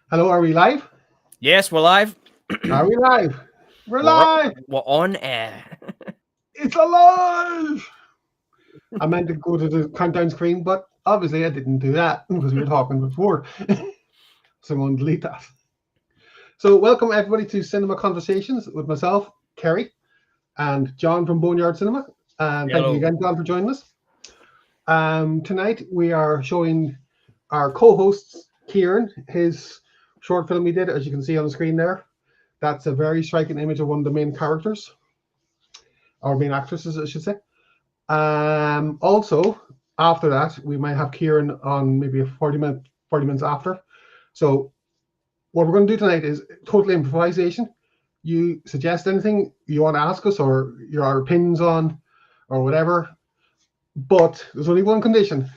Hello, are we live? Yes, we're live. Are we live? We're we're, live! we're on air. It's alive! I meant to go to the countdown screen, but obviously I didn't do that because we were talking before. So I'm going to delete that. So welcome everybody to Cinema Conversations with myself, Kerry, and John from Boneyard Cinema. And thank you Hello. again, John, for joining us. Tonight we are showing our co-hosts, Ciaran, his short film he did, as you can see on the screen there. That's a very striking image of one of the main characters, or main actresses, I should say. Also, after that, we might have Ciaran on maybe a 40 minutes after. So what we're going to do tonight is total improvisation. You suggest anything you want to ask us or your opinions on or whatever, but there's only one condition,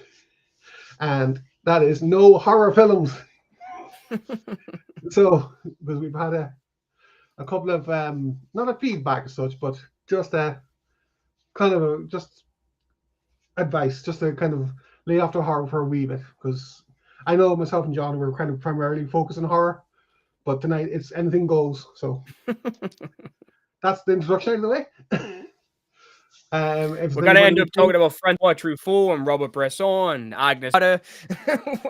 and that is no horror films. So, because we've had a couple of not a feedback as such, but just a kind of just advice, just to kind of lay off the horror for a wee bit, because I know myself and John were kind of primarily focused on horror, but tonight it's anything goes. So that's the introduction out of the way. We're going to end up talking about Francois Truffaut and Robert Bresson, Agnes Varda.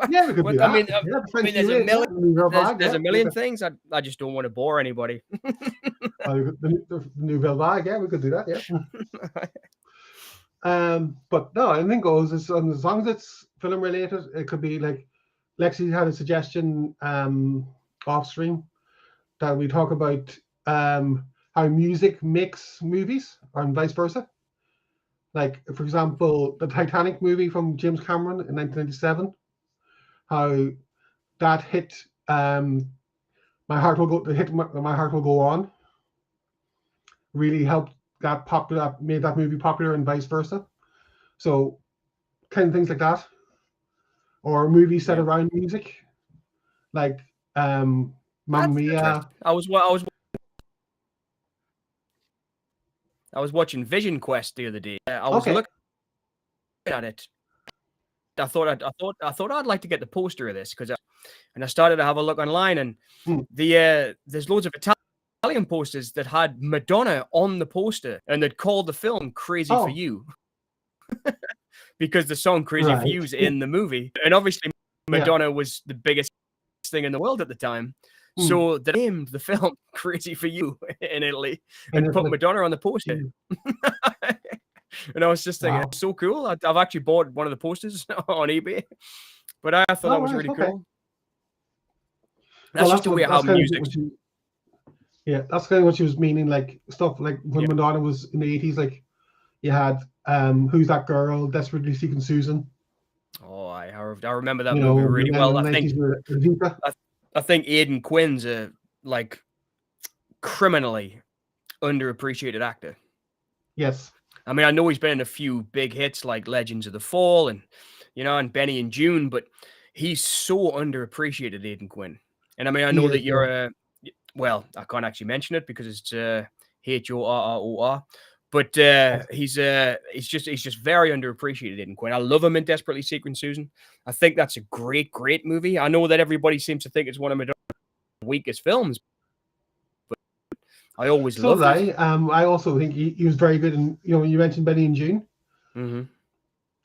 Yeah, we could do that. There's a million things. I just don't want to bore anybody. The Nouvelle Vague, yeah, we could do that, yeah. But no, anything goes. As long as it's film related, it could be like Lexi had a suggestion off stream that we talk about how music makes movies and vice versa. Like, for example, the Titanic movie from James Cameron in 1997, how that hit My Heart Will Go On really helped made that movie popular and vice versa. So kind of things like that. Or movies set around music, like Mamma Mia. I was watching Vision Quest the other day. I was looking at it. I thought I'd like to get the poster of this and I started to have a look online, and there's loads of Italian posters that had Madonna on the poster, and they'd called the film "Crazy for You" because the song "Crazy for You" is in the movie, and obviously Madonna was the biggest thing in the world at the time. So they named the film "Crazy for You" in Italy and put Madonna on the poster. And I was just thinking, it's so cool. I've actually bought one of the posters on eBay, but I thought that was really cool. That's just the way how music. Yeah, that's kind of what she was meaning. Like stuff like when Madonna was in the 80s, like you had Who's That Girl, Desperately Seeking Susan. Oh, I remember that movie really well. I think Aidan Quinn's a like criminally underappreciated actor. Yes. I mean, I know he's been in a few big hits like Legends of the Fall and and Benny and June, but he's so underappreciated, Aidan Quinn. And I mean, I know that you're well, I can't actually mention it because it's HORROR, but he's just very underappreciated, Aidan Quinn. I love him in Desperately Seeking Susan. I think that's a great movie. I know that everybody seems to think it's one of my weakest films, but I always loved it. I also think he was very good in, when you mentioned Benny and June. Mm-hmm.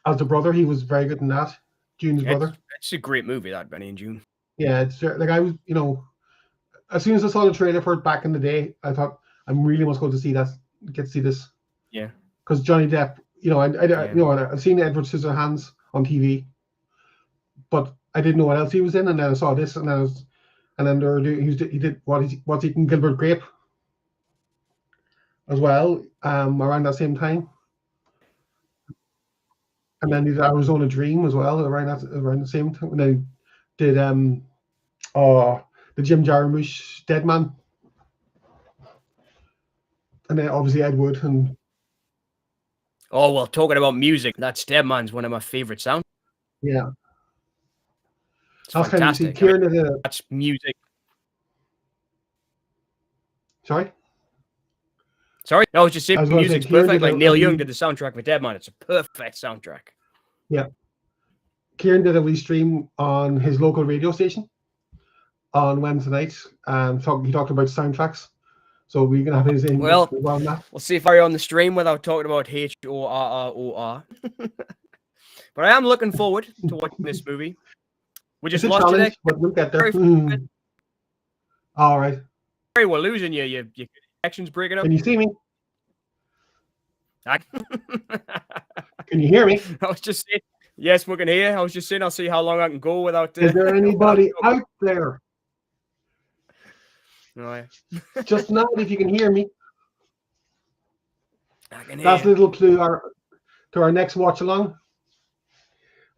As the brother, he was very good in that. June's brother. It's a great movie, that Benny and June. Yeah, it's like I was, as soon as I saw the trailer for it back in the day, I thought I really must go to see that, get to see this. Yeah. Because Johnny Depp, I've seen Edward Scissorhands on TV, but I didn't know what else he was in, and then I saw this, and then he did What's Eating Gilbert Grape as well, around that same time. And then he did Arizona Dream as well around the same time. And then he did the Jim Jarmusch Dead Man. And then obviously Ed Wood and oh well, talking about music, that Dead Man's one of my favorite sounds. Yeah. It's fantastic. That's music. Sorry? No, I was just saying music's perfect. Like Neil Young did the soundtrack for Dead Man. It's a perfect soundtrack. Yeah. Ciaran did a wee stream on his local radio station on Wednesday night. He talked about soundtracks. So we're gonna have his input Well, as well on that. we'll see if I on the stream without talking about HORROR. But I am looking forward to watching this movie. We just It's a lost you there. challenge, but we'll get there. All right. Sorry, we're losing you. Your connection's breaking up. Can you see me? Can you hear me? I was just saying, yes, we can hear. I was just saying, I'll see how long I can go without. Is there anybody out there? No, just nod if you can hear me. I can hear. That's a little clue to our next watch along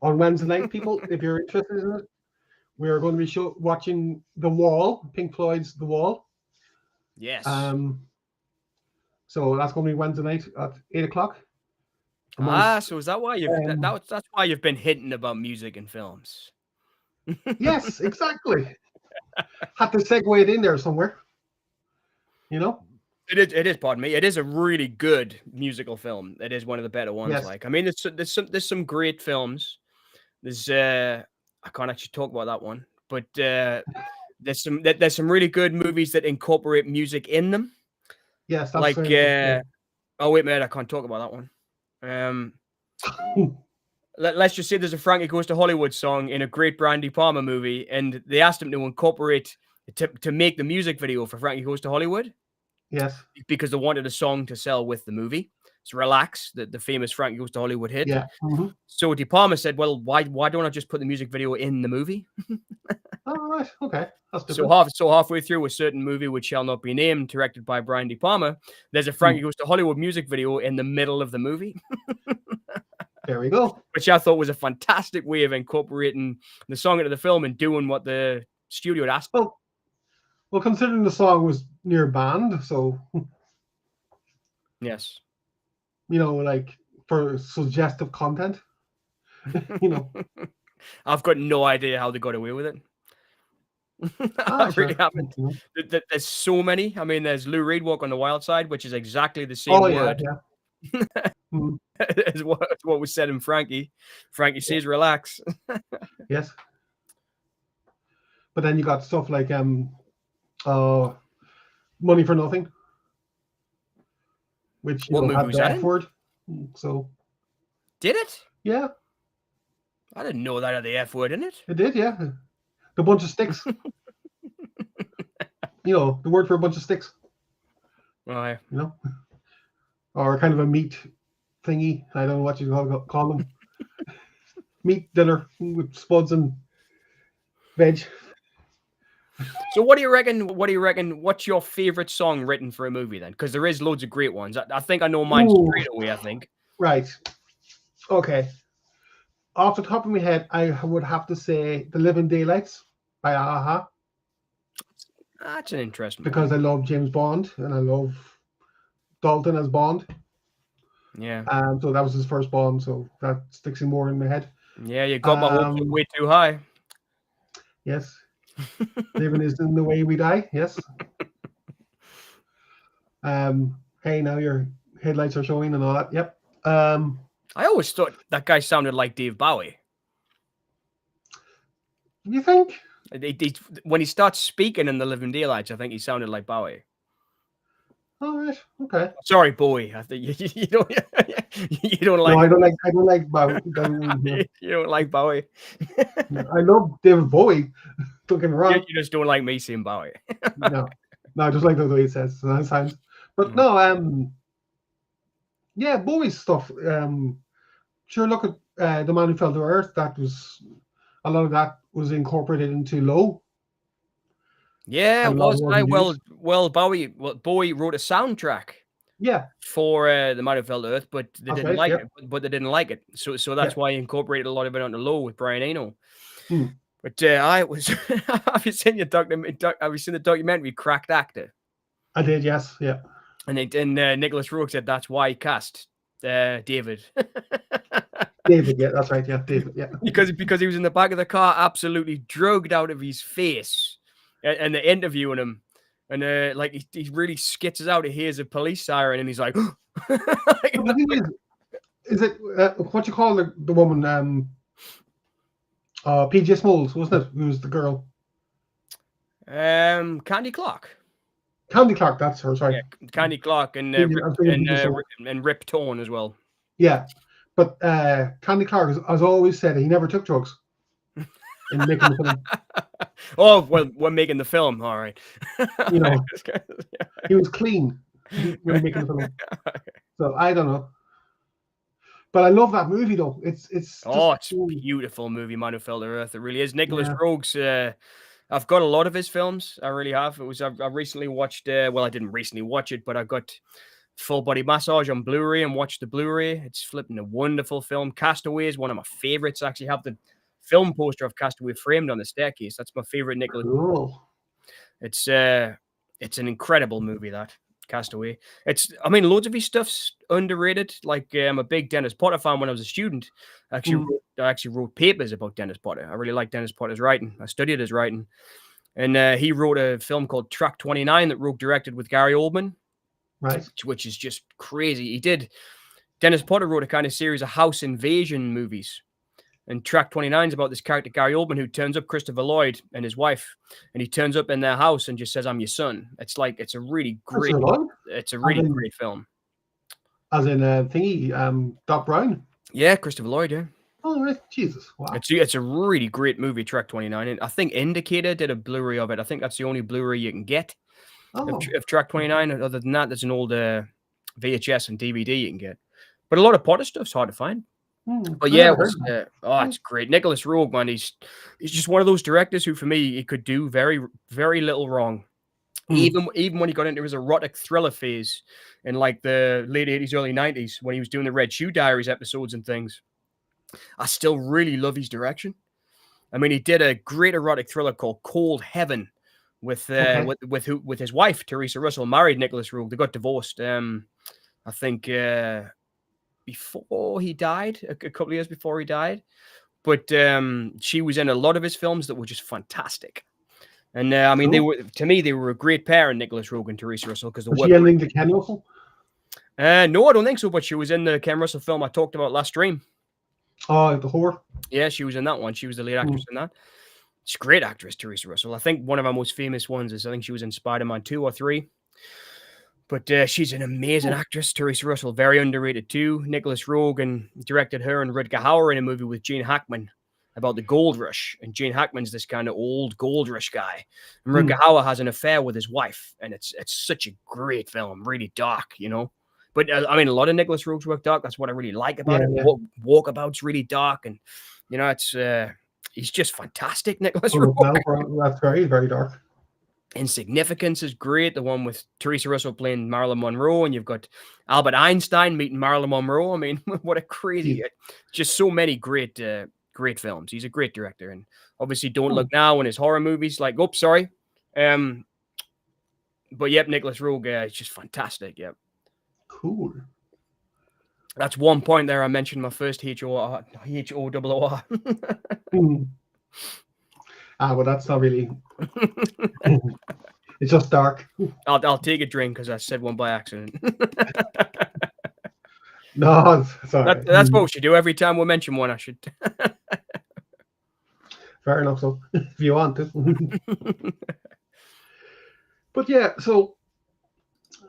on Wednesday night, people. If you're interested in it, we are going to be watching The Wall, Pink Floyd's The Wall. Yes. So that's going to be Wednesday night at 8:00. So is that why you've that's why you've been hinting about music and films? Yes, exactly. Had to segue it in there somewhere. You know? It is, pardon me. It is a really good musical film. It is one of the better ones. Yes. Like, I mean, there's some great films. There's I can't actually talk about that one, but there's some really good movies that incorporate music in them. Yes, that's like yeah. Oh wait a minute, I can't talk about that one. Let's just say there's a Frankie Goes to Hollywood song in a great Brian De Palma movie, and they asked him to incorporate to make the music video for Frankie Goes to Hollywood. Yes, because they wanted a song to sell with the movie. It's Relax, the famous Frankie Goes to Hollywood hit. Yeah. Mm-hmm. So De Palma said, "Well, why don't I just put the music video in the movie?" All right, okay, that's different. So halfway through a certain movie which shall not be named, directed by Brian De Palma, there's a Frankie Goes to Hollywood music video in the middle of the movie. There we go. Which I thought was a fantastic way of incorporating the song into the film and doing what the studio had asked. Well, considering the song was near banned, so yes, you know, like for suggestive content, you know, I've got no idea how they got away with it. I really haven't. There's so many. I mean, there's Lou Reed Walk on the Wild Side, which is exactly the same word. As what was said in Frankie. Frankie says relax. Yes. But then you got stuff like Money for Nothing, which what movie was that F word. So did it? Yeah. I didn't know that had the F word in it. It did, yeah. The bunch of sticks. You know, the word for a bunch of sticks. Right. You know? Or kind of a meat thingy. I don't know what you call them. Meat dinner with spuds and veg. So what do you reckon? What's your favorite song written for a movie then? Because there is loads of great ones. I think I know mine straight away, I think. Right. Okay. Off the top of my head, I would have to say The Living Daylights by Aha. That's an interesting because I love James Bond and I love Dalton as Bond. Yeah. So that was his first Bond, so that sticks more in my head. Yeah, you got my hopes way too high. Yes. Living is in the way we die. Yes. Hey, now your headlights are showing and all that. Yep. I always thought that guy sounded like Dave Bowie. You think? When he starts speaking in The Living Daylights, I think he sounded like Bowie. All right. Okay. Sorry, Bowie. I think you don't. You don't like. No, I don't like Bowie. You don't like Bowie. I love David Bowie. Don't get me wrong. You just don't like me saying Bowie. No, I just like the way he says. So that sounds. But no, yeah, Bowie's stuff. Sure. Look at The Man Who Fell to Earth. That was a lot of that was incorporated into Low. Yeah, was I? Well, Bowie wrote a soundtrack. Yeah. For The Man Who Fell to Earth, but they didn't like it. But they didn't like it, so that's why he incorporated a lot of it onto Low with Brian Eno. But have you seen the documentary Cracked Actor? I did, yes, yeah. And Nicholas Rourke said that's why he cast David. David, yeah, that's right, yeah, David, yeah. because he was in the back of the car, absolutely drugged out of his face, and they're interviewing him, and he really skits out. He hears a police siren, and he's like, is it what you call the woman? PJ Smalls, wasn't it? Who was the girl? Candy Clark. Candy Clark, that's her. Sorry. Yeah, Candy Clark and Rip Torn as well. Yeah, but Candy Clark, as I always said, he never took drugs in making the film. Oh well, we're making the film. All right. You know, he was clean when making the film. So I don't know. But I love that movie though. It's it's a beautiful movie, Man Who Fell to Earth. It really is. Nicholas Roeg's. I've got a lot of his films. I really have. I recently watched. Well, I didn't recently watch it, but I got Full Body Massage on Blu-ray and watched the Blu-ray. It's flipping a wonderful film. Castaway is one of my favorites. I actually have the film poster of Castaway framed on the staircase. That's my favorite Nicholas. Cool. It's an incredible movie, that Castaway. Loads of his stuff's underrated. Like, I'm a big Dennis Potter fan. When I was a student, I actually wrote papers about Dennis Potter. I really like Dennis Potter's writing. I studied his writing. And he wrote a film called Track 29 that Roeg directed with Gary Oldman. Right. Which is just crazy. Dennis Potter wrote a kind of series of house invasion movies. And Track 29 is about this character, Gary Oldman, who turns up, Christopher Lloyd and his wife, and he turns up in their house and just says, "I'm your son." It's a really great film. As in Doc Brown? Yeah, Christopher Lloyd, yeah. Oh, right. Jesus. Wow. It's a really great movie, Track 29. And I think Indicator did a Blu-ray of it. I think that's the only Blu-ray you can get of Track 29. Other than that, there's an old VHS and DVD you can get. But a lot of Potter stuff's hard to find. But yeah, it's great. Nicholas Roeg, man, he's just one of those directors who, for me, he could do very, very little wrong. Even when he got into his erotic thriller phase in like the late 80s, early 90s, when he was doing the Red Shoe Diaries episodes and things, I still really love his direction. I mean, he did a great erotic thriller called Cold Heaven with his wife, Teresa Russell, married Nicholas Roeg. They got divorced. I think before he died, a couple of years before he died. But she was in a lot of his films that were just fantastic. And they were a great pair, in Nicholas Roeg and Teresa Russell. Was she in the Ken Russell? No, I don't think so. But she was in the Ken Russell film I talked about last stream. Oh, the whore. Yeah, she was in that one. She was the lead actress in that. She's a great actress, Teresa Russell. I think one of our most famous ones is, I think she was in Spider-Man 2 or 3. But she's an amazing actress, Teresa Russell, very underrated too. Nicholas Roeg directed her and Rutger Hauer in a movie with Gene Hackman about the gold rush. And Gene Hackman's this kind of old gold rush guy. And Rutger Hauer has an affair with his wife. And it's such a great film, really dark, you know. But a lot of Nicholas Roeg's work dark. That's what I really like about it. Yeah. Walkabout's really dark. And, you know, he's just fantastic, Nicholas Roeg. That's very, very dark. Insignificance is great. The one with Teresa Russell playing Marilyn Monroe, and you've got Albert Einstein meeting Marilyn Monroe. I mean, what a crazy! Just so many great films. He's a great director, and obviously, Don't Look Now and his horror movies. Like, sorry, but yep, Nicholas Roeg is just fantastic. Yep, cool. That's one point there. I mentioned my first HOOR. Well, that's not really. It's just dark. I'll take a drink because I said one by accident. No, sorry. That's what we should do every time we mention one. I should. Fair enough. So, if you want to. But yeah, so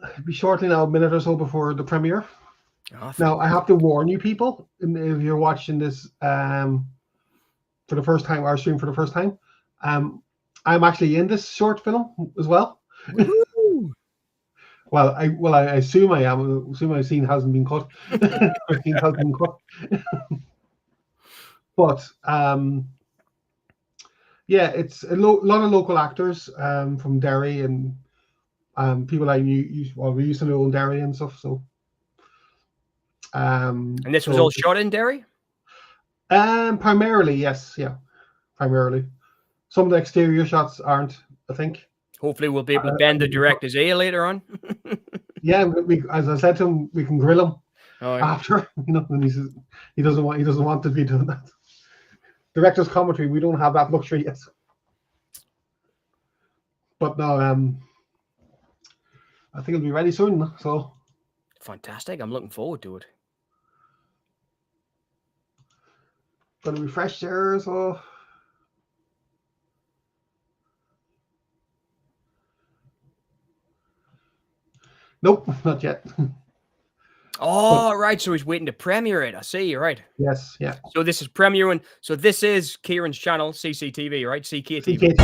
it'll be shortly now, a minute or so before the premiere. Now, I have to warn you people, if you're watching this for the first time, our stream for the first time, I'm actually in this short film as well. Well, I assume I am. I assume my scene hasn't been cut. My scene hasn't been cut. But yeah, it's a lot of local actors from Derry and people I knew. Well, we used to know in Derry and stuff. So, and this was all shot in Derry. Primarily, yes, yeah, primarily. Some of the exterior shots aren't, I think. Hopefully, we'll be able to bend the director's ear later on. Yeah, as I said to him, we can grill him after. You know, and he doesn't want to be doing that. Director's commentary, we don't have that luxury yet. But no, I think it'll be ready soon. So fantastic! I'm looking forward to it. Gonna refresh there, so. Nope, not yet. Oh, right. So he's waiting to premiere it. I see. You're right. Yes, yeah. So this is premiering. So this is Ciaran's channel, CCTV, right? CKTV.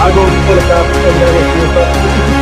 I'll go put it up and then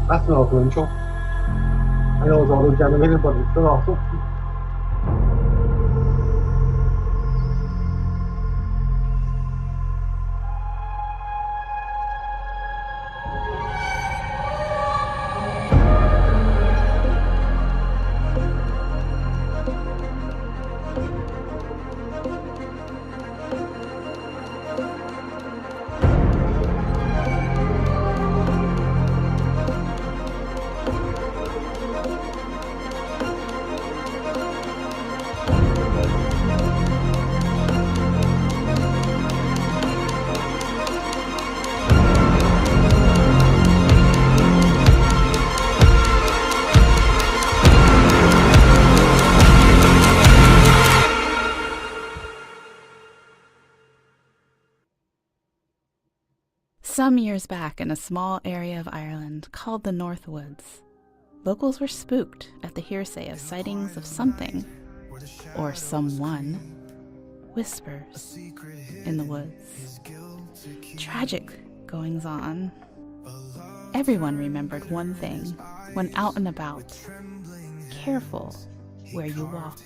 that's an awful intro. I know it's auto-generated, but it's still awesome. Some years back, in a small area of Ireland called the North Woods, locals were spooked at the hearsay of sightings of something, or someone, whispers in the woods. Tragic goings-on. Everyone remembered one thing when out and about. Careful where you walk.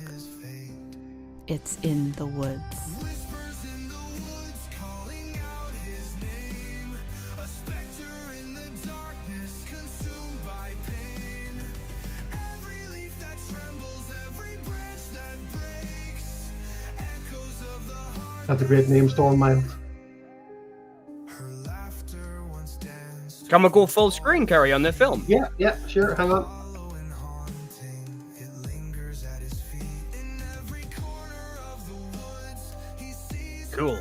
It's in the woods. That's a great name, Storm Miles. Can we go full screen, Kerry, on the film? Yeah, sure. Hang on. Cool.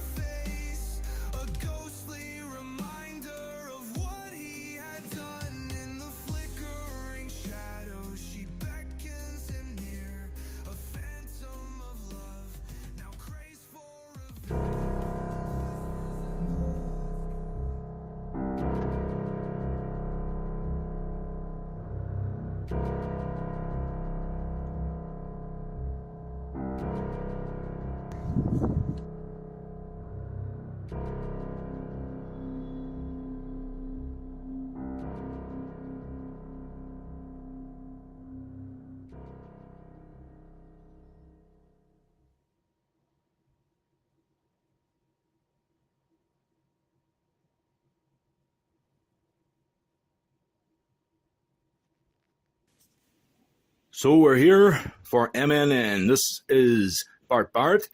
So we're here for MNN. This is Bart Bart.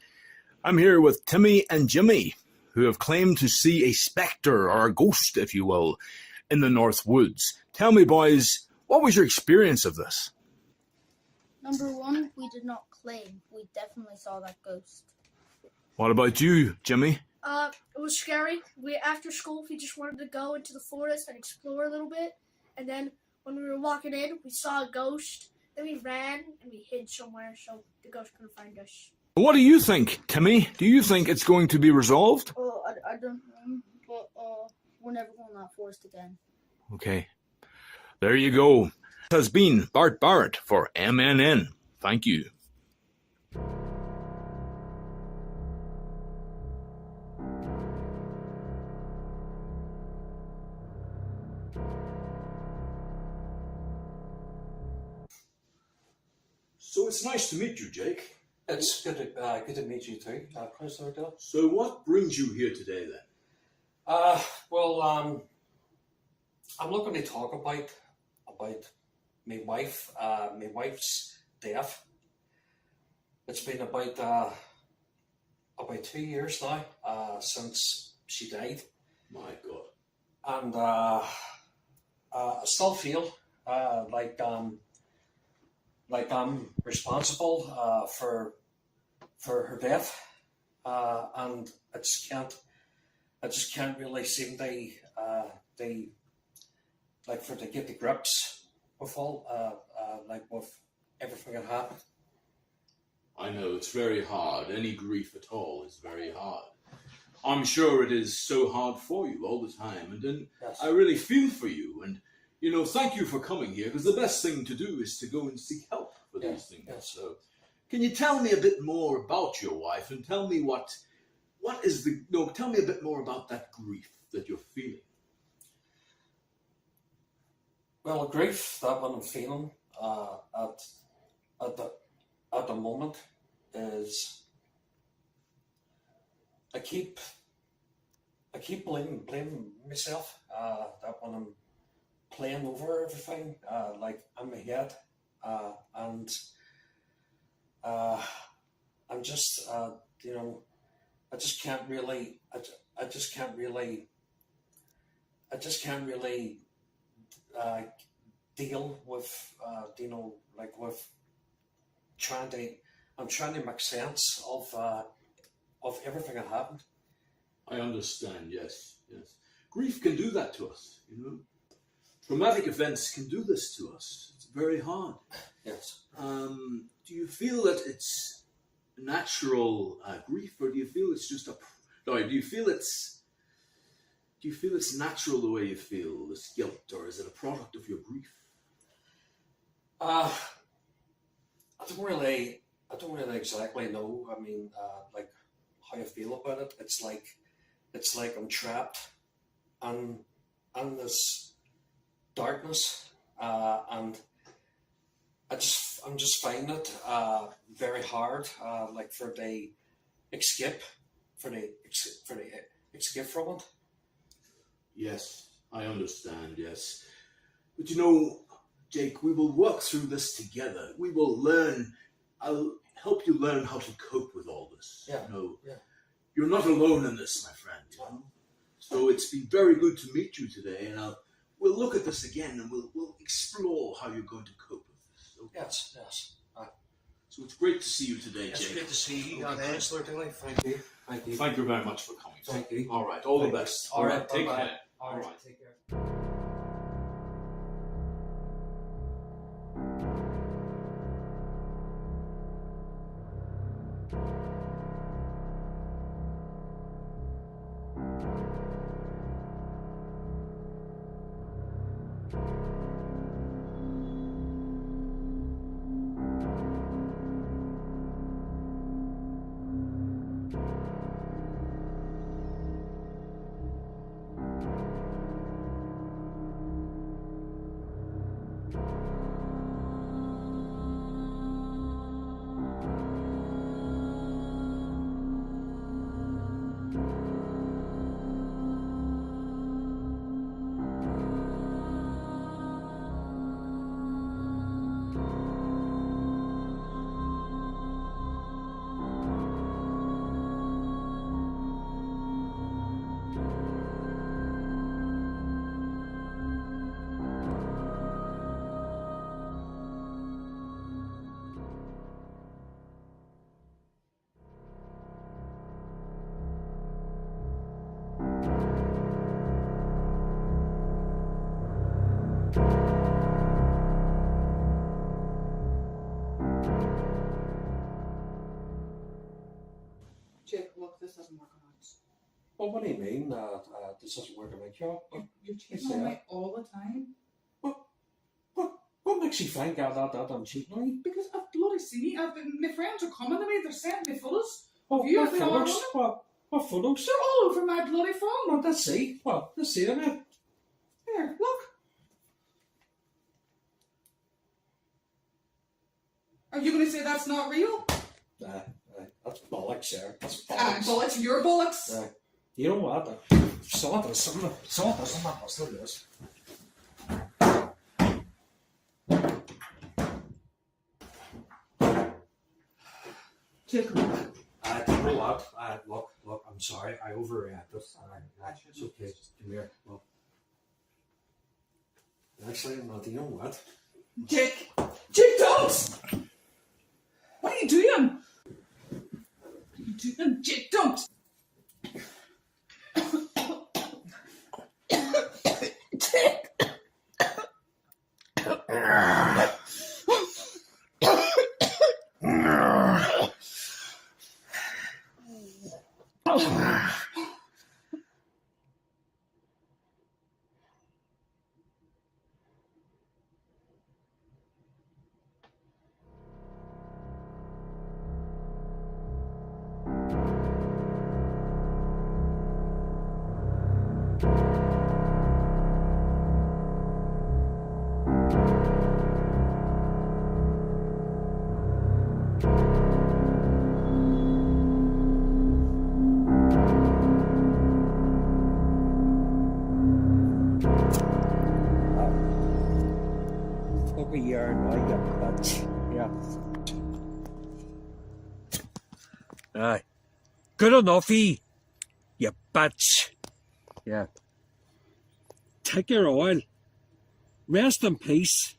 I'm here with Timmy and Jimmy, who have claimed to see a spectre, or a ghost, if you will, in the North Woods. Tell me, boys, what was your experience of this? Number one, we did not claim. We definitely saw that ghost. What about you, Jimmy? It was scary. After school, we just wanted to go into the forest and explore a little bit. And then when we were walking in, we saw a ghost. Then we ran and we hid somewhere so the ghost couldn't find us. What do you think, Timmy? Do you think it's going to be resolved? Oh, I don't know, but we're never going to that forest again. Okay. There you go. This has been Bart Barrett for MNN. Thank you. So it's nice to meet you, Jake. It's good to meet you too, Chris O'Dell. So what brings you here today then? Well, I'm looking to talk about my wife. My wife's death. It's been about 2 years now since she died. My God. And I still feel like I'm responsible for her death, and I just can't really seem to get the grips with all with everything that happened. I know, it's very hard. Any grief at all is very hard. I'm sure it is so hard for you all the time, and then Yes. I really feel for you, and thank you for coming here, because the best thing to do is to go and seek help for these things. Yes. So, can you tell me a bit more about your wife, and tell me tell me a bit more about that grief that you're feeling? Well, the grief that I'm feeling at the moment is I keep blaming myself that when I'm playing over everything in my head, and I'm just I just can't really deal with with I'm trying to make sense of everything that happened. I understand, yes. Grief can do that to us, Traumatic events can do this to us. It's very hard. Yes. Do you feel that it's natural grief, or do you feel it's just do you feel it's natural the way you feel, this guilt, or is it a product of your grief? I don't really exactly know. I mean, how I feel about it. It's like I'm trapped in this darkness, and I'm just finding it very hard, for the escape from it. Yes, I understand, yes. But Jake, we will work through this together. We will learn. I'll help you learn how to cope with all this. Yeah. You're not alone in this, my friend. So it's been very good to meet you today, and we'll look at this again, and we'll explore how you're going to cope with this. Okay? Yes. So it's great to see you today, It's Jake. great to see you. Okay. Thank you. Thank you very much for coming. Thank you. All right, all the best. All right, take bye-bye. care. All right, take care. Jake, look, this doesn't work on us. Well, what do you mean? This doesn't work on my job? You're cheating on me all the time. What makes you think that I'm cheating on you? Because I've bloody seen you. My friends are coming to me. They're sending me photos. Oh, You what have the photos? arm? What photos? They're all over my bloody phone. Well, let's see. Well, let's see them. Here, look. Are you going to say that's not real? That's bollocks there. That's Bollocks, your bollocks. You know what? Saw this. Someone must have this. Take a look. You know what? Look, I'm sorry. I overreacted. It's okay. Come here. Look. Actually, I'm not. You know what? Jake, don't! What are you doing? Jake, don't! Look a year now, you bitch. Yeah. Aye. Good enough, you bitch. Yeah. Take your oil. Rest in peace.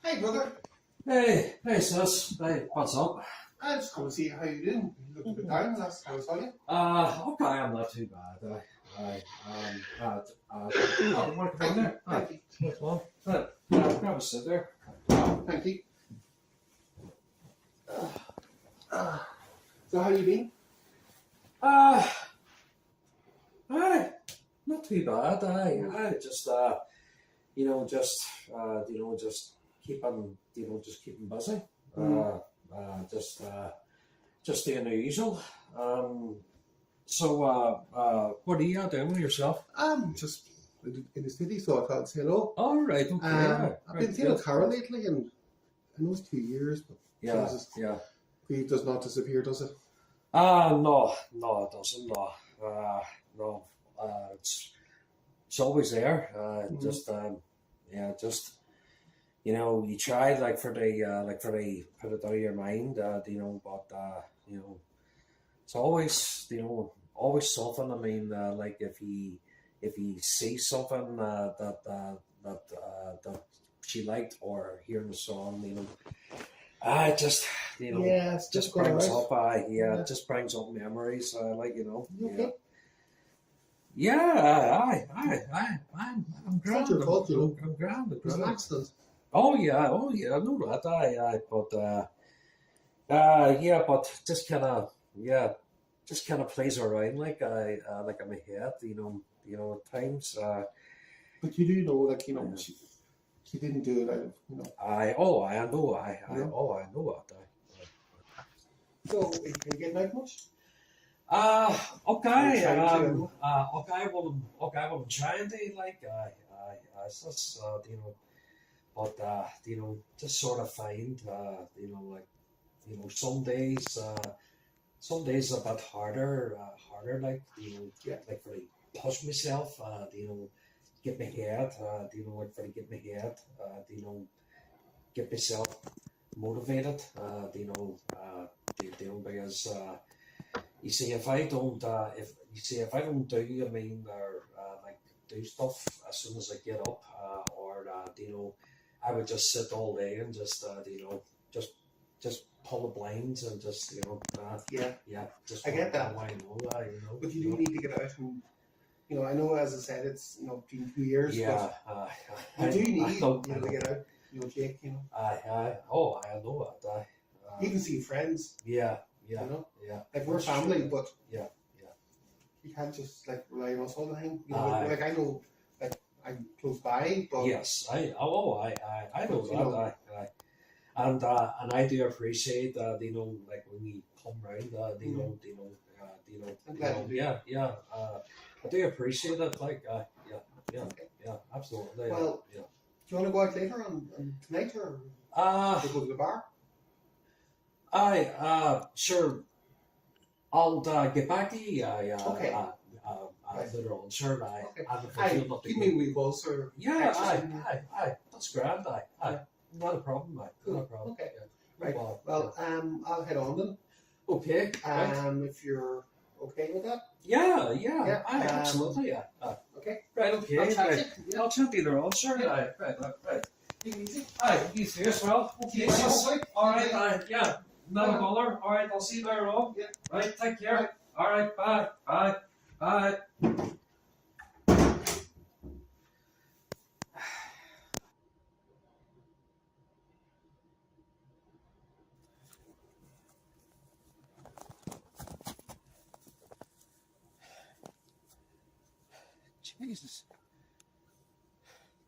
Hey, brother. Hey, sis. Hey, what's up? I just come to see how you doing. You look a bit down last time I saw you. Okay, I'm not too bad. I don't want to come in there. Thank you. Come on. Grab a sit there. Thank you. So how you been? Not too bad. I just just keeping busy. Just doing the usual. So what are you doing with yourself? Just in the city, so I thought I'd say hello. All right, okay. I've been seeing Ciaran lately, and I know it's 2 years, but Jesus, yeah. grief does not disappear, does it? No, it doesn't. No. It's always there. Just you try for the put it out of your mind. But it's always always something. I mean, if he sees something that she liked or hearing the song, it just it's just brings up it just brings up memories. Okay. I'm grand. It's not your fault, I'm grand. It was an accident. Oh yeah, I know that. But just kind of plays around like in my head, at times. But you do know, she didn't do it out of, I know that. So, are you getting out much? Okay. Well, I'm trying to just just sort of find some days a bit harder for to push myself, get my head, get myself motivated, because you see, if I don't do, do stuff as soon as I get up, or I would just sit all day and just just pull the blinds and just, Yeah. just I get that. why know that, But you do need to get out and, I know, as I said, it's, been 2 years, yeah, but you do need, I know. to get out, Jake, I know that. You can see friends, Yeah. like we're family, but Yeah. you can't just like rely on us all the time. Like I know, like I'm close by, but Yes, I know But, that. And I do appreciate that, like when we come round, I'm glad you do. yeah. I do appreciate it, like, yeah, absolutely. Well, yeah. Do you want to go out later on tonight, or to go to the bar? Sure. I'll get back to you. Okay. Right. Later on, sure. Give me a wee buzz, or Yeah, exercise. that's grand. Not a problem. Cool. Not a problem. Okay. Yeah. Right. Well, I'll head on then. Okay. If you're okay with that. Yeah. Yeah, Absolutely. Yeah. Okay. Right. Okay. I'll chat to Right. you. I'll chat to you later on. Sure. Yeah. Right. Take it easy. Aye, you too as well. Okay. Yeah, Yes. okay. All right. Yeah. Not a bother. All right. I'll see you later on. Yeah. Right. Take care. All right. Bye.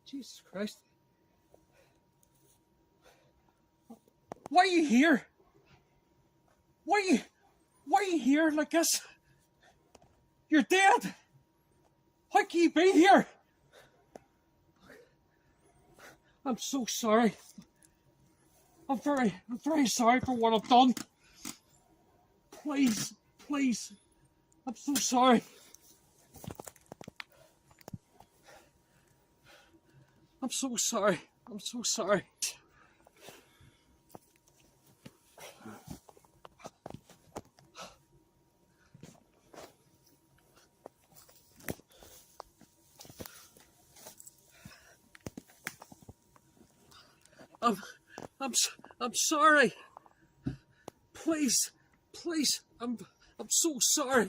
Jesus Christ. Why are you here? Why are you here like this? You're dead. Why can you be here? I'm so sorry. I'm very sorry for what I've done. Please. I'm so sorry. I'm so sorry. I'm sorry. Please, I'm so sorry.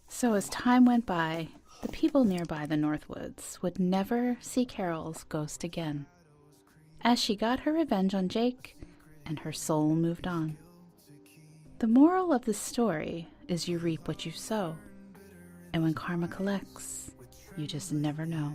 So as time went by, the people nearby the Northwoods would never see Carol's ghost again. As she got her revenge on Jake, and her soul moved on. The moral of the story is you reap what you sow. And when karma collects, you just never know.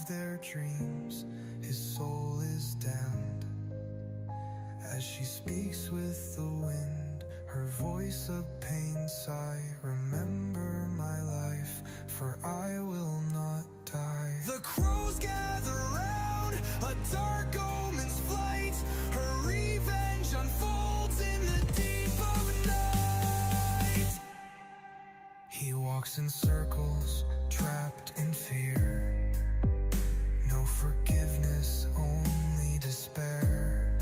Their dreams, his soul is damned. As she speaks with the wind, her voice a pain sigh. Remember my life, for I will not die. The crows gather round, a dark omen's flight. Her revenge unfolds in the deep of night. He walks in circles, trapped in fear. No forgiveness, only despair.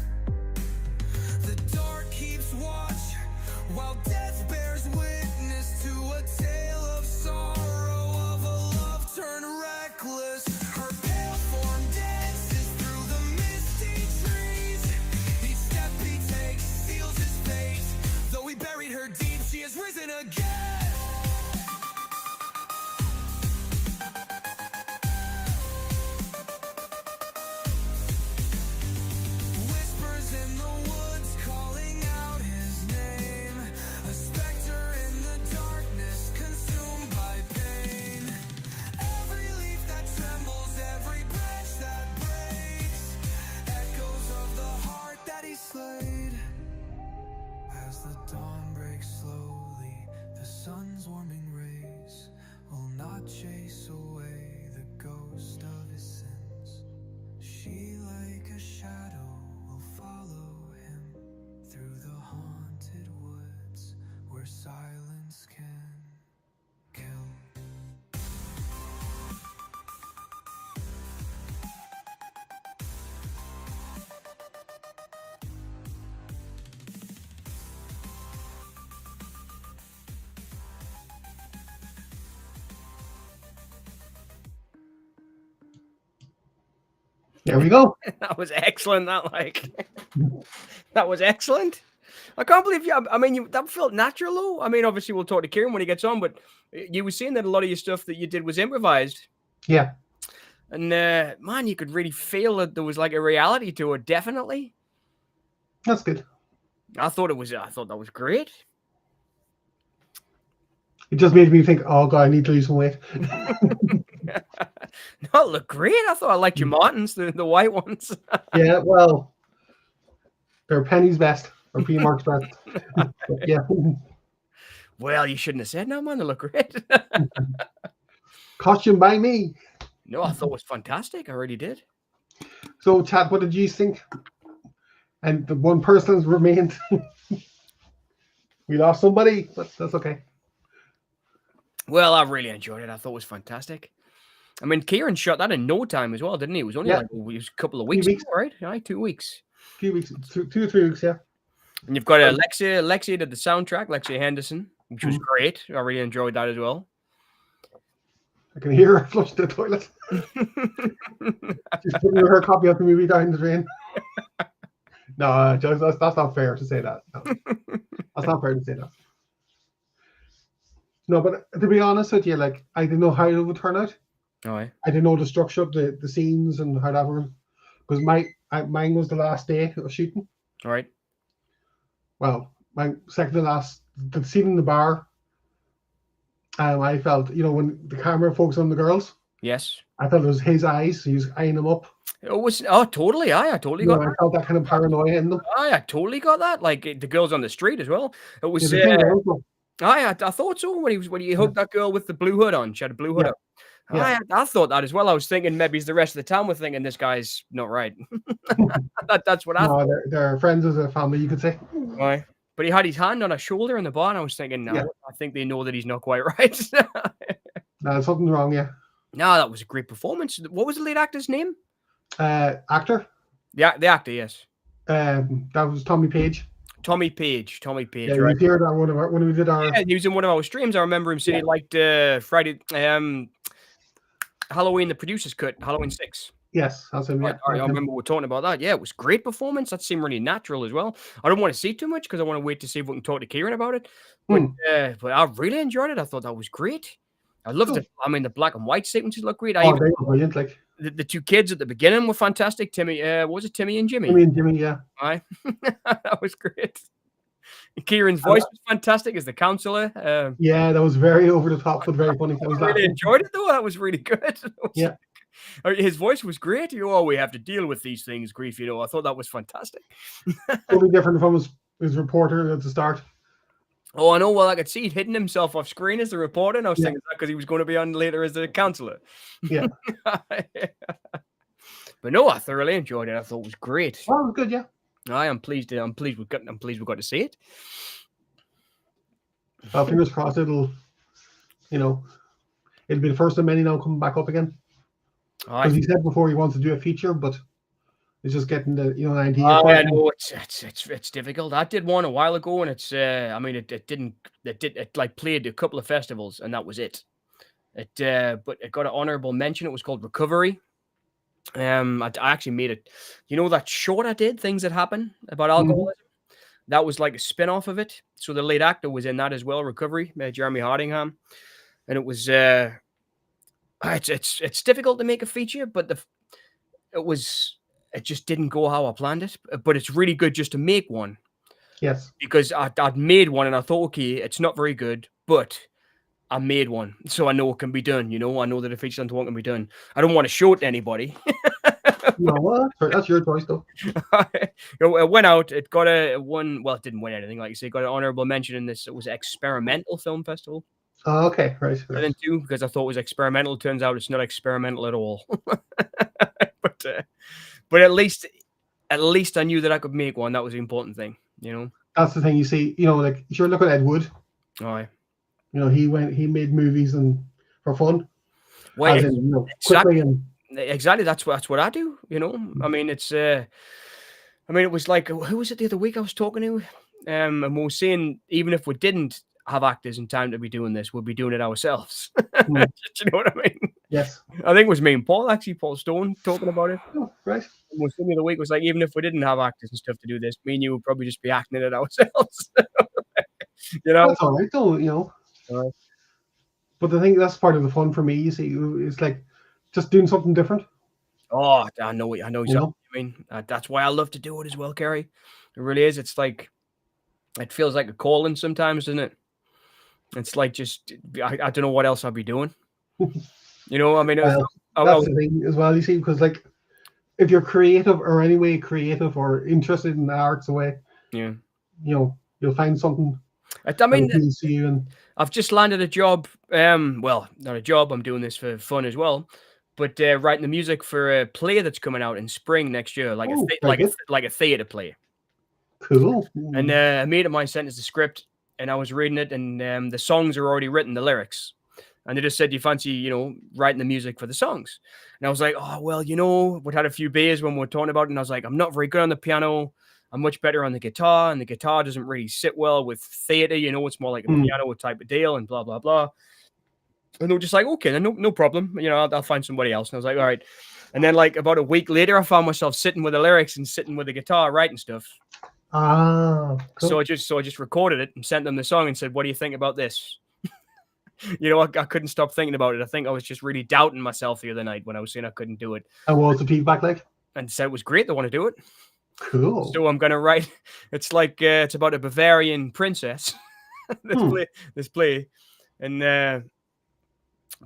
The dark keeps watch, while death bears witness to a tale of sorrow, of a love turned reckless. Her pale form dances through the misty trees. Each step he takes seals his fate, though he buried There we go. That was excellent. That was excellent. I can't believe you. I mean, that felt natural, though. I mean, obviously, we'll talk to Ciaran when he gets on, but you were saying that a lot of your stuff that you did was improvised. Yeah. And man, you could really feel that there was like a reality to it. Definitely. That's good. I thought that was great. It just made me think, oh God, I need to lose some weight. No, it looked great. I thought I liked your Martins, the white ones. Yeah, well, they're Penny's best or P Mark's best. Yeah. Well, you shouldn't have said no, man. They look great. Costume by me. No, I thought it was fantastic. I really did. So, Chad, what did you think? And the one person has remained. We lost somebody, but that's okay. Well, I really enjoyed it. I thought it was fantastic. I mean, Ciaran shot that in no time as well, didn't he? It was only like a couple of weeks, right? Right, 2 weeks. 2 weeks, 2 or 3 weeks, yeah. And you've got Lexia did the soundtrack, Lexia Henderson, which was great. I really enjoyed that as well. I can hear her flush the toilet. She's putting her copy of the movie down the drain. No, that's not fair to say that. No. That's not fair to say that. No, but to be honest with you, like, I didn't know how it would turn out. Oh, I didn't know the structure of the scenes and how that worked. Because mine was the last day of shooting. All right. Well, my second to last, the scene in the bar, I felt, when the camera focused on the girls. Yes. I thought it was his eyes. He was eyeing them up. Totally. I totally got that. I felt that kind of paranoia in them. I totally got that. Like the girls on the street as well. It was. I thought so when he hugged that girl with the blue hood on. She had a blue hood up. Yeah. I thought that as well. I was thinking maybe the rest of the town were thinking this guy's not right. That's what I thought. They're friends as a family, you could say. Right. But he had his hand on her shoulder in the bar, and I was thinking, no, I think they know that he's not quite right. No, something's wrong, yeah. No, that was a great performance. What was the lead actor's name? Actor? Yeah, the actor, yes. That was Tommy Page. Tommy Page. Yeah, right. He was here when we did our... Yeah, he was in one of our streams. I remember him saying he liked Friday... Halloween, the producer's cut, Halloween 6. Yes, that's him. Yeah, I remember we were talking about that. Yeah, it was great performance. That seemed really natural as well. I don't want to see too much because I want to wait to see if we can talk to Ciaran about it. But I really enjoyed it. I thought that was great. I loved it. I mean, the black and white sequences look great. They were brilliant. Like the two kids at the beginning were fantastic. Timmy, was it Timmy and Jimmy? Timmy and Jimmy, yeah. Aye, that was great. Ciaran's voice was fantastic as the counselor. Yeah, that was very over the top, but very funny. I really enjoyed it though. That was really good. Yeah. His voice was great. We have to deal with these things, grief. I thought that was fantastic. Totally different from his reporter at the start. Oh, I know. Well, I could see he'd hidden himself off screen as the reporter, and I was thinking that because he was going to be on later as the counselor. Yeah. But no, I thoroughly enjoyed it. I thought it was great. Oh, it was good, yeah. I am pleased. I'm pleased we got to see it. Well, fingers crossed it'll be the first of many now coming back up again. Because he said before he wants to do a feature, but it's just getting the an idea. I know it's difficult. I did one a while ago, and it's it like played a couple of festivals, and that was it. But it got an honorable mention. It was called Recovery. I actually made it. That short I did, Things That Happen, about alcoholism. That was like a spin-off of it. So the lead actor was in that as well, Recovery, Jeremy Hardingham. And it was it's difficult to make a feature, but it just didn't go how I planned it. But it's really good just to make one. Yes. Because I'd made one and I thought, okay, it's not very good, but I made one, so I know it can be done. I know that a feature length one can be done. I don't want to show it to anybody. No, well, that's your choice, though. It went out. It got a one. Well, it didn't win anything, like you say. It got an honorable mention in this. It was Experimental Film Festival. Oh, okay, right. I didn't do because I thought it was experimental. Turns out it's not experimental at all. But at least I knew that I could make one. That was the important thing. That's the thing. You see, like sure. Look at Ed Wood. Aye. He made movies and for fun. Well, exactly. That's what I do. I mean, it's. It was like, who was it the other week I was talking to? And we were saying even if we didn't have actors in time to be doing this, we'd be doing it ourselves. Do you know what I mean? Yes. I think it was me and Paul, actually, Paul Stone, talking about it. Oh, right. Most of the other week was like, even if we didn't have actors and stuff to do this, me and you would probably just be acting it ourselves. You know? That's all right, though, you know. But I think that's part of the fun for me, you see. It's like just doing something different. Oh, I know exactly what you mean. That's why I love to do it as well, Kerry. It really is. It's like, it feels like a calling sometimes, doesn't it? It's like just, I don't know what else I'd be doing. You know, I mean, that's the thing as well, you see, because like, if you're creative or anyway creative or interested in the arts away, yeah, you know, you'll find something. I mean, see you and I've just landed a job. Well, not a job. I'm doing this for fun as well. But writing the music for a play that's coming out in spring next year, like a theater play. Cool. And a mate of mine sent us the script, and I was reading it, and the songs are already written, the lyrics. And they just said, "Do you fancy, you know, writing the music for the songs?" And I was like, "Oh, well, you know, we had a few beers when we were talking about it, and I was like, I'm not very good on the piano. I'm much better on the guitar, and the guitar doesn't really sit well with theater. You know, it's more like a piano type of deal, and blah blah blah." And they were just like, "Okay, then no problem. You know, I'll find somebody else." And I was like, "All right." And then, like, about a week later, I found myself sitting with the lyrics and sitting with the guitar writing stuff. Cool. So I just recorded it and sent them the song and said, "What do you think about this?" You know, I couldn't stop thinking about it. I think I was just really doubting myself the other night when I was saying I couldn't do it. And what was the feedback like? And said it was great. They want to do it. Cool. So I'm gonna write. It's like it's about a Bavarian princess. This play, and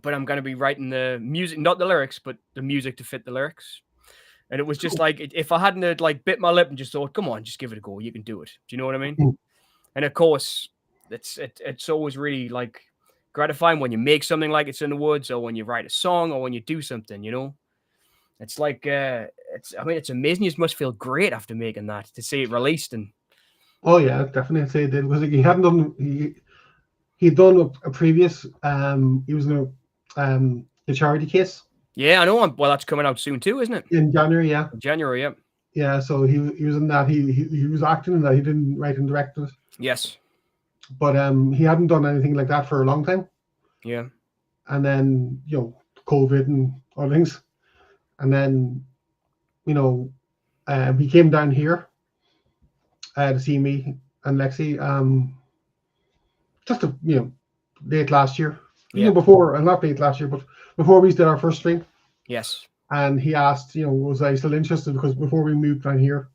but I'm gonna be writing the music, not the lyrics, but the music to fit the lyrics. And it was just like, if I hadn't like bit my lip and just thought, "Come on, just give it a go. You can do it." Do you know what I mean? And of course, it's always really like gratifying when you make something like It's in the Woods, or when you write a song, or when you do something, you know. It's like it's amazing. You must feel great after making that, to see it released. And oh yeah, definitely I'd say it did, because like, he hadn't done he'd done a previous he was in a Charity Case. Yeah, I know. Well, that's coming out soon too, isn't it? In January, yeah. January, yeah. Yeah, so he was in that. He was acting in that. He didn't write and direct it. Yes. But he hadn't done anything like that for a long time. Yeah. And then, you know, COVID and other things. And then, you know, he came down here to see me and Lexi just, you know, late last year. You know, before, not late last year, but before we did our first stream. Yes. And he asked, you know, was I still interested? Because before we moved down here,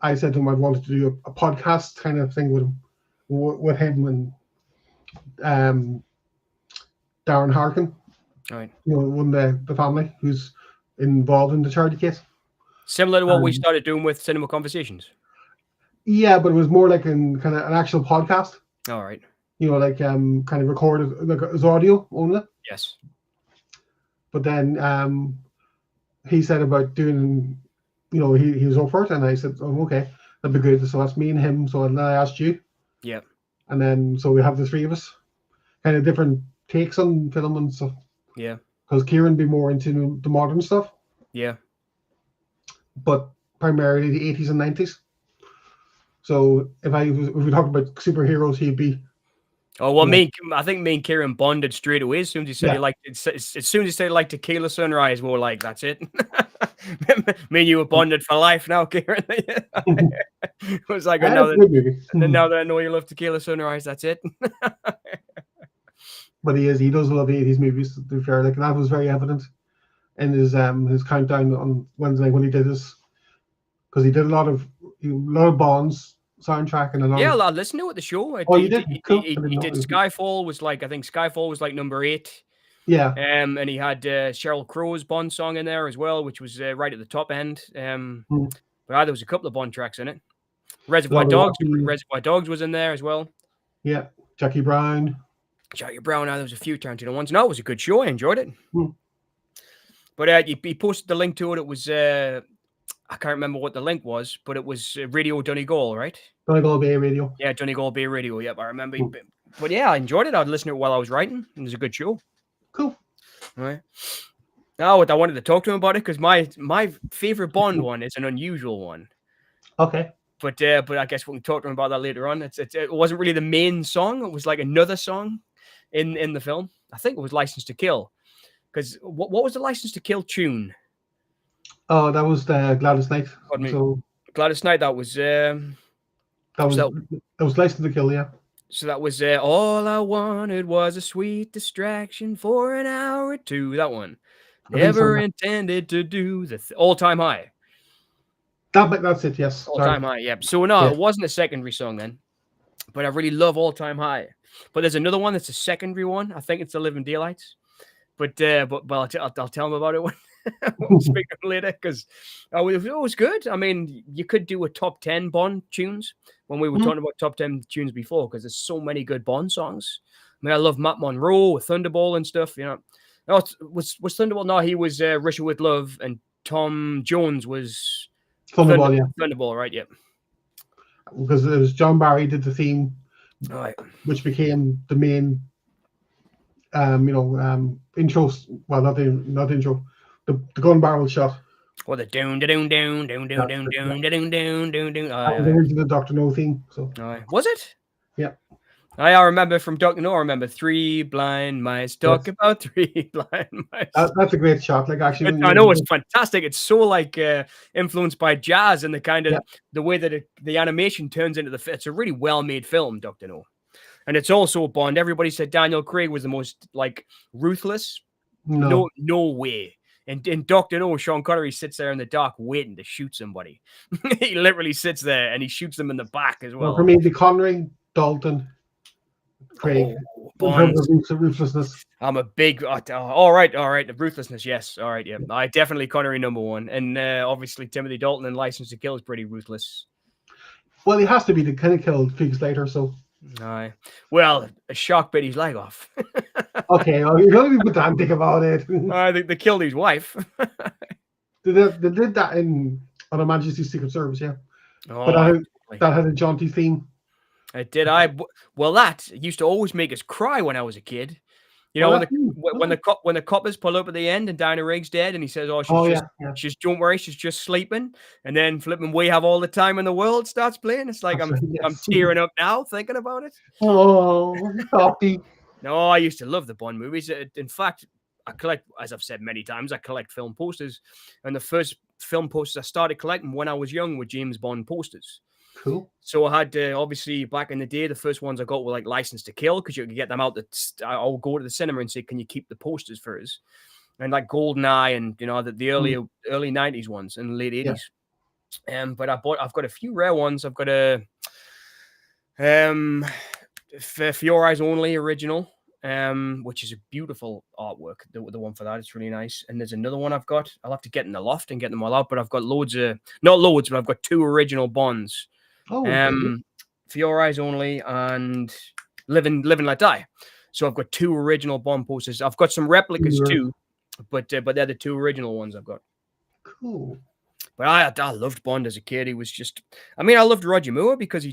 I said to him I wanted to do a podcast kind of thing with him and Darren Harkin. All right. You know, one of the family who's involved in the Charity Case. Similar to what we started doing with Cinema Conversations. Yeah, but it was more like kind of an actual podcast. All right. You know, like kind of recorded, like as audio only. Yes. But then he said about doing, you know, he was up for it, and I said, "Oh, okay, that'd be good." So that's me and him. So then I asked you. Yeah. And then so we have the three of us, kind of different takes on film and stuff. Yeah. Because Ciaran be more into the modern stuff. Yeah. But primarily the 80s and 90s. So if we talk about superheroes, he'd be. Oh well, I think me and Ciaran bonded straight away as soon as he said he liked. As soon as he said he liked Tequila Sunrise, we were like, "That's it." Me and you were bonded for life now, Ciaran. It was like, now that I know you love Tequila Sunrise, that's it. But he does love 80s movies, to be fair. Like, that was very evident in his countdown on Wednesday when he did this, because he did a lot of Bond's soundtrack and a lot. Yeah, I listened to it at the show. You did? Cool. He did Skyfall. I think Skyfall was like number 8. Yeah. And he had Sheryl Crow's Bond song in there as well, which was right at the top end. But there was a couple of Bond tracks in it. Reservoir Dogs was in there as well. Yeah, Jackie Brown. There was a few Tarantino ones. No, it was a good show. I enjoyed it. But he posted the link to it. It was I can't remember what the link was, but it was Radio Donegal, right? Donegal Bay Radio. Yeah, Donegal Bay Radio. Yep, I remember. But yeah, I enjoyed it. I'd listen to it while I was writing. It was a good show. Cool. All right. Now, I wanted to talk to him about it because my favorite Bond one is an unusual one. Okay. But I guess we can talk to him about that later on. It wasn't really the main song. It was like another song in the film. I think it was License to Kill. Because what was the License to Kill tune? Oh, that was the Gladys Knight. So Gladys Knight. That was License to Kill. Yeah. So that was all I wanted was a sweet distraction for an hour or two. That one. Never intended to do the All-Time High. That's it. Yes. All-Time High. Yeah. So no, it wasn't a secondary song then, but I really love All-Time High. But there's another one that's a secondary one. I think it's The Living Daylights. But I'll tell them about it when we'll speak later, because it was good. I mean, you could do a top 10 Bond tunes when we were talking about top 10 tunes before, because there's so many good Bond songs. I mean, I love Matt Monro with Thunderball and stuff. You know, no, was Thunderball? No, he was Russia with Love, and Tom Jones was Thunderball. Thunderball, right? Yeah. Because it was John Barry did the theme, right, which became the main. Intro. Well, not intro. The gun barrel shot. Or the doon doon doon doon doon doon doon doon doon doon doon. The Dr. No theme. So was it? Yeah. I remember from Dr. No. I remember 3 blind mice talk about 3 blind mice. That's a great shot. Like actually, I know it's fantastic. It's so like influenced by jazz and the kind of the way that the animation turns into the. It's a really well made film, Dr. No. And it's also Bond. Everybody said Daniel Craig was the most like ruthless. No way. And in Dr. No, Sean Connery sits there in the dark waiting to shoot somebody. He literally sits there and he shoots them in the back as well. For me, the Connery, Dalton, Craig, Bond. Ruthlessness. I'm a big. All right. The ruthlessness, yes. All right, yeah. I definitely Connery #1, and obviously Timothy Dalton in License to Kill is pretty ruthless. Well, he has to be. The kind of killed 2 weeks later, so. Aye. Well, a shark bit his leg off. Okay, you don't be pedantic about it. They killed his wife. They did that on Her Majesty's Secret Service, yeah. Oh, but that had a jaunty theme. It did. Well, that used to always make us cry when I was a kid. You know, when the coppers pull up at the end and Diana Rigg's dead, and he says, she's don't worry, she's just sleeping. And then flipping We Have All the Time in the World starts playing. It's like I'm tearing up now thinking about it. Oh, happy. No, I used to love the Bond movies. In fact, I collect, as I've said many times, I collect film posters. And the first film posters I started collecting when I was young were James Bond posters. Cool. So I had obviously back in the day, the first ones I got were like License to Kill, because you could get them out. I'll go to the cinema and say, "Can you keep the posters for us?" And like GoldenEye and the early 90s ones and late 80s. Yeah. But I've got a few rare ones. I've got a For Your Eyes Only original, which is a beautiful artwork. The one for that, it's really nice. And there's another one I've got. I'll have to get in the loft and get them all out. But I've got not loads, but I've got 2 original Bonds. For Your Eyes Only and Live and Let Die. So I've got 2 original Bond posters. I've got some replicas too, but they're the 2 original ones I've got. Cool. But I loved Bond as a kid. He was just, I mean, I loved Roger Moore because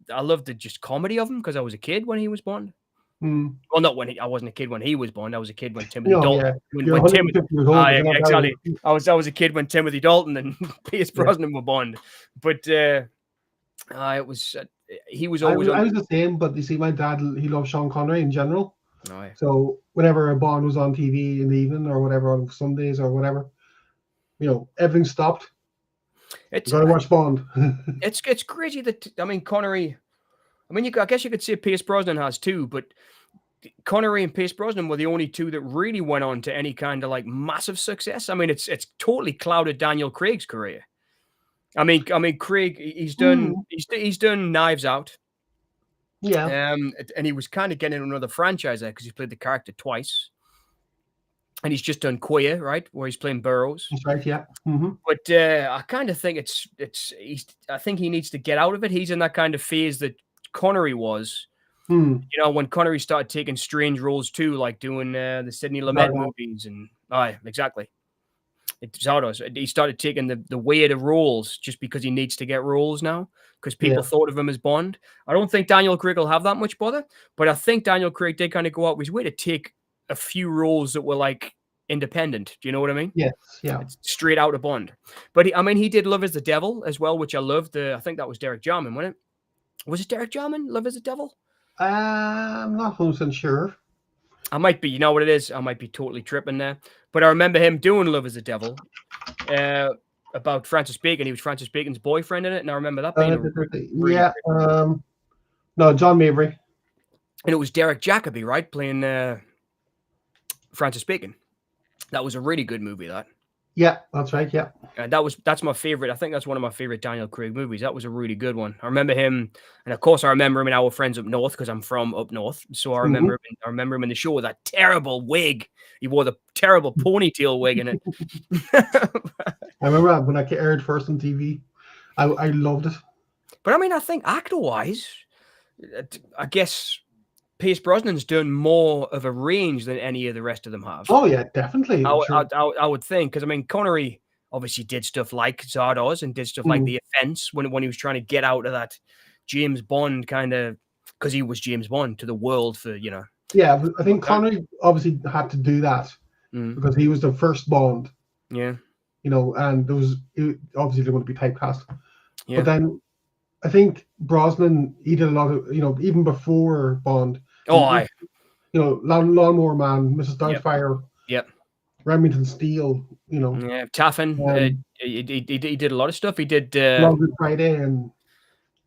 I loved the just comedy of him because I was a kid when he was Bond. Well, not I wasn't a kid when he was Bond. I was a kid when Timothy Dalton. Exactly. I was a kid when Timothy Dalton and Pierce Brosnan were Bond. But it was he was always. I was the same, but you see, my dad, he loved Sean Connery in general. Oh, yeah. So whenever a Bond was on TV in the evening or whatever on Sundays or whatever, everything stopped. You gotta watch Bond. It's crazy that Connery. I mean, I guess you could say Pierce Brosnan has too, but Connery and Pierce Brosnan were the only 2 that really went on to any kind of like massive success. I mean, it's totally clouded Daniel Craig's career. I mean, Craig, he's done Knives Out. Yeah. And he was kind of getting another franchise there because he played the character twice. And he's just done Queer, right, where he's playing Burroughs. That's right, yeah. Mm-hmm. But I kind of think I think he needs to get out of it. He's in that kind of phase that Connery was. When Connery started taking strange roles too, like doing the Sidney Lumet movies, and exactly. He started taking the weirder roles just because he needs to get roles now because people thought of him as Bond. I don't think Daniel Craig will have that much bother, but I think Daniel Craig did kind of go out of his way to take a few roles that were like independent. Do you know what I mean? Yes, yeah. It's straight out of Bond. But he did Love as the Devil as well, which I loved. I think that was Derek Jarman, wasn't it? Was it Derek Jarman? Love as the Devil? I'm not 100% sure. I might be, you know what it is? I might be totally tripping there. But I remember him doing Love is the Devil about Francis Bacon. He was Francis Bacon's boyfriend in it. And I remember that being really no, John Mabry. And it was Derek Jacobi, right? Playing Francis Bacon. That was a really good movie, that. Yeah, that's right. Yeah. And that's my favorite. I think that's one of my favorite Daniel Craig movies. That was a really good one. I remember him, and of course I remember him in Our Friends Up North because I'm from up north. So I remember him in the show with that terrible wig. He wore the terrible ponytail wig in it. I remember when it aired first on TV. I loved it. But I mean, I think actor-wise, I guess Pierce Brosnan's done more of a range than any of the rest of them have. Oh yeah, definitely. I would think, because I mean, Connery obviously did stuff like Zardoz and did stuff like The Offense when he was trying to get out of that James Bond kind of, because he was James Bond to the world for, you know. Yeah, I think Connery obviously had to do that because he was the first Bond. Yeah. You know, and there was obviously they want to be typecast. Yeah. But then I think Brosnan, he did a lot of, you know, even before Bond. You know, Lawnmower Man, Mrs. Doubtfire. Yep. Remington Steele, you know. Yeah, Taffin. He did a lot of stuff. He did Long Good Friday and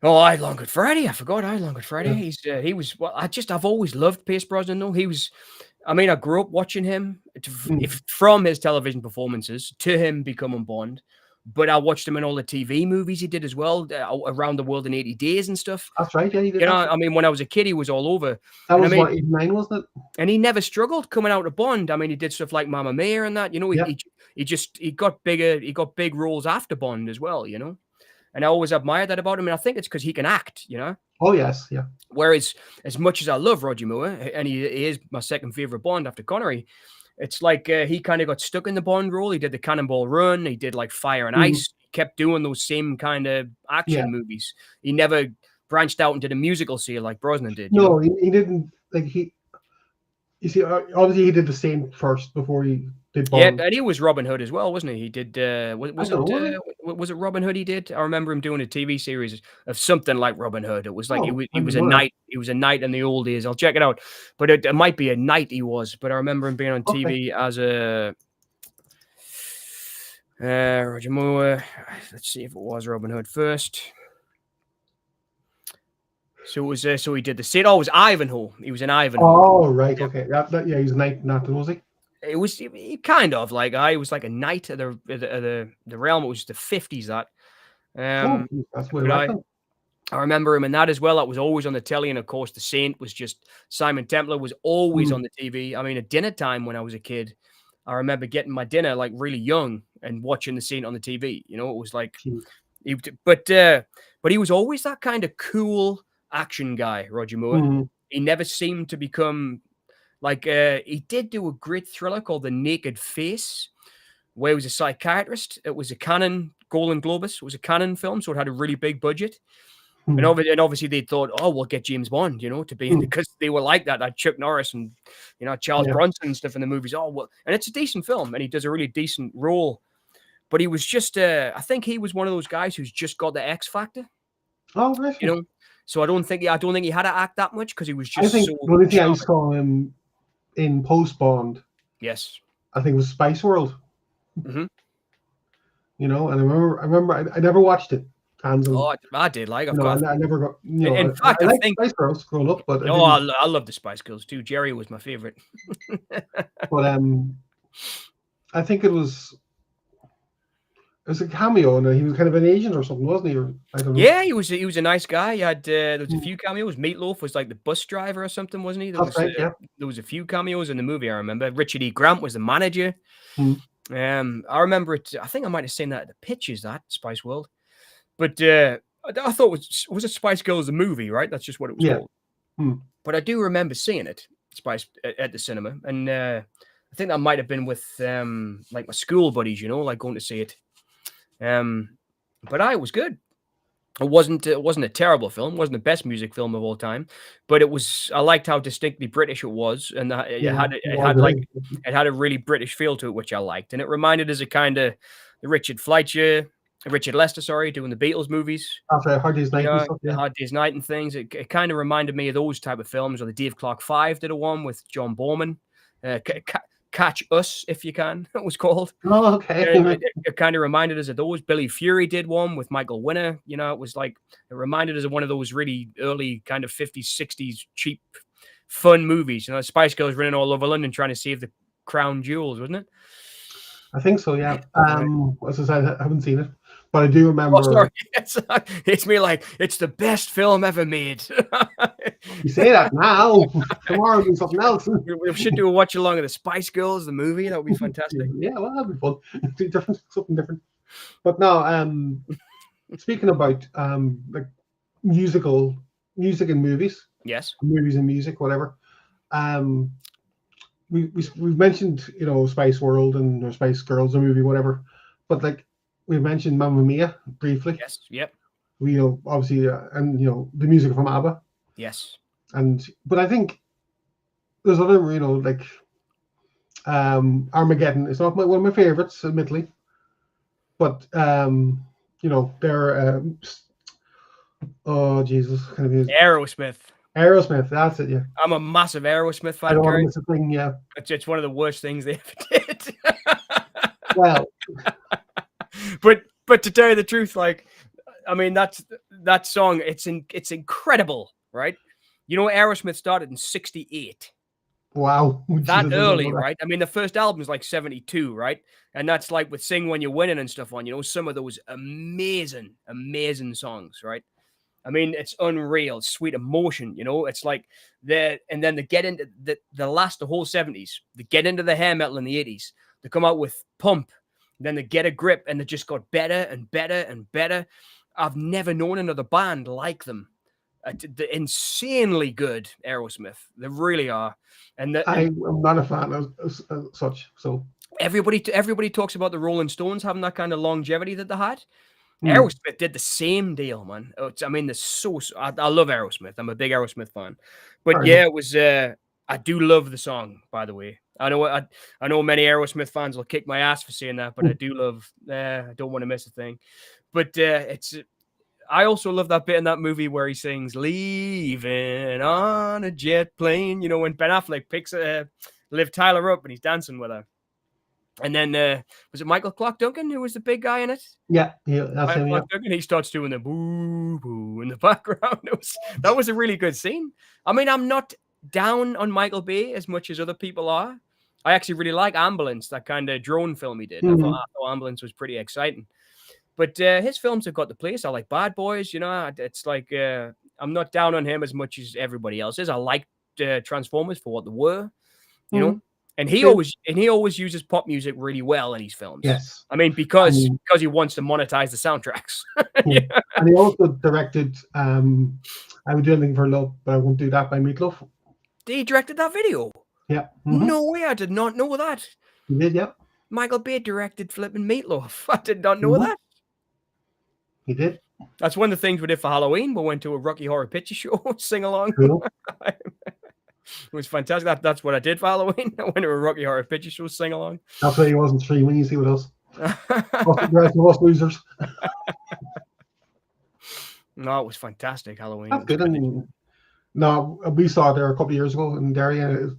Long Good Friday. I forgot Long Good Friday. Yeah. He was I've always loved Pierce Brosnan though. He was, I mean, I grew up watching him from his television performances to him becoming Bond. But I watched him in all the TV movies he did as well, Around the World in 80 Days and stuff. That's right, yeah, he did. You know, I mean, when I was a kid, he was all over. That was what, 89, wasn't it? And he never struggled coming out of Bond. I mean, he did stuff like Mamma Mia and that. You know, he got bigger. He got big roles after Bond as well. You know, and I always admired that about him. And I think it's because he can act. You know. Oh yes, yeah. Whereas, as much as I love Roger Moore, and he is my second favorite Bond after Connery. It's like he kind of got stuck in the Bond role. He did the Cannonball Run. He did like Fire and Ice. He kept doing those same kind of action movies. He never branched out into the musical scene like Brosnan did. No, he didn't. Like you see, obviously he did the same first before he did Bond. Yeah, and he was Robin Hood as well, wasn't he? He did. Was it Robin Hood? He did. I remember him doing a TV series of something like Robin Hood. It was like he was a knight. He was a knight in the old days. I'll check it out, but it might be a knight he was. But I remember him being on TV as a Roger Moore. Let's see if it was Robin Hood first. So it was. So he did the scene. Oh, it was Ivanhoe. He was an Ivanhoe. Oh, right. Okay. Yeah, he was a knight. Not was he? It was kind of like I was like a knight of the realm. It was the 50s that. That's what I remember him in that as well. That was always on the telly, and of course, The Saint was just Simon Templar was always on the TV. I mean, at dinner time when I was a kid, I remember getting my dinner like really young and watching The Saint on the TV. You know, it was like, but he was always that kind of cool action guy, Roger Moore. He never seemed to become like he did do a great thriller called The Naked Face, where he was a psychiatrist. It was a Cannon Golden Globus. It was a Cannon film, so it had a really big budget. And obviously they thought, oh, we'll get James Bond, you know, to be because they were like that. Like Chuck Norris and, you know, Charles Bronson and stuff in the movies. Oh, well, and it's a decent film and he does a really decent role. But he was just, I think he was one of those guys who's just got the X factor. Oh, really? You know, so I don't think he had to act that much because he was just. I think the only thing I saw him in post Bond. Yes. I think it was Spice World. You know, and I remember I never watched it. I did like. I never got. You know, in fact, I like think Spice Girls growing up, but I love the Spice Girls too. Jerry was my favorite. But I think it was a cameo, and he was kind of an Asian or something, wasn't he? Or, I don't know. Yeah, he was a nice guy. He had there was a few cameos. Meatloaf was like the bus driver or something, wasn't he? There was a few cameos in the movie. I remember Richard E. Grant was the manager. I remember it. I think I might have seen that at the pitches. That Spice World. But I thought was it Spice Girls the movie, right? That's just what it was called. But I do remember seeing it, Spice, at the cinema, and I think that might have been with like my school buddies, you know, like going to see it. But it was good. It wasn't a terrible film. It wasn't the best music film of all time, but it was. I liked how distinctly British it was, and it had a really British feel to it, which I liked, and it reminded us of kind of the Richard Fleischer Richard Lester, sorry, doing the Beatles movies. After Hard Day's Night and stuff, yeah. Hard Day's Night and things. It kind of reminded me of those type of films. Or the Dave Clark 5 did a one with John Borman. Catch Us, if you can, it was called. Oh, okay. It kind of reminded us of those. Billy Fury did one with Michael Winner. You know, it was like, it reminded us of one of those really early kind of 50s, 60s cheap, fun movies. You know, Spice Girls running all over London trying to save the crown jewels, wasn't it? I think so, yeah. As I said, I haven't seen it, but I do remember. Oh, sorry. It's me like, it's the best film ever made. You say that now. Tomorrow do something else. We should do a watch along of the Spice Girls, the movie. That would be fantastic. Yeah, well, that'd be fun. Do something different. But no, speaking about like music and movies. Yes. Movies and music, whatever. We've mentioned, you know, Spice World or Spice Girls, the movie, whatever. But like we mentioned Mamma Mia briefly. Yes. Yep. We, you know, obviously, and you know, the music from ABBA. Yes. But I think there's other, you know, like Armageddon. It's not one of my favorites, admittedly. But you know, they're oh Jesus, kind of Aerosmith. Aerosmith, that's it, yeah. I'm a massive Aerosmith fan. I don't want to miss a thing, yeah. It's one of the worst things they ever did. Well, but to tell you the truth, like, I mean, that song, it's incredible, right? You know, Aerosmith started in 1968. Wow. That early, right? I mean, the first album is like 1972, right? And that's like with Sing When You're Winning and stuff on, you know, some of those amazing, amazing songs, right? I mean, it's unreal, sweet emotion, you know. It's like and then they get into the whole 70s. They get into the hair metal in the 80s. They come out with Pump, then they get a grip, and they just got better and better and better. I've never known another band like them. They're insanely good, Aerosmith. They really are. And I'm not a fan of such. So everybody talks about the Rolling Stones having that kind of longevity that they had. Aerosmith did the same deal, man. I mean, I love Aerosmith. I'm a big Aerosmith fan. But yeah, it was. I do love the song, by the way. I know many Aerosmith fans will kick my ass for saying that, but I do love. I don't want to miss a thing. But I also love that bit in that movie where he sings "Leaving on a Jet Plane." You know, when Ben Affleck picks Liv Tyler up and he's dancing with her. And then was it Michael Clark Duncan who was the big guy in it? Yeah, that's him. Yeah. Duncan, he starts doing the boo boo in the background. That was a really good scene. I mean, I'm not down on Michael Bay as much as other people are. I actually really like Ambulance, that kind of drone film he did. I thought Ambulance was pretty exciting. But his films have got the place. I like Bad Boys. You know, it's like I'm not down on him as much as everybody else is. I liked Transformers for what they were. You know. And he always uses pop music really well in his films. Yes, I mean because he wants to monetize the soundtracks. Yeah. And he also directed "I Would Do Anything for Love, But I Won't Do That" by Meatloaf. He directed that video. Yeah. No way! I did not know that. He did, yeah. Michael Bay directed flipping Meatloaf. I did not know that. He did. That's one of the things we did for Halloween. We went to a Rocky Horror Picture Show, sing along. Cool. It was fantastic. That's what I did for Halloween. I went to a Rocky Horror Picture Show, sing along. That's why he wasn't streaming. You see what else? Most losers. No, it was fantastic. Halloween. That's good. No, we saw it there a couple of years ago in Derry, and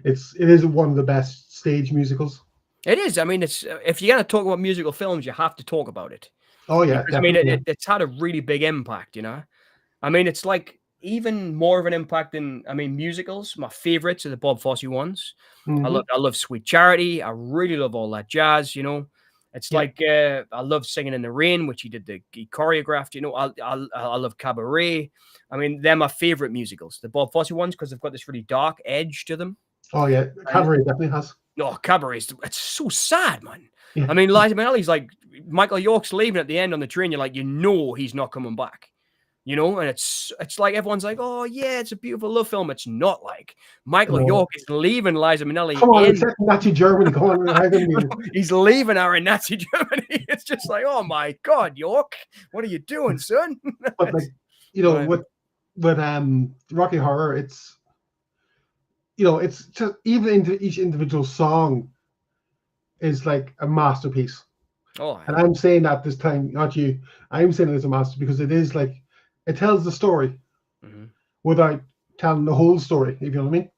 it is one of the best stage musicals. It is. I mean, it's if you're gonna talk about musical films, you have to talk about it. Oh yeah. Because, I mean, it's had a really big impact. You know, I mean, it's like. Even more of an impact than musicals. My favorites are the Bob Fosse ones. I love Sweet Charity. I really love all that jazz. You know, it's like I love Singing in the Rain, which he choreographed. You know, I love Cabaret. I mean, they're my favorite musicals, the Bob Fosse ones, because they've got this really dark edge to them. Oh yeah, Cabaret definitely has. No, Cabaret, it's so sad, man. Yeah. I mean, Liza Minnelli's like Michael York's leaving at the end on the train. You're like, you know, he's not coming back. You know, and it's like everyone's like, oh yeah, it's a beautiful love film. It's not like Michael York is leaving Liza Minnelli. Come on, except Nazi Germany. Come on, he's leaving her in Nazi Germany. It's just like, oh my God, York, what are you doing, son? But like, you know, with Rocky Horror, it's it's just even into each individual song is like a masterpiece. Oh, And I'm saying that this time, not you. I'm saying it as a master because it is like it tells the story without telling the whole story. If you know what I mean.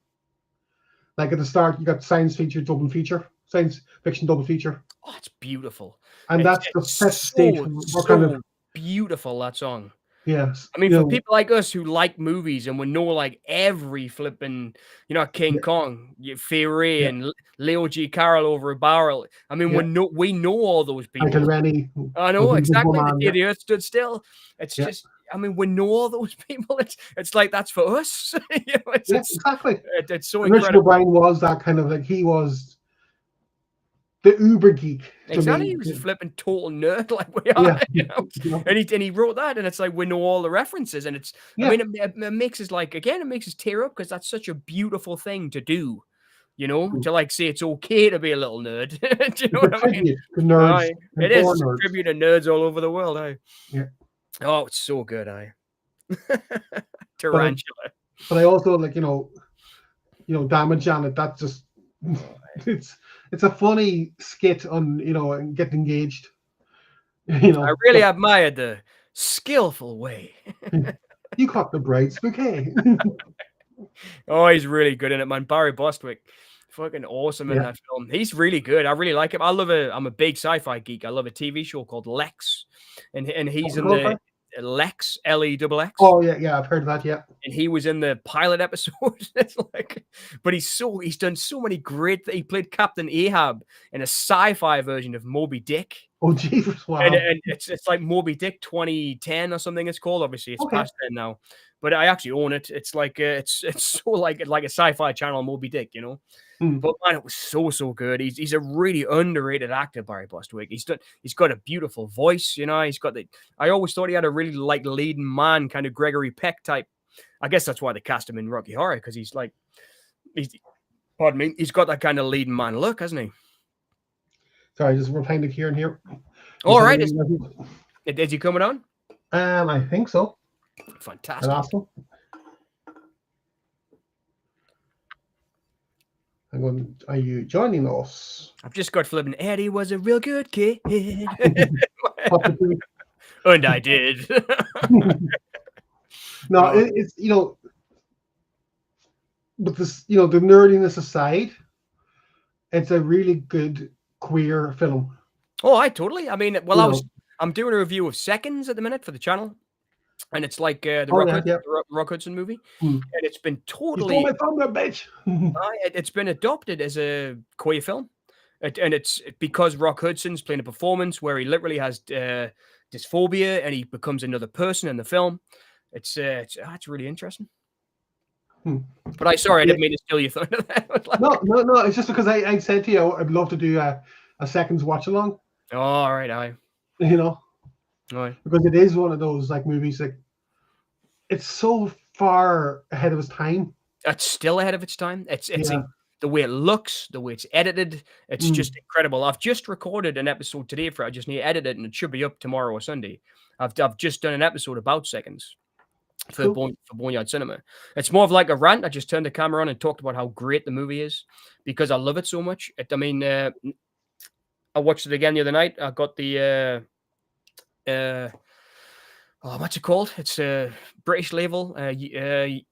Like at the start, you got science fiction double feature. Oh, it's beautiful. And that's the sets the stage for what kind of beautiful, that song. Yes. I mean, for people like us who like movies and we know like every flipping, King Kong, Fury and Leo G. Carroll over a barrel. I mean, we know all those people. Michael Rennie. I know exactly. The Day the Earth Stood Still. It's just, I mean, we know all those people. It's like that's for us. Exactly. It's so and Richard incredible. O'Brien was that kind of like he was the uber geek. Exactly, he was a flipping total nerd like we are, And he wrote that, and it's like we know all the references, and it's. I mean, it makes us like again, it makes us tear up because that's such a beautiful thing to do, to like say it's okay to be a little nerd. Do you know what I mean? Nerds, it is a tribute to nerds all over the world. Yeah. Oh, it's so good. Tarantula. But I also like Damage Janet. That's just it's a funny skit on and getting engaged. I really admired the skillful way. You caught the bride's bouquet. Oh, he's really good in it, man. Barry Bostwick, fucking awesome in that film. He's really good. I really like him. I'm a big sci-fi geek. I love a TV show called Lex, and he's in the Lex, Lex. Oh yeah, I've heard of that. Yeah, and he was in the pilot episode. It's like, but he's done so many great. He played Captain Ahab in a sci-fi version of Moby Dick. Oh Jesus! Wow. And it's like Moby Dick 2010 or something. It's called. Obviously, it's past then now. But I actually own it. It's like it's so like a sci-fi channel Moby Dick, But man, it was so good. He's a really underrated actor, Barry Bostwick. He's got a beautiful voice, He's got I always thought he had a really like leading man kind of Gregory Peck type. I guess that's why they cast him in Rocky Horror because he's got that kind of leading man look, hasn't he? Sorry, just replying to Ciaran here. All right, is he coming on? I think so. Fantastic. Awesome. Are you joining us? I've just got flipping. Eddie was a real good kid. And I did. No, it's but this the nerdiness aside, it's a really good queer film. Oh, I mean, well, I'm doing a review of Seconds at the minute for the channel. And it's like the Rock Hudson movie, and it's been totally. It's been adopted as a queer film, and it's because Rock Hudson's playing a performance where he literally has dysphoria and he becomes another person in the film. It's really interesting. But I didn't mean to steal your thunder. No. It's just because I said to you I'd love to do a Seconds watch along. Oh, all right, Right. Because it is one of those like movies like it's so far ahead of its time. It's still ahead of its time. It's the way it looks, the way it's edited. It's just incredible. I've just recorded an episode today I just need to edit it, and it should be up tomorrow or Sunday. I've just done an episode about Seconds for Boneyard Cinema. It's more of like a rant. I just turned the camera on and talked about how great the movie is because I love it so much. I watched it again the other night. I got the what's it called? It's a British label,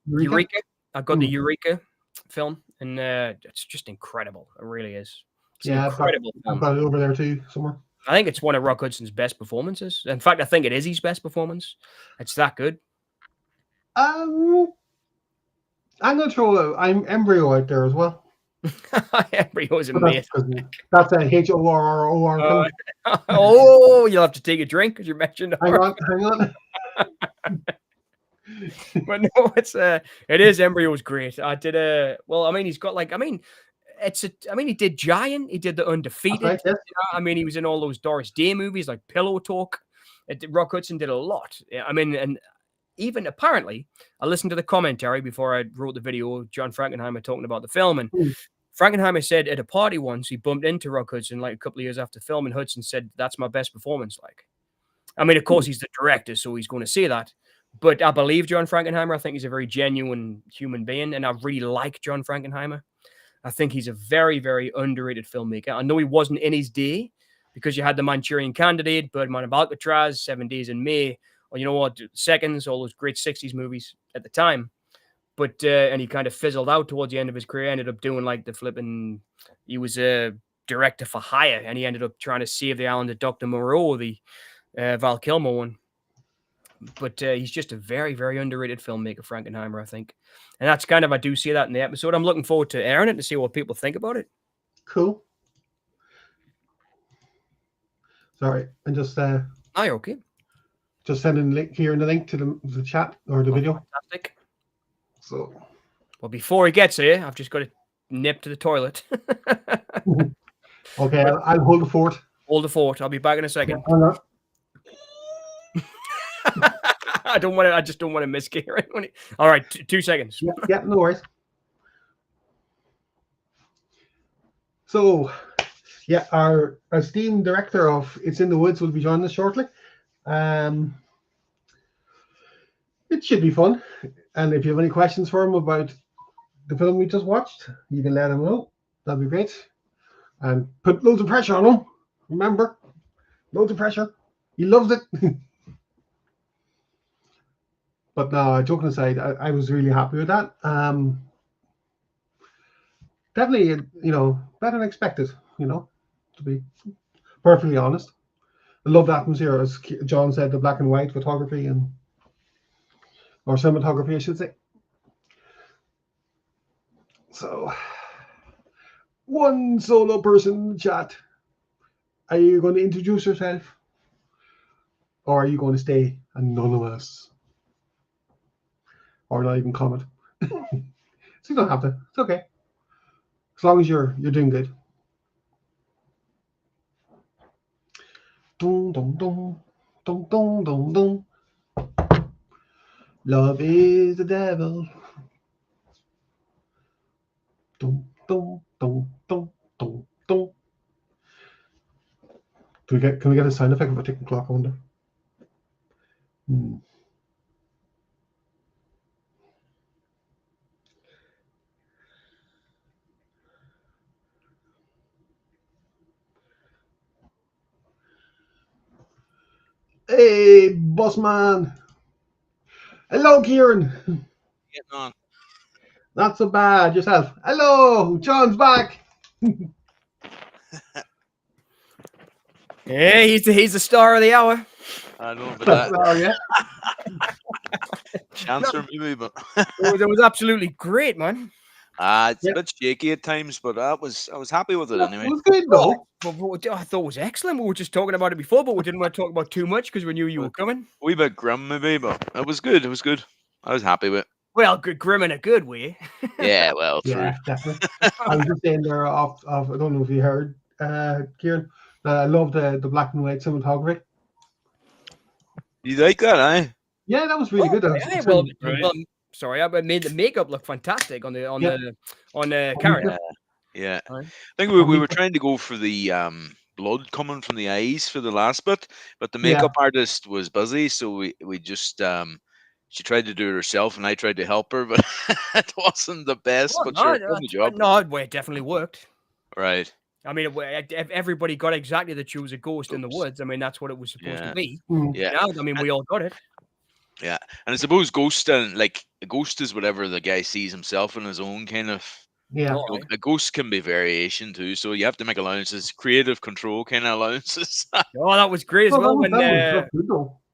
Eureka. I got the Eureka film, and it's just incredible. It really is. It's incredible. I've got it over there too somewhere. I think it's one of Rock Hudson's best performances. In fact, I think it is his best performance. It's that good. I'm gonna throw Embryo out there as well. Embryo is amazing. That's a HORROR. Oh, you'll have to take a drink because you mentioned. Hang on. But no, it is. Embryo's great. I did he's got he did Giant. He did The Undefeated. Right, yes. He was in all those Doris Day movies like Pillow Talk. Rock Hudson did a lot. And even apparently, I listened to the commentary before I wrote the video. John Frankenheimer talking about the film, and Frankenheimer said at a party once he bumped into Rock Hudson like a couple of years after film, and Hudson said, "That's my best performance." Of course, he's the director, so he's going to say that. But I believe John Frankenheimer. I think he's a very genuine human being, and I really like John Frankenheimer. I think he's a very, very underrated filmmaker. I know he wasn't in his day because you had the Manchurian Candidate, Birdman of Alcatraz, 7 Days in May, or you know what, Seconds, all those great 60s movies at the time. But and he kind of fizzled out towards the end of his career, ended up doing like the flipping, he was a director for hire, and he ended up trying to save the island of Dr. Moreau, the Val Kilmer one. But he's just a very, very underrated filmmaker, Frankenheimer, I think. And that's kind of, I do see that in the episode. I'm looking forward to airing it to see what people think about it. Cool. Sorry, and just you're okay. Just sending link here in the link to the chat or the video. Fantastic. So, well, before he gets here, I've just got to nip to the toilet. Okay, I'll hold the fort. Hold the fort. I'll be back in a second. I just don't want to miss Ciaran. All right, 2 seconds. Yeah, no worries. So, yeah, our esteemed director of It's in the Woods will be joining us shortly. It should be fun. And if you have any questions for him about the film we just watched, you can let him know. That'd be great. And put loads of pressure on him. Remember, loads of pressure. He loves it. But no, joking aside, I was really happy with that. Definitely, you know, better than expected, you know, to be perfectly honest. I love the atmosphere, as John said, the black and white photography or cinematography, I should say. So, one solo person in the chat. Are you going to introduce yourself? Or are you going to stay anonymous? Or not even comment? So you don't have to. It's okay. As long as you're doing good. Dun, dun, dun, dun, dun, dun, dun. Love is the devil. Dun, dun, dun, dun, dun, dun. Can we get a sound effect of a ticking clock? I wonder. Hey, boss man. Hello, Ciaran. Getting on. Not so bad. Yourself. Hello, John's back. Yeah, he's the star of the hour. I know about that. Oh, yeah. Chance for me, but it was absolutely great, man. It's a bit shaky at times, but I was happy with it anyway. It was good though. I thought it was excellent. We were just talking about it before, but we didn't want to talk about too much because we knew you were coming. A wee bit grim, maybe, but it was good. It was good. I was happy with it. Well, grim in a good way. Yeah, well, true. Yeah, definitely. I was just saying there off. I don't know if you heard, Ciaran. I love the black and white cinematography. You like that, eh? Yeah, that was really good. Yeah, well, sorry, I made the makeup look fantastic on Ciaran. Yeah. I think we were trying to go for the blood coming from the eyes for the last bit, but the makeup artist was busy, so we just she tried to do it herself, and I tried to help her, but it wasn't the best. But sure, done the job. No, it definitely worked. Right. I mean, everybody got exactly that she was a ghost in the woods. I mean, that's what it was supposed to be. Yeah. Now, I mean, we all got it. Yeah, and I suppose ghost and like a ghost is whatever the guy sees himself in his own kind of. Yeah. You know, a ghost can be variation too, so you have to make allowances, creative control kind of allowances. Oh, that was great as well. When,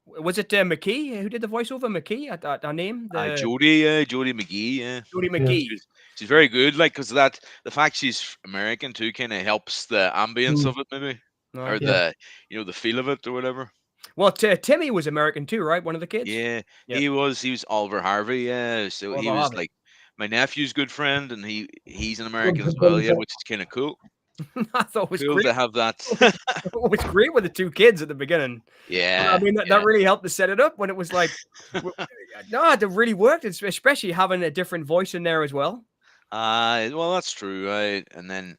was it McKee who did the voiceover? McKee, her name? Jodie McGee. Yeah, Jodie McGee. She's very good, like because the fact she's American too kind of helps the ambience of it, maybe, or the the feel of it or whatever. Well, Timmy was American too, right? One of the kids. Yeah, he was Oliver Harvey. Yeah, so Oliver he was Harvey. like my nephew's good friend, and he's an American as well. Yeah, which is kind of cool. I thought it was cool great to have that. It was great with the two kids at the beginning. Yeah, I mean that really helped to set it up when it was like, no, it really worked, especially having a different voice in there as well. Well, that's true, right? And then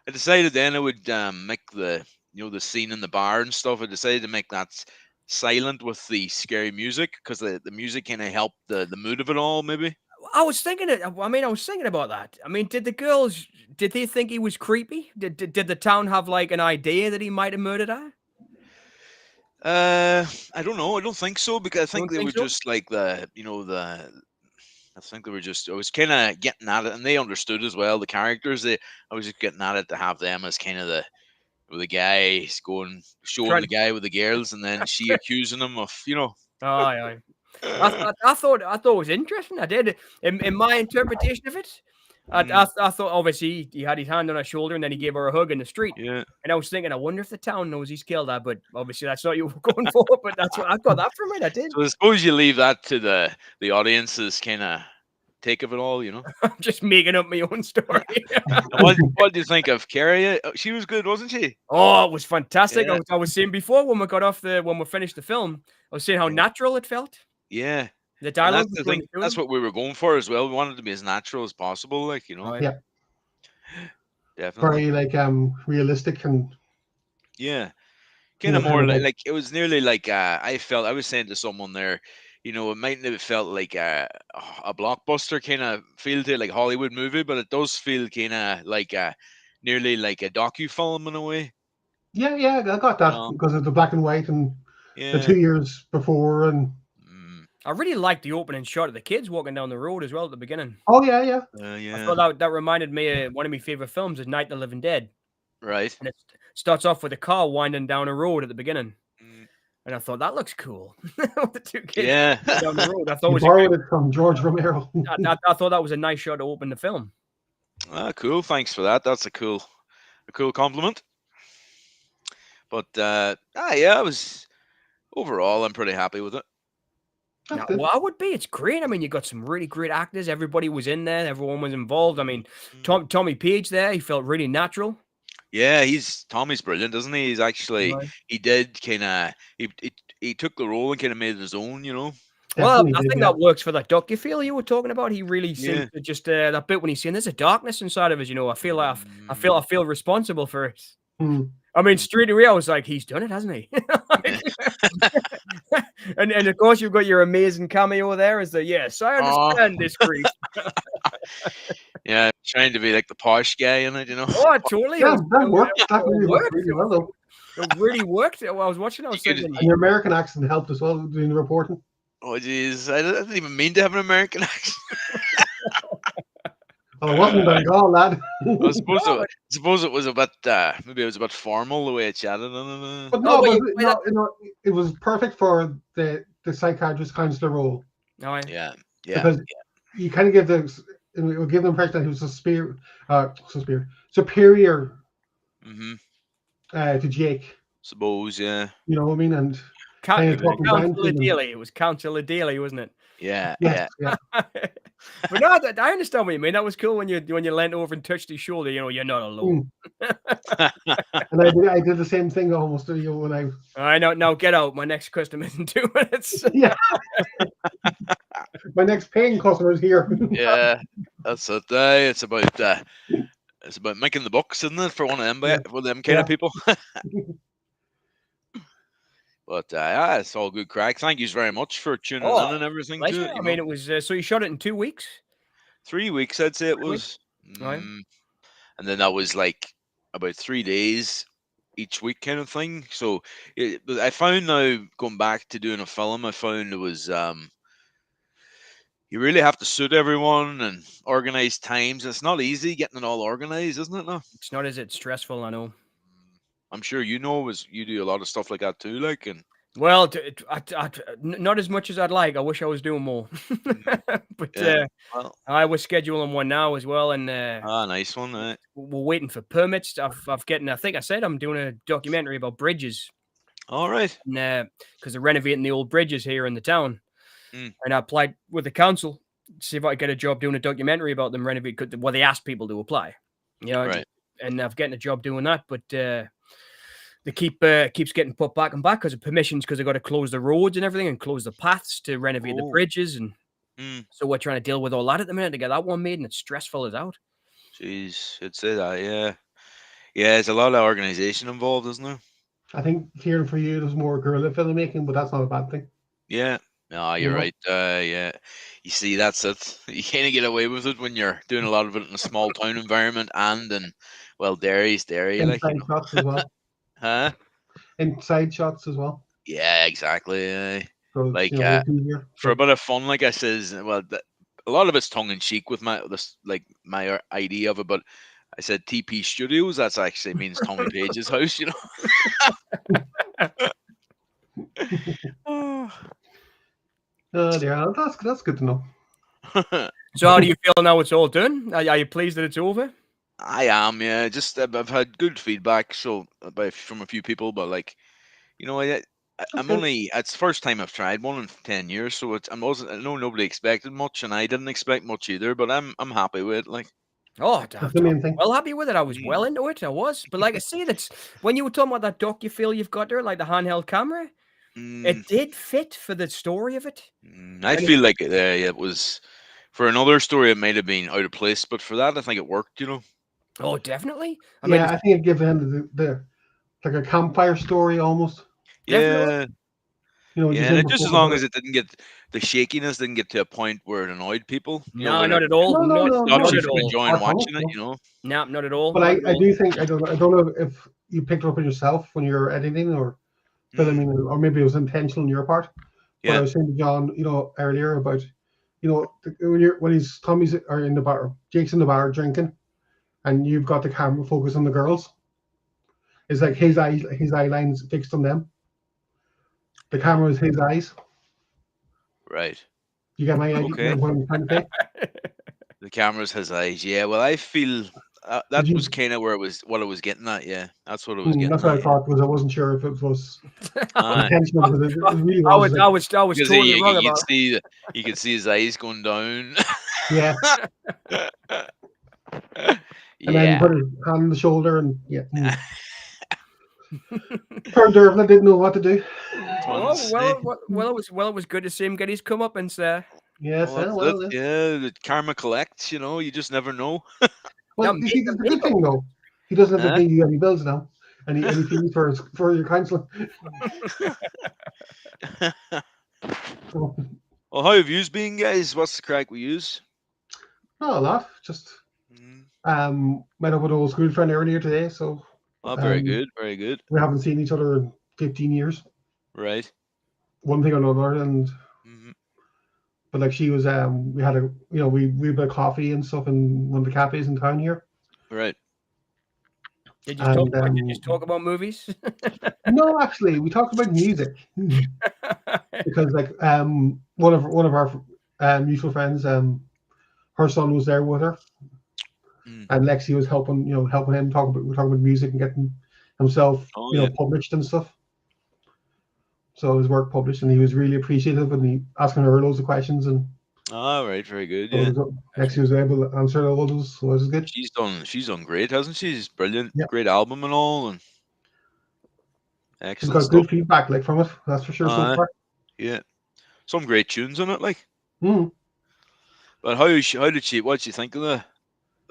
I decided then I would make the the scene in the bar and stuff. I decided to make that silent with the scary music because the music kind of helped the mood of it all, maybe. I was thinking about that. I mean, did they think he was creepy? Did the town have like an idea that he might have murdered her? I don't know. I don't think so, because I think Don't they think were so? just like I think they were just. I was kind of getting at it, and they understood as well. The characters, I was just getting at it to have them as kind of the guy showing Trying the guy with the girls, and then she accusing him of, Aye, aye. I thought it was interesting. I did in my interpretation of it. I thought obviously he had his hand on her shoulder and then he gave her a hug in the street. Yeah. And I was thinking, I wonder if the town knows he's killed her, but obviously that's not what you were going for. But that's what I got that from it. I did. So I suppose you leave that to the audience's kind of take of it all, I'm just making up my own story. What do you think of Carrie? She was good, wasn't she? Oh, it was fantastic. Yeah. I was saying before when we finished the film, I was saying how natural it felt. Yeah. The dialogue. That's what we were going for as well. We wanted to be as natural as possible, like, Yeah. Definitely. Very like realistic and kind of more like it was nearly like I was saying to someone there, it mightn't have felt like a blockbuster kind of feel to it, like Hollywood movie, but it does feel kind of like nearly like a docu-film in a way. Yeah, I got that because of the black and white and the 2 years before. And I really liked the opening shot of the kids walking down the road as well at the beginning. Oh yeah. I thought that reminded me of one of my favorite films, is Night of the Living Dead. Right. And it starts off with a car winding down a road at the beginning. And I thought that looks cool. The two kids down the road. I thought you borrowed it from George Romero. I thought that was a nice shot to open the film. Cool. Thanks for that. That's a cool compliment. But I was overall, I'm pretty happy with it. Well, I would be. It's great. I mean, you got some really great actors. Everybody was in there. Everyone was involved. I mean, Tommy Page there, he felt really natural. Yeah, Tommy's brilliant, isn't he? He's actually he did kind of he took the role and kind of made it his own, Well, I think that works for that docu-feel you were talking about. He really seemed to just that bit when he's saying there's a darkness inside of us. I feel like I feel responsible for it. I mean, straight away, I was like, he's done it, hasn't he? and of course, you've got your amazing cameo there. Is that yes, I understand this grief. Yeah, trying to be like the posh guy in it, Oh, totally. Yeah, that worked. That really worked really well, though. It really worked. While I was watching, I was thinking, and your American accent helped as well doing the reporting. Oh, jeez, I didn't even mean to have an American accent. Oh, it wasn't Bengal, lad. I suppose it was a bit maybe it was a bit formal the way it chatted. But no, it was perfect for the psychiatrist counselor role. Oh, yeah. Because you kind of give it would give the impression that he was superior to Jake. Suppose, yeah. You know what I mean? And Counselor Daly. It was Counselor Daly, wasn't it? Yeah. But no, I understand what you mean. That was cool when you leant over and touched his shoulder. You're not alone. And I did the same thing almost when I know. Now get out. My next customer is in 2 minutes. Yeah. My next paying customer is here. Yeah, that's it. It's about making the bucks, isn't it, for one of them, for them kind of people. But it's all good crack. Thank you very much for tuning in and everything. Too, I mean, it was so you shot it in 2 weeks. 3 weeks, I'd say it was. Right. And then that was like about 3 days each week, kind of thing. So I found now going back to doing a film, I found it was you really have to suit everyone and organize times. It's not easy getting it all organized, isn't it? No, it's not. Is it stressful? I know. I'm sure you do a lot of stuff like that too, like. And well, not as much as I'd like. I wish I was doing more, but I was scheduling one now as well, and nice one. We're waiting for permits. I think I said I'm doing a documentary about bridges. All right, because they're renovating the old bridges here in the town, and I applied with the council to see if I could get a job doing a documentary about them renovating. Well, they asked people to apply, right. And I've getting a job doing that, but they keeps getting put back and back because of permissions, because they've got to close the roads and everything and close the paths to renovate the bridges, and so we're trying to deal with all that at the minute to get that one made, and it's stressful as out. Jeez, I'd say that, yeah. There's a lot of organization involved, isn't there? I think hearing for you, there's more guerrilla filmmaking, but that's not a bad thing. Yeah, No, you're right. Yeah, you see, that's it. You can't get away with it when you're doing a lot of it in a small town environment, and in, well, Derry's Derry, like, you Inside know. shots as well. Huh? Inside shots as well. Yeah, exactly. So it's, Like, it's easier. for a bit of fun, like I says, well, a lot of it's tongue in cheek with my idea of it, but I said TP Studios. That's actually means Tommy Page's house, you know. Oh, yeah, that's good to know. So how do you feel now it's all done? Are you pleased that it's over? I am, yeah. Just I've had good feedback, so from a few people, but like, you know, I'm good. only it's the first time I've tried one in 10 years, so I know nobody expected much, and I didn't expect much either. But I'm happy with it. Like, oh, That's the main thing. well happy with it. I was well into it. I was, but like I say, that's when you were talking about that doc you feel you've got there, like the handheld camera. It did fit for the story of it. I feel like it was for another story. It might have been out of place, but for that, I think it worked. You know. Oh, definitely. I think it gave him the like a campfire story almost. Yeah. Yeah, and just as long as it didn't get the shakiness, didn't get to a point where it annoyed people. No, not at all. Not at all. Enjoying watching it, you know. No, not at all. But I do think I don't know if you picked it up on yourself when you're editing or filming, or maybe it was intentional on your part. But I was saying to John, earlier about, when Tommy's are in the bar, Jake's in the bar drinking, and you've got the camera focused on the girls. It's like his eye lines fixed on them. The camera is his eyes. Right. You get my idea? Okay. What I'm trying to say? The camera's his eyes. Yeah. Well, I feel that was kind of what I was getting at. Yeah, that's what I was getting. That's what I thought, because I wasn't sure if it was intentional. Because it really was. I was totally wrong about it. You could see his eyes going down. Yeah. And then put his hand on the shoulder and Poor Dervin, I didn't know what to do. Well, it was good to see him get his comeuppance there. Yes, the karma collects. You just never know. Well, you see, that's the good thing though. He doesn't have to pay you any bills now, any fees for your counselling. Well, how have yous been, guys? What's the crack we use? Not a lot. Just met up with an old school friend earlier today, so. Oh, very good, very good. We haven't seen each other in 15 years. Right. One thing or another, and but like she was, we had we had coffee and stuff in one of the cafes in town here. Right. Did you talk about movies? No, actually, we talked about music because like one of our mutual friends, her son was there with her. And Lexi was helping him we're talking about music and getting himself, published and stuff. So his work published, and he was really appreciative, and he asking her loads of questions. And all right, very good. Yeah, Lexi was able to answer all those, so it was good. She's done great, hasn't she? She's brilliant, great album and all, and excellent. She's got stuff. good feedback, like from it, that's for sure. So far, yeah, some great tunes on it, like. But what did she think of the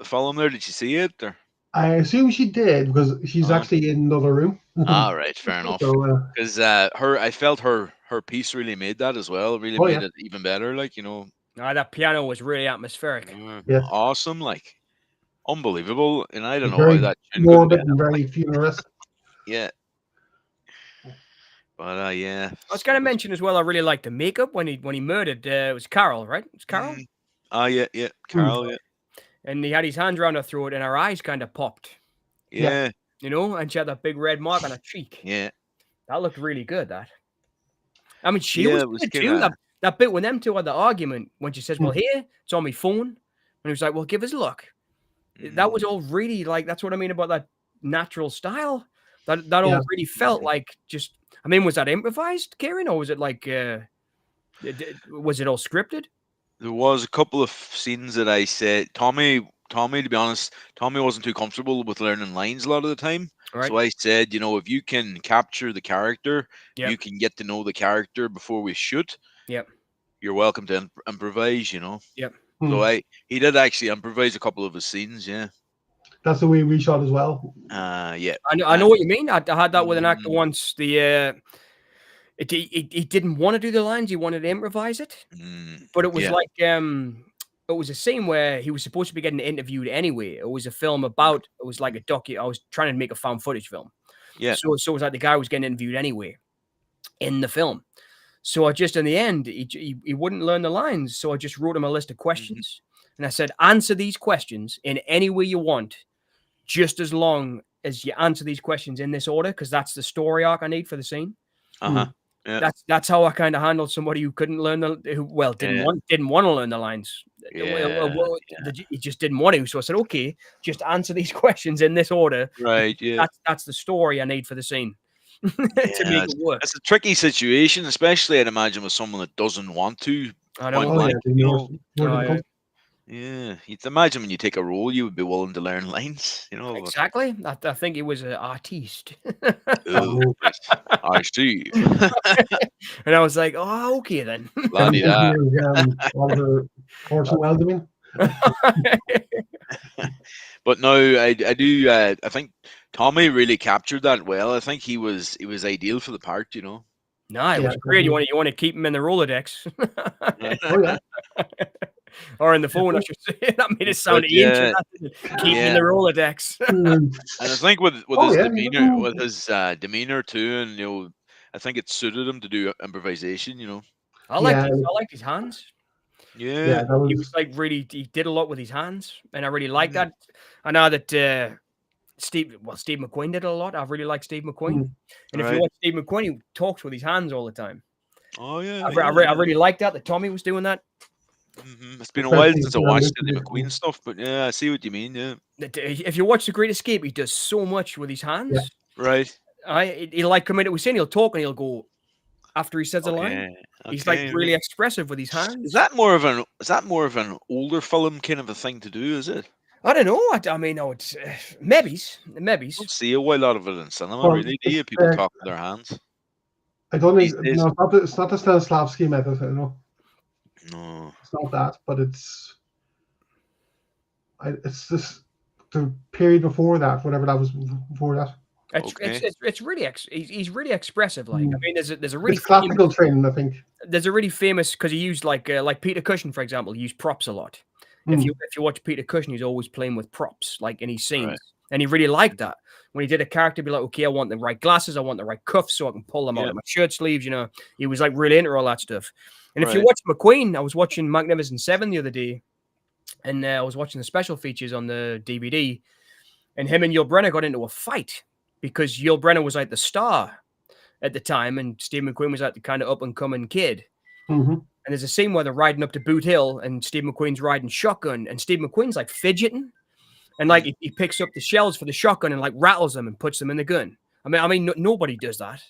film there? Did she see it? Or? I assume she did, because she's actually in another room. All right, fair enough. Because I felt her piece really made that as well. Really made it even better. Like that piano was really atmospheric. Awesome, like unbelievable. And I don't know very how that morbid and very funeristic. Yeah. But I was going to mention as well. I really liked the makeup when he murdered. It was Carol, right? It was Carol. Yeah, Carol. Yeah. And he had his hands around her throat, and her eyes kind of popped. Yeah. And she had that big red mark on her cheek. Yeah. That looked really good, that. I mean, she was good too. That bit when them two had the argument, when she says, well, here, it's on my phone. And he was like, well, give us a look. That was all really, like, that's what I mean about that natural style. That all really felt like just, I mean, was that improvised, Ciaran? Or was it like, was it all scripted? There was a couple of scenes that I said, Tommy, to be honest, Tommy wasn't too comfortable with learning lines a lot of the time. Right. So I said, if you can capture the character, you can get to know the character before we shoot. Yep. You're welcome to improvise, Yep. So he did actually improvise a couple of his scenes, yeah. That's the way we shot as well. Yeah. I know what you mean. I had that with an actor once. he didn't want to do the lines. He wanted to improvise it. But it was like it was a scene where he was supposed to be getting interviewed anyway. It was a film about. It was like a I was trying to make a found footage film. Yeah. So it was like the guy was getting interviewed anyway in the film. So I just in the end he wouldn't learn the lines. So I just wrote him a list of questions, and I said, answer these questions in any way you want, just as long as you answer these questions in this order, because that's the story arc I need for the scene. Yeah. That's how I kind of handled somebody who couldn't learn didn't want to learn the lines. He just didn't want to. So I said, okay, just answer these questions in this order. Right. Yeah. That's the story I need for the scene to make it work. It's a tricky situation, especially I'd imagine with someone that doesn't want to. I know. Yeah, you'd imagine when you take a role, you would be willing to learn lines, Exactly. I think he was an artiste. I see. And I was like, oh, okay then. But no, I do. I think Tommy really captured that well. I think he was ideal for the part. No, it was great. You want to keep him in the Rolodex. Or in the phone, I should say. That made it sound ancient. Keep in the Rolodex. And I think with his demeanor too, and I think it suited him to do improvisation. I liked his hands. Yeah, he was like really. He did a lot with his hands, and I really like that. I know that Steve McQueen did it a lot. I really like Steve McQueen, and if you watch Steve McQueen, he talks with his hands all the time. Oh yeah, I really like that Tommy was doing that. It's been a while since I watched the McQueen stuff, but yeah, I see what you mean. Yeah, if you watch The Great Escape, he does so much with his hands. Yeah. Right. He'll like come in. We're saying he'll talk and he'll go after he says a line. He's like really expressive with his hands. Is that more of an older film kind of a thing to do? Is it? I don't know. I mean, no, it's maybe. I don't see a lot of it in cinema. Really, do you? People talk with their hands. I don't think it's not the Stanislavski method. I don't know. No, it's not that, but it's just the period before that, whatever that was before that. It's really he's really expressive. Like I mean, there's a really classical training. I think there's a really famous because he used like Peter Cushing, for example, he used props a lot. If you watch Peter Cushing, he's always playing with props, like in his scenes, and he really liked that. When he did a character, be like, okay, I want the right glasses, I want the right cuffs, so I can pull them out of my shirt sleeves. He was like really into all that stuff. And if you watch McQueen, I was watching Magnificent Seven the other day, and I was watching the special features on the DVD, and him and Yul Brynner got into a fight because Yul Brynner was like the star at the time, and Steve McQueen was like the kind of up and coming kid. And there's a scene where they're riding up to Boot Hill, and Steve McQueen's riding shotgun, and Steve McQueen's like fidgeting, and like he picks up the shells for the shotgun and like rattles them and puts them in the gun. I mean, nobody does that.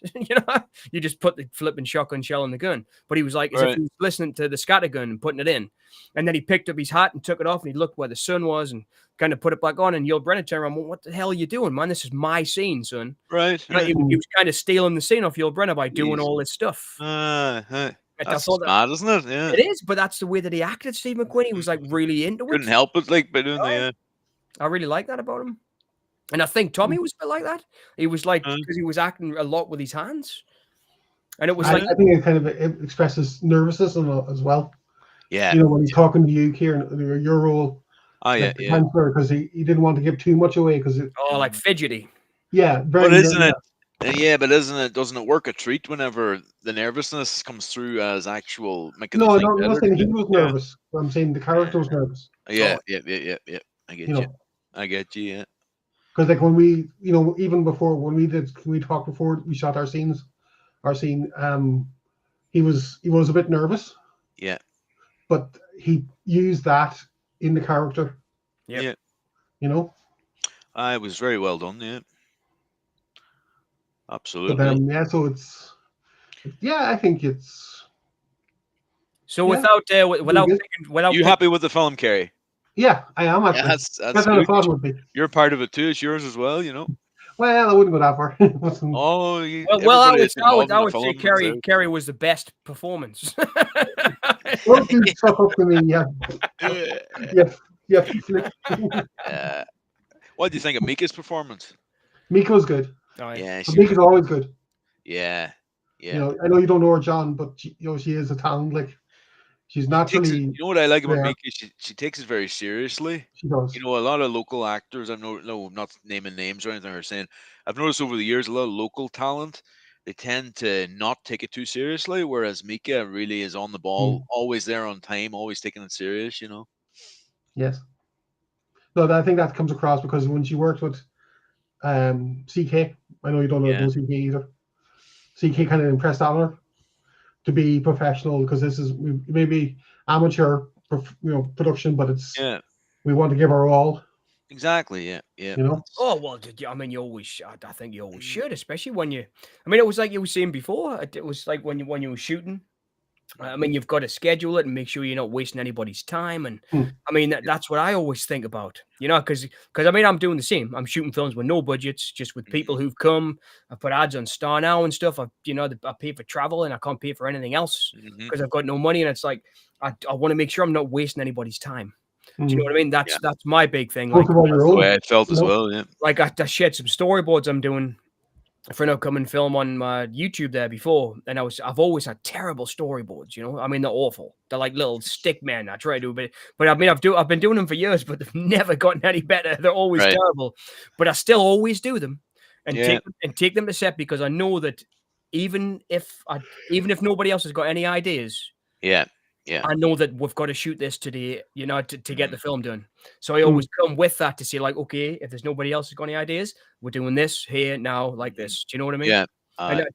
You just put the flipping shotgun shell in the gun. But he was like, as if he was listening to the scattergun and putting it in. And then he picked up his hat and took it off, and he looked where the sun was and kind of put it back on. And Yul Brynner turned around, well, what the hell are you doing, man? This is my scene, son. Right. He was kind of stealing the scene off Yul Brynner by doing all this stuff. That's smart, isn't it? Yeah. It is, but that's the way that he acted, Steve McQueen. He was like really into it. Couldn't help it, like by doing that. I really like that about him. And I think Tommy was a bit like that. He was like, because he was acting a lot with his hands. And it was I think it kind of expresses nervousness as well. Yeah. When he's talking to you, Ciaran, your role. Oh, yeah. Because he didn't want to give too much away. Like fidgety. Yeah. But isn't it? Yeah, but doesn't it work a treat whenever the nervousness comes through as actual making No, I'm not saying he was nervous. I'm saying the character was nervous. Yeah. I get you. I get you, yeah. Because like when we, even before when we talked before we shot our scene, he was a bit nervous. Yeah. But he used that in the character. Yeah. I was very well done. Yeah. Absolutely. But, so it's. Yeah, I think it's. So without you happy with the film, Kerry? Yeah, I am actually. That's I thought it would be. You're part of it too. It's yours as well, Well, I wouldn't go that far. I would say Kerry was the best performance. Don't do stuff up to me, yeah. What do you think of Mika's performance? Mika's good. Oh, yeah, Mika's always good. Yeah. Yeah. You know, I know you don't know her, John, but she is a talent. Like, she's naturally. You know what I like about there. Mika? She takes it very seriously. She does. You know, a lot of local actors. I'm not naming names or anything. Or saying I've noticed over the years a lot of local talent. They tend to not take it too seriously, whereas Mika really is on the ball, always there on time, always taking it serious. You know. Yes. No, I think that comes across because when she worked with CK, I know you don't know CK either. CK kind of impressed on her to be professional because this is maybe amateur, production, but it's we want to give our all. Exactly. Yeah. Yeah. You know. Oh well, I mean, you always. I think you always should, especially when you. I mean, it was like you were saying before. It was like when you were shooting. I mean, you've got to schedule it and make sure you're not wasting anybody's time. And I mean, that's what I always think about, because I mean, I'm doing the same. I'm shooting films with no budgets, just with people who've come. I put ads on Star Now and stuff. I pay for travel and I can't pay for anything else because I've got no money. And it's like, I want to make sure I'm not wasting anybody's time. Do you know what I mean? That's my big thing. Like, that's the way I felt as well. Yeah. Like I shared some storyboards I'm doing for an upcoming film on my YouTube there before, and I've always had terrible storyboards. I mean, they're awful. They're like little stick men. I try to do, but I mean, I've been doing them for years, but they've never gotten any better. They're always terrible. But I still always do them and take them to set because I know that even if nobody else has got any ideas, I know that we've got to shoot this today, to get the film done. So I always come with that to say, like, okay, if there's nobody else who's got any ideas, we're doing this here now, like this. Do you know what I mean? Yeah. I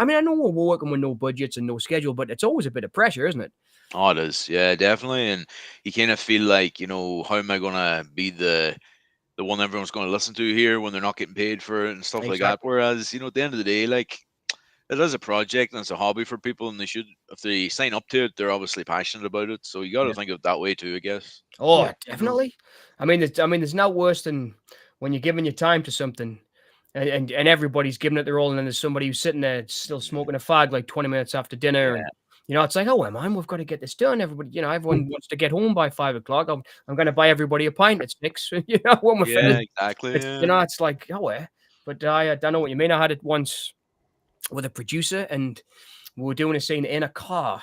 mean, I know we're working with no budgets and no schedule, but it's always a bit of pressure, isn't it? Oh, it is. Yeah, definitely. And you kind of feel like, how am I going to be the one everyone's going to listen to here when they're not getting paid for it and stuff like that. Whereas, at the end of the day, like, it is a project and it's a hobby for people, and if they sign up to it, they're obviously passionate about it. So you got to think of it that way too, I guess. Oh, definitely. I mean, there's not worse than when you're giving your time to something, and everybody's giving it their all, and then there's somebody who's sitting there still smoking a fag like 20 minutes after dinner, and it's like, oh man, we've got to get this done. Everybody, everyone wants to get home by 5 o'clock. I'm going to buy everybody a pint at 6. When we're finished. Exactly. It's like, but I don't know what you mean. I had it once with a producer, and we were doing a scene in a car,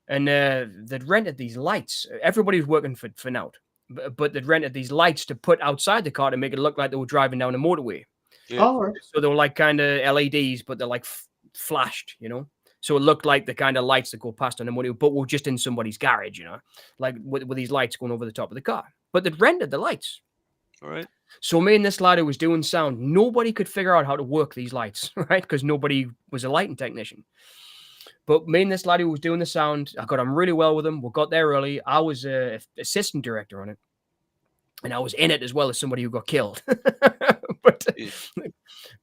and they'd rented these lights. Everybody was working for now, but they'd rented these lights to put outside the car to make it look like they were driving down a motorway. Oh, so they were like kind of LEDs, but they're like flashed, so it looked like the kind of lights that go past on the motorway, but we're just in somebody's garage, like with these lights going over the top of the car. But they'd rented the lights. All right. So me and this lad who was doing sound, nobody could figure out how to work these lights, right? Because nobody was a lighting technician. But me and this lad who was doing the sound, I got on really well with him. We got there early. I was an assistant director on it. And I was in it as well as somebody who got killed.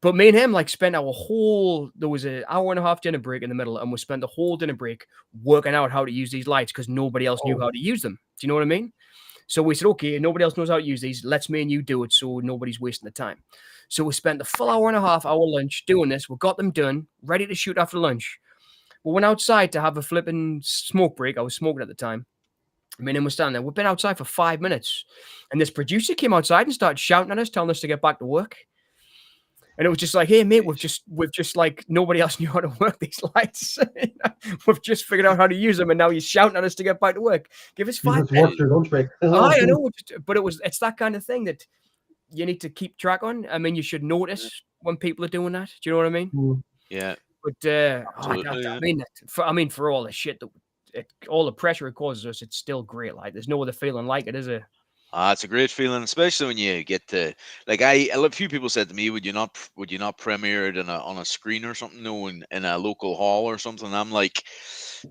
But me and him spent there was an hour and a half dinner break in the middle, and we spent the whole dinner break working out how to use these lights because nobody else knew how to use them. Do you know what I mean? So we said, okay, nobody else knows how to use these. Let's me and you do it so nobody's wasting the time. So we spent the full hour and a half, our lunch, doing this. We got them done, ready to shoot after lunch. We went outside to have a flipping smoke break. I was smoking at the time. Me and him was standing there. We've been outside for 5 minutes. And this producer came outside and started shouting at us, telling us to get back to work. And it was just like, hey, mate, we've just like, nobody else knew how to work these lights. We've just figured out how to use them, and now he's shouting at us to get back to work. Give us 5 minutes. I know, but it's that kind of thing that you need to keep track on. I mean, you should notice when people are doing that. Do you know what I mean? Yeah. But I mean, for all the shit all the pressure it causes us, it's still great. Like, there's no other feeling like it, is it? It's a great feeling, especially when you get to a few people said to me, would you not premiere it on a screen or something, in a local hall or something? And I'm like,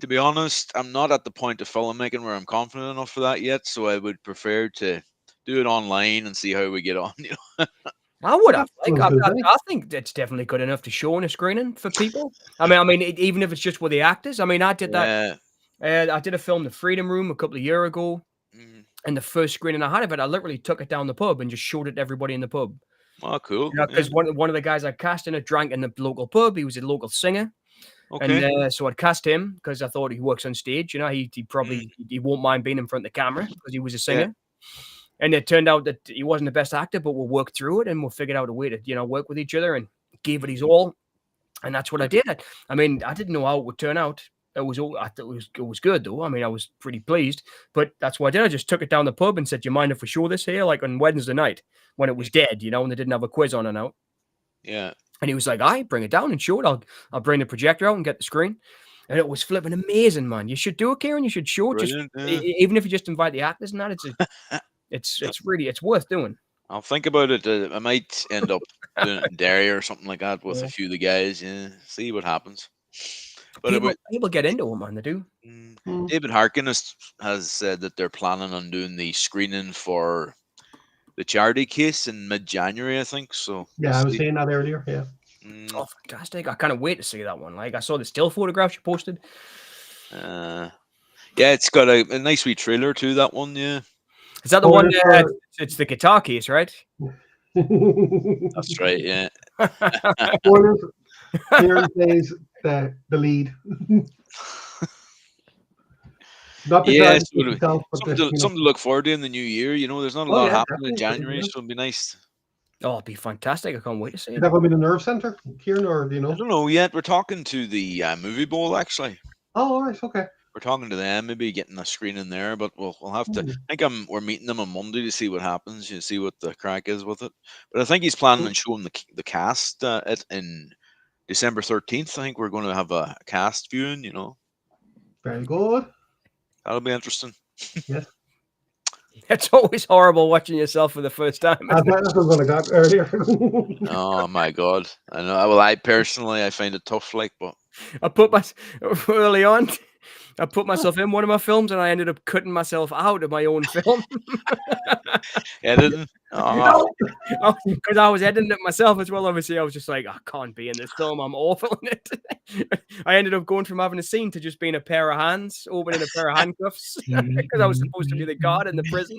to be honest, I'm not at the point of filmmaking where I'm confident enough for that yet. So I would prefer to do it online and see how we get on. I would have. I think it's definitely good enough to show on a screening for people. I mean, even if it's just with the actors. I mean, I did that. I did a film, The Freedom Room, a couple of years ago. And the first screening I had of it, I literally took it down the pub and just showed it to everybody in the pub. Oh, cool. Because one of the guys I cast in it drank in the local pub. He was a local singer. Okay. And so I'd cast him because I thought he works on stage. He probably he won't mind being in front of the camera because he was a singer. Yeah. And it turned out that he wasn't the best actor, but we'll work through it and we'll figure out a way to, work with each other, and gave it his all. And that's what I did. I mean, I didn't know how it would turn out. I thought it was good though. I mean, I was pretty pleased. But that's what I did. I just took it down the pub and said, "Do you mind if we show this here?" Like on Wednesday night when it was dead, and they didn't have a quiz on and out. Yeah. And he was like, "I bring it down and show it. I'll bring the projector out and get the screen." And it was flipping amazing, man. You should do it, Ciaran. You should show it. Brilliant, even if you just invite the actors and that. It's worth doing. I'll think about it. I might end up doing it in Derry or something like that with a few of the guys. Yeah, see what happens. But people get into them, man. They do. David Harkin has said that they're planning on doing the screening for the charity case in mid-January, I think. So yeah, I was saying that earlier. Yeah. Oh, fantastic! I can't wait to see that one. Like I saw the still photographs you posted. Yeah, it's got a nice wee trailer too. That one, yeah. Is that the one? It's the guitar case, right? That's right. Yeah. Ciaran plays the lead. Not the something to look forward to in the new year. There's not a lot happening in January, so it'll be nice. Oh, it'd be fantastic! I can't wait to see it. Is that going to be the Nerve Centre, Ciaran, or do you know? I don't know yet. We're talking to the Movie Bowl actually. Oh, all right, okay. We're talking to them, maybe getting a screen in there, but we'll have to. I think we're meeting them on Monday to see what happens. You see what the crack is with it. But I think he's planning on showing the cast it in December 13th. I think we're going to have a cast viewing. Very good. That'll be interesting. Yes. It's always horrible watching yourself for the first time. That's what I was going to go earlier. Oh my God! I know. Well, I personally find it tough. But I put early on. I put myself in one of my films and I ended up cutting myself out of my own film. Editing? Because I was editing it myself as well. Obviously, I was just like, I can't be in this film. I'm awful in it. I ended up going from having a scene to just being a pair of hands, opening a pair of handcuffs because I was supposed to be the guard in the prison.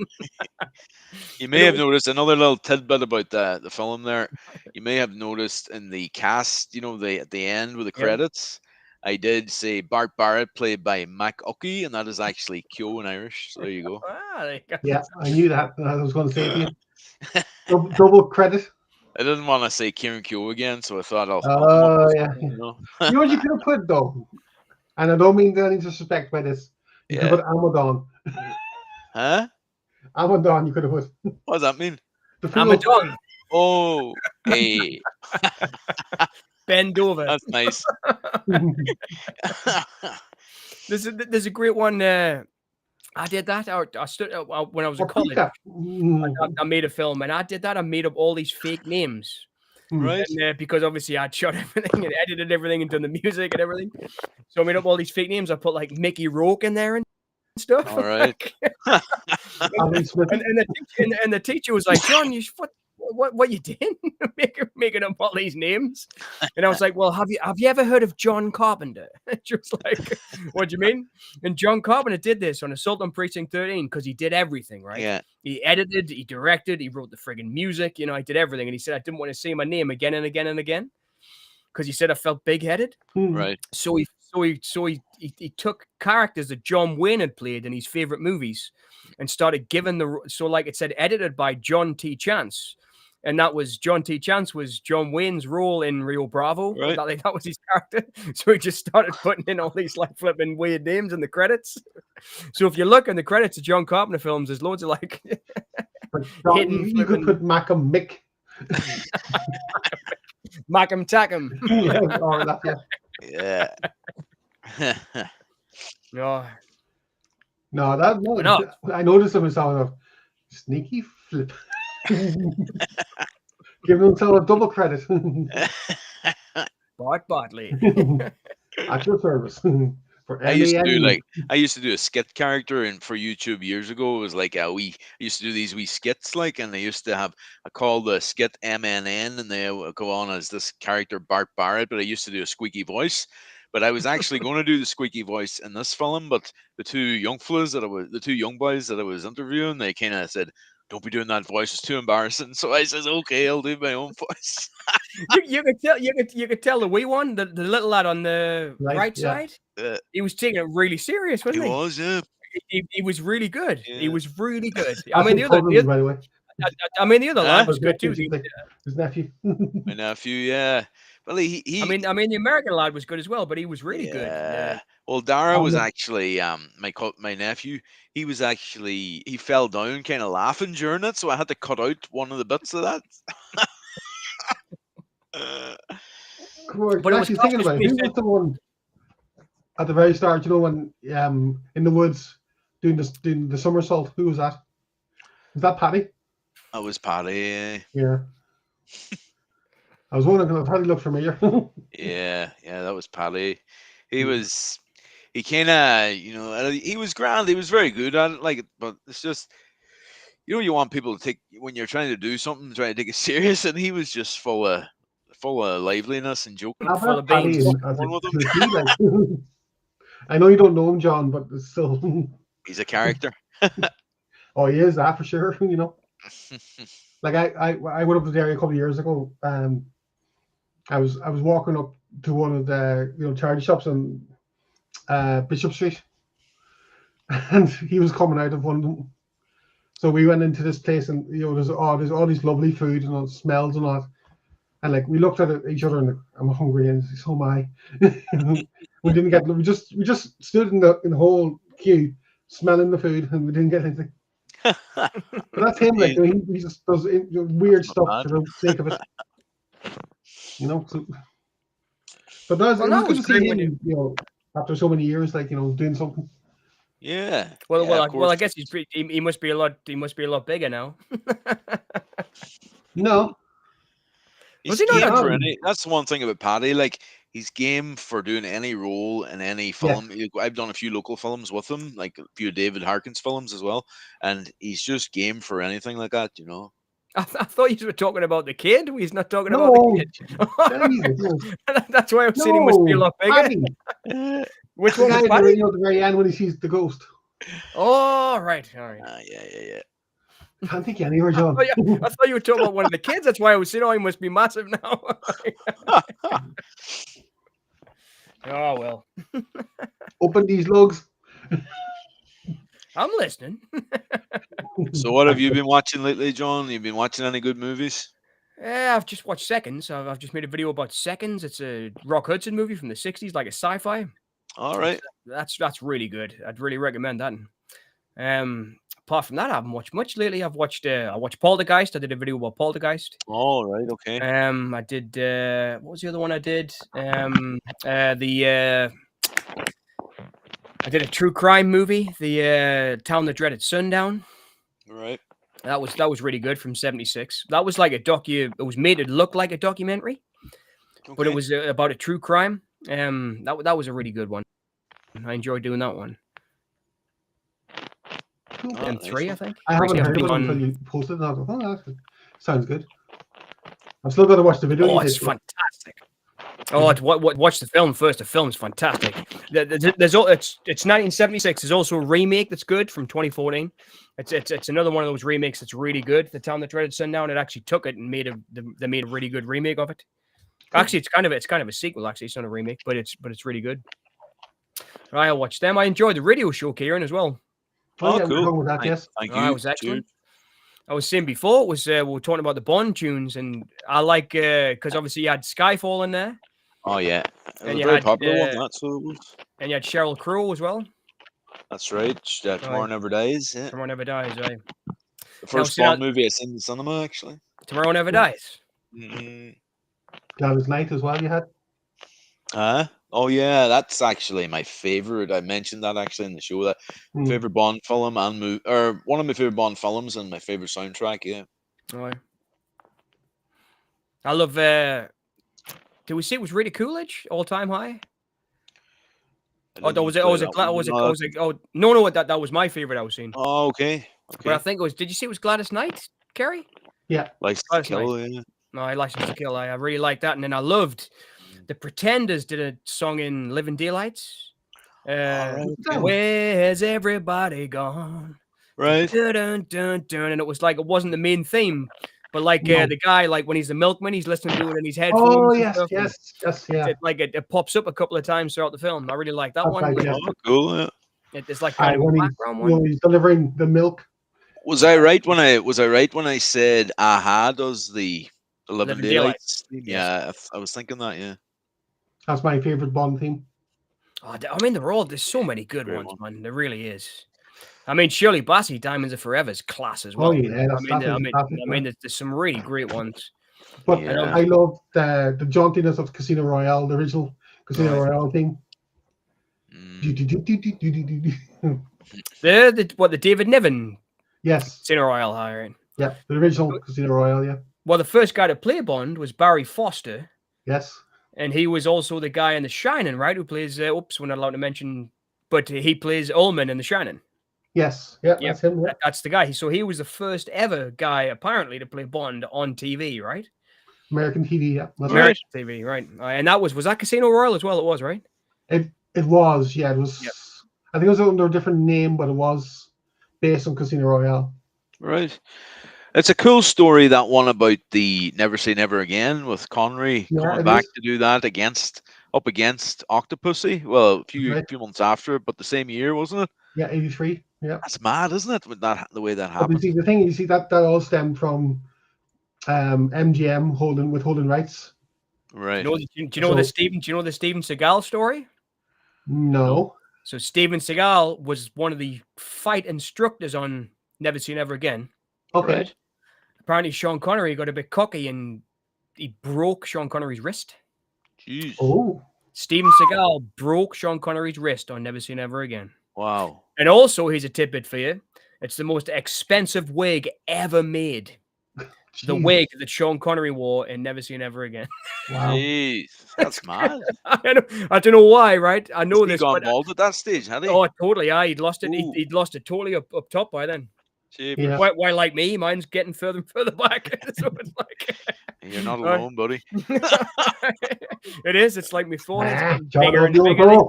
You may have noticed another little tidbit about the film there. You may have noticed in the cast, at the end with the credits, I did say Bart Barrett played by Mac Ucky, and that is actually Kyo in Irish. So there you go. There you go. Yeah, I knew that. I was going to say it to you. Double credit. I didn't want to say Kieran Kyo again, so I thought I'll. Yeah. You know what you could have put though, and I don't mean any disrespect by this. You could put Amadon. Huh? Amadon. You could have put. What does that mean? Amadon. Oh, hey. Bend over. That's nice. There's a great one. I did that. I stood when I was in college. I made a film, and I did that. I made up all these fake names, right? And, because obviously I'd shot everything and edited everything and done the music and everything. So I made up all these fake names. I put like Mickey Rourke in there and stuff. All right. and the teacher was like, "John, what you doing? making up all these names?" And I was like, "Well, have you ever heard of John Carpenter?" She was like, "What do you mean?" And John Carpenter did this on Assault on Precinct 13 because he did everything, right? Yeah. He edited, he directed, he wrote the friggin' music. He did everything. And he said, "I didn't want to say my name again and again and again," because he said I felt big-headed. Right. So he took characters that John Wayne had played in his favorite movies and started giving like it said, edited by John T. Chance. And that was John T. Chance was John Wayne's role in Rio Bravo. Right. That was his character. So he just started putting in all these like flipping weird names in the credits. So if you look in the credits of John Carpenter films, there's loads of like hidden. You could put Macam Mick. Macam Tackum. Yeah. No. I noticed him as someone of sneaky flip. Give himself a double credit. Bart Bartley. At your service. I used to do a skit character for YouTube years ago. It was like I used to do these wee skits and they used to have I call the skit MNN, and they would go on as this character Bart Barrett, but I used to do a squeaky voice. But I was actually going to do the squeaky voice in this film, but the two young boys that I was interviewing, they kind of said, "Don't be doing that voice; it's too embarrassing." So I says, "Okay, I'll do my own voice." you could tell the wee one, the little lad on the right side. He was taking it really serious, wasn't he? He was, yeah. He was really good. Yeah. He was really good. By the way. The other lad was good too. His nephew. My nephew, yeah. Well, he I mean, the American lad was good as well, but he was really good. yeah. Well, Dara was actually my nephew. He was actually he fell down, kind of laughing during it, so I had to cut out one of the bits of that. But actually thinking about it, who was the one at the very start? You know, when in the woods doing the somersault. Who was that? Was that Paddy? That was Paddy. Yeah. I was wondering because Paddy looked familiar. Yeah, that was Paddy. He was. He kind of, he was grand. He was very good at it, like it, but it's just, you want people to take when you're trying to do something, try to take it serious, and he was just full of liveliness and joking. Full of beans. I know you don't know him, John, but it's still. He's a character. Oh, he is that for sure. Like I went up to the area a couple of years ago. I was walking up to one of the charity shops on Bishop Street, and he was coming out of one of them. So we went into this place, and there's all these lovely food and all smells and all, and like we looked at each other and like, I'm hungry, and so am I. We didn't get. We just stood in the whole queue smelling the food, and we didn't get anything. But that's him. Like he just does weird stuff for the sake of it. So, but it was good to see him. After so many years, like doing something. Yeah. Well, I guess he must be a lot bigger now. No. He's game for any. That's the one thing about Paddy. Like he's game for doing any role in any film. Yeah. I've done a few local films with him, like a few David Harkins films as well, and he's just game for anything like that. I thought you were talking about the kid. He's not talking about the kid. That's why I'm saying he must be a lot bigger. Which one? At the very end when he sees the ghost. Oh, right. All right. Yeah. Can't think anywhere, John. I thought you were talking about one of the kids. That's why I was saying, he must be massive now. Oh, well. Open these lugs. I'm listening. So what have you been watching lately, John? You've been watching any good movies? Yeah, I've just watched Seconds. I've just made a video about Seconds. It's a Rock Hudson movie from the 60s, like a sci-fi. All right. That's really good. I'd really recommend that. Apart from that, I haven't watched much lately. I watched Poltergeist. I did a video about Poltergeist. Oh, right, okay. I did what was the other one I did? I did a true crime movie, the Town That Dreaded Sundown. Right. That was really good from '76. That was like it was made to look like a documentary, but it was about a true crime. That was a really good one. I enjoyed doing that one. And 3, I think. I haven't heard of it until you posted that. Oh, that sounds good. I'm still going to watch the video. Oh, it's fantastic. Oh, watch the film first. The film's fantastic. It's 1976. There's also a remake that's good from 2014. It's another one of those remakes that's really good. The Town That Dreaded Sundown. It actually took it and made a really good remake of it. Actually, it's kind of a sequel. Actually, it's not a remake, but it's really good. Right, I watched them. I enjoyed the radio show, Ciaran, as well. Oh, cool. With that, yes. Thank you. It was excellent. I was saying before, we were talking about the Bond tunes, and I like because obviously you had Skyfall in there. Oh yeah, and you had popular one. That's what it was. And you had Sheryl Crow as well. That's right. Tomorrow Never Dies. Yeah. Tomorrow Never Dies. Right. The first Bond movie I seen in the cinema, actually. Tomorrow Never Dies. Gladys Knight as well. You had. Oh yeah, that's actually my favorite. I mentioned that actually in the show. That favorite Bond film and movie, or one of my favorite Bond films and my favorite soundtrack. Yeah. Oh. I love. Did we see it was Rita Coolidge all time high? Oh, that was it. Oh, no. That was my favorite I was seeing. Oh, okay. But I think it was. Did you see it was Gladys Knight, Kerry? Yeah. License to Kill. Yeah. No, I License to Kill. I really liked that, and then I loved. The Pretenders did a song in Living Daylights. Where's everybody gone? Right. Dun, dun, dun, and it was like it wasn't the main theme, but like the guy, like when he's the milkman, he's listening to it in his headphones. Oh yes, yeah. It pops up a couple of times throughout the film. I really like that one. Right, oh, cool. Yeah. It's like kind of a background one. He's delivering the milk. Was I right when I said Aha does the 11 Living Daylights. Yes. Yeah, I was thinking that. Yeah. That's my favorite Bond theme. Oh, I mean, there's so many good Great ones, one. man. There really is. I mean, Shirley Bassey, Diamonds Are Forever is class as well. Oh yeah, that's I mean, classic. there's some really great ones. But Yeah. I love the jauntiness of Casino Royale, the original Casino Royale theme. The David Niven Yes. Casino Royale, right? Yeah, the original Casino Royale, yeah. Well, the first guy to play Bond was Barry Foster. Yes. And he was also the guy in The Shining, right? Who plays, we're not allowed to mention, but he plays Ullman in The Shining. Yes. Yeah, that's him. Yeah. That's the guy. So he was the first ever guy, apparently, to play Bond on TV, right? American TV, yeah. That's American TV, right. And that was that Casino Royale as well? It was, right? It was, yeah. It was. Yep. I think it was under a different name, but it was based on Casino Royale. Right. It's a cool story, that one about the Never Say Never Again with Connery coming back to do that up against Octopussy. Well, a few months after, but the same year, wasn't it? Yeah, 83. Yeah. That's mad, isn't it? With the way that happened. But you see that all stemmed from MGM withholding rights. Right. Do you know the Steven Seagal story? No. So Steven Seagal was one of the fight instructors on Never Say Never Again. Okay. Right. Apparently, Sean Connery got a bit cocky and he broke Sean Connery's wrist. Jeez. Oh. Steven Seagal broke Sean Connery's wrist on Never Say Never Again. Wow. And also, here's a tidbit for you. It's the most expensive wig ever made. Jeez. The wig that Sean Connery wore in Never Say Never Again. Wow. Jeez, that's mad. I don't know why, right? I know this. He got bald at that stage, had he? Oh, totally. Yeah, he'd lost it. He'd lost it totally up top by then. Yeah. Why, like me? Mine's getting further and further back. So it's like you're not alone, buddy. It is. It's like my forehead's bigger and bigger.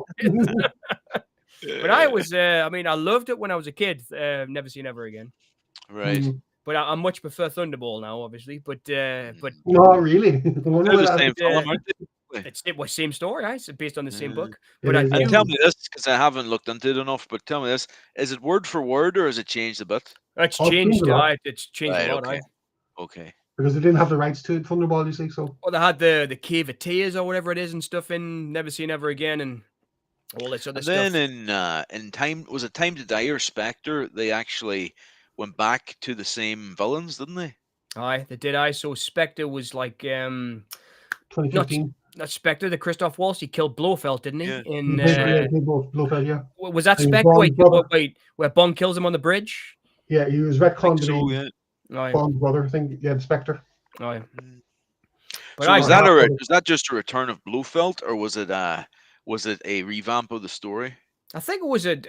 But I was, I loved it when I was a kid. Never Say Never Again. Right. But I much prefer Thunderball now, obviously. But no, really. It was same story, right? It's based on the same book. But and tell me this, because I haven't looked into it enough. But tell me this: is it word for word, or has it changed a bit? It's changed. It's changed a lot. Okay. Okay. Because they didn't have the rights to it, Thunderball, you see. So. Well, they had the Cave of Tears or whatever it is and stuff in Never Say Never Again and all this other stuff. Then in Time to Die or Spectre, they actually went back to the same villains, didn't they? Aye, they did. So Spectre was like 2015. Not Spectre, the Christoph Waltz. He killed Blofeld, didn't he? Yeah. Blofeld, yeah. Was that Spectre? Wait, where Bond kills him on the bridge? Yeah, he was retconned to be Bond's brother. I think, yeah, the Spectre. Oh, yeah. But so was that just a return of Blofeld, or was it a revamp of the story? I think it was that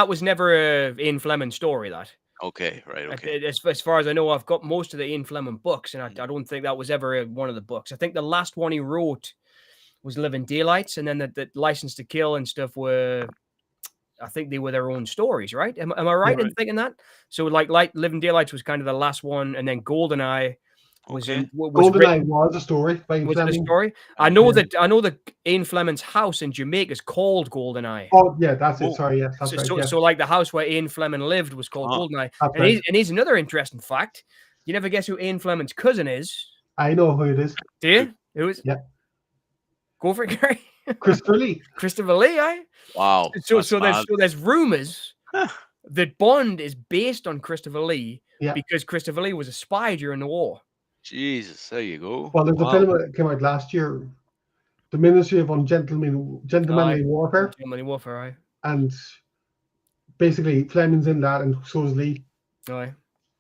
was never a Ian Fleming story, that. Okay, right, okay. As far as I know, I've got most of the Ian Fleming books, and I don't think that was ever one of the books. I think the last one he wrote was Living Daylights, and then the License to Kill and stuff were, I think they were their own stories, right? Am I right in thinking that? So like Living Daylights was kind of the last one, and then GoldenEye was GoldenEye was a story by Ian Fleming. Was it a story? I know that Ian Fleming's house in Jamaica is called GoldenEye. Oh yeah, that's it. Sorry, yeah, that's right. So like the house where Ian Fleming lived was called GoldenEye. And here's another interesting fact. You never guess who Ian Fleming's cousin is? I know who it is. Do you? Who is? Yeah. Go for it, Gary. Christopher Lee. Christopher Lee, eh? Wow. So there's rumors that Bond is based on Christopher Lee because Christopher Lee was a spy during the war. Jesus, there you go. Well, there's a film that came out last year, The Ministry of Gentlemanly Warfare. Gentlemanly Warfare, aye. And basically, Fleming's in that, and so is Lee. Aye.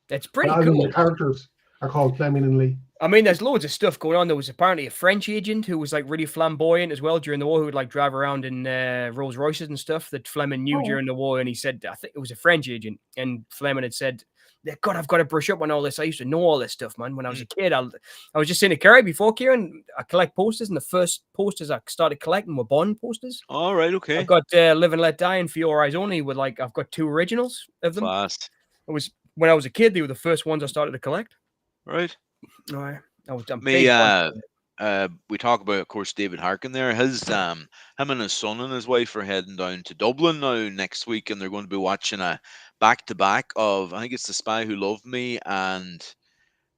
It's pretty cool. The characters are called Fleming and Lee. I mean, there's loads of stuff going on. There was apparently a French agent who was like really flamboyant as well during the war, who would like drive around in Rolls Royces and stuff that Fleming knew during the war. And he said, I think it was a French agent. And Fleming had said, God, I've got to brush up on all this. I used to know all this stuff, man. When I was a kid, I was just saying to Kerry before, Ciaran, I collect posters, and the first posters I started collecting were Bond posters. All right, okay. I've got Live and Let Die and For Your Eyes Only with I've got 2 originals of them. Fast. It was when I was a kid, they were the first ones I started to collect. Right. All right. We talk about, of course, David Harkin there. His him and his son and his wife are heading down to Dublin now next week, and they're going to be watching a back-to-back of, I think it's The Spy Who Loved Me and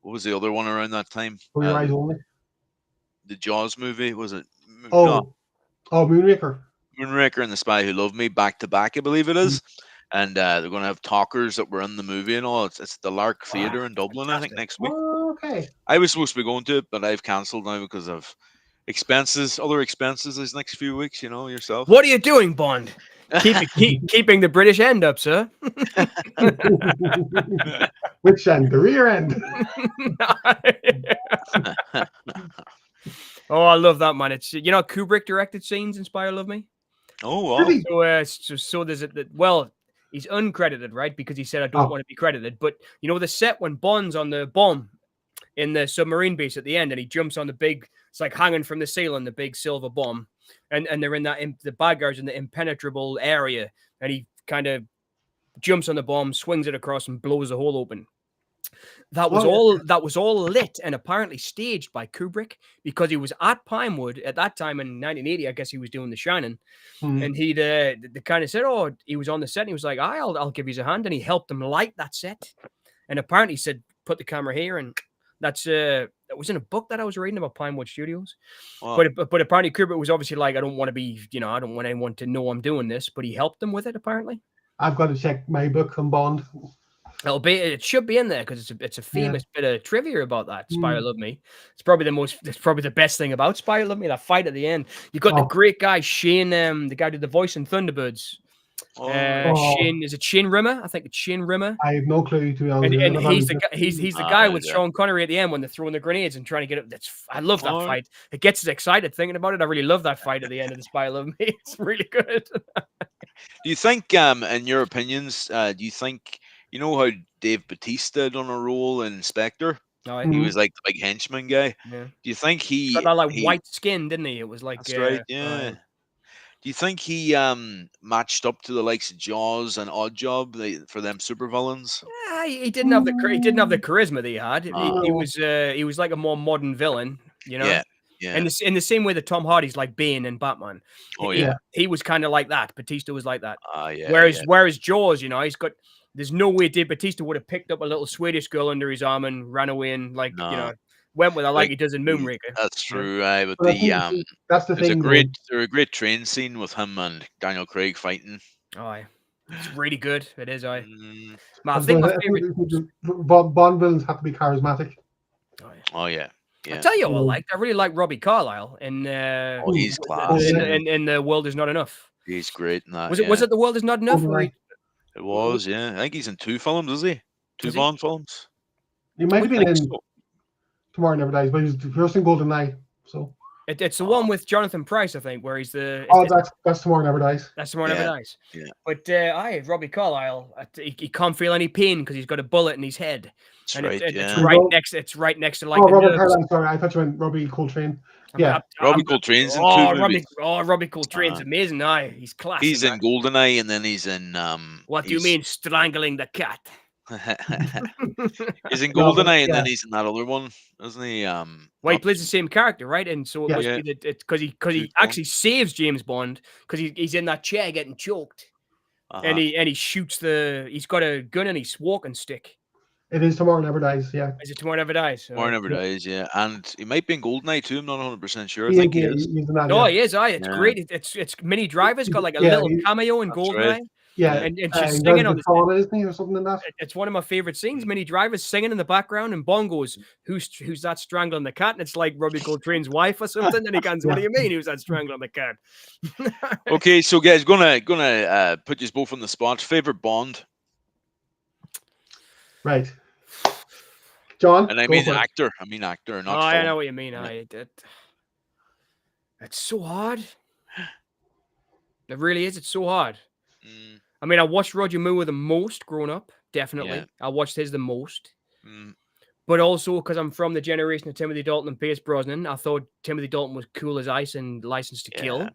what was the other one around that time? For Your Eyes Only. The Jaws movie, was it? Oh, Moonraker. Moonraker and The Spy Who Loved Me back to back, I believe it is. And they're going to have talkers that were in the movie and all. It's the Lark Theatre in Dublin, I think, next week. Oh, okay. I was supposed to be going to it, but I've cancelled now because of other expenses these next few weeks, you know, yourself. What are you doing, Bond? Keeping the British end up, sir. Which end? The rear end. Oh, I love that, man. It's, you know, Kubrick directed scenes in Spy Who Loved Me. Oh, wow. So there's well, he's uncredited, right? Because he said I don't want to be credited. But you know the set when Bond's on the bomb in the submarine base at the end, and he jumps on the big, it's like hanging from the ceiling, the big silver bomb, and they're in that the bad guys in the impenetrable area, and he kind of jumps on the bomb, swings it across, and blows the hole open. That was all lit and apparently staged by Kubrick because he was at Pinewood at that time in 1980. I guess he was doing The Shining, and he they kind of said, "Oh, he was on the set." And he was like, "I'll give you a hand," and he helped them light that set. And apparently, he said, "Put the camera here," and that's that was in a book that I was reading about Pinewood Studios. Wow. But apparently, Kubrick was obviously like, "I don't want to be, you know, I don't want anyone to know I'm doing this," but he helped them with it apparently. I've got to check my book on Bond. It should be in there because it's a famous bit of trivia about that. Spy Who Loved Me. It's probably the best thing about Spy Who Loved Me. That fight at the end. You got the great guy Shane, the guy who did the voice in Thunderbirds. Shane, is it Shane Rimmer? I think it's Shane Rimmer. I have no clue, to be honest. And he's the guy with Sean Connery at the end when they're throwing the grenades and trying to get it. I love that fight. It gets us excited thinking about it. I really love that fight at the end of the Spy Who Loved Me. It's really good. Do you think, in your opinions, do you think, you know how Dave Bautista done a role in Spectre? He was like the big henchman guy. Yeah. Do you think he got that white skin, didn't he? It was like that's right. Yeah. Do you think he matched up to the likes of Jaws and Oddjob for them supervillains? He didn't have the charisma that he had. He was like a more modern villain, you know. Yeah. And in the same way that Tom Hardy's like Bane in Batman. He was kind of like that. Batista was like that. Whereas Jaws, you know, there's no way Dave Bautista would have picked up a little Swedish girl under his arm and ran away and you know, went with her like he does in Moonraker. That's true. But that's the thing. There's a great train scene with him and Daniel Craig fighting. It's really good. It is. I think my favorite Bond villains have to be charismatic. Oh yeah. I tell you what, I really like Robbie Carlyle in he's class. In The World Is Not Enough. He's great in that. Was it The World Is Not Enough? It was, yeah. I think he's in 2 films, is he? 2 Bond films. He might have been in Tomorrow Never Dies, but he's the first in GoldenEye. So it's the one with Jonathan Pryce, I think, where he's the. That's Tomorrow Never Dies. That's Tomorrow Never Dies. Yeah. But Robbie Carlyle, he can't feel any pain because he's got a bullet in his head. That's and right. It's right next to like. Oh, Robert Carlyle. Sorry, I thought you meant Robbie Coltrane. Yeah, Robbie Coltrane's in 2 movies. Robbie Coltrane's amazing. He's class. He's in GoldenEye, and then he's in. What do you mean, strangling the cat? He's in GoldenEye, and then he's in that other one, isn't he? Well, he plays the same character, right? And so it must be that because he actually saves James Bond because he's in that chair getting choked, and he shoots he's got a gun and his walking stick. It is Tomorrow Never Dies, yeah. Is it Tomorrow Never Dies? Tomorrow Never Dies, yeah. And he might be in GoldenEye too. I'm not 100% sure. I think he is. He is. It's great. It's Minnie Driver's got like a little cameo in GoldenEye. Right. Yeah, and she's singing on the isn't he, or something like that. It's one of my favorite scenes. Minnie Driver's singing in the background, and Bond goes, "Who's that strangling the cat?" And it's like Robbie Coltrane's wife or something. And he goes, "What do you mean? Who's that strangling the cat?" Okay, so guys, gonna put you both on the spot. Favorite Bond, right? John, and I mean actor. I mean actor, not. I know what you mean. It's so hard. It really is. It's so hard. I mean, I watched Roger Moore the most growing up. Definitely, yeah. I watched his the most. But also because I'm from the generation of Timothy Dalton and Pierce Brosnan, I thought Timothy Dalton was cool as ice and License to Kill.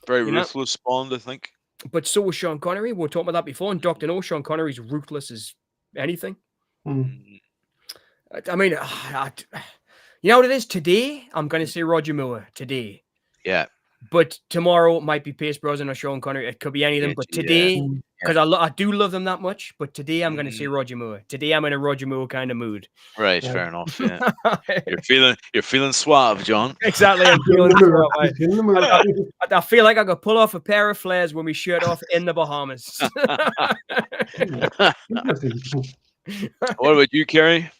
Very ruthless Bond, I think. But so was Sean Connery. We were talking about that before. And Dr. No, Sean Connery's ruthless as anything. I mean, you know what it is? Today, I'm going to say Roger Moore. Today. Yeah. But tomorrow it might be Pierce Brosnan or Sean Connery. It could be any of them. But today, because I do love them that much, but today I'm going to say Roger Moore. Today I'm in a Roger Moore kind of mood. Right, fair enough. Yeah, you're feeling suave, John. Exactly, I'm feeling suave. I feel like I could pull off a pair of flares with my shirt off in the Bahamas. What about you, Kerry?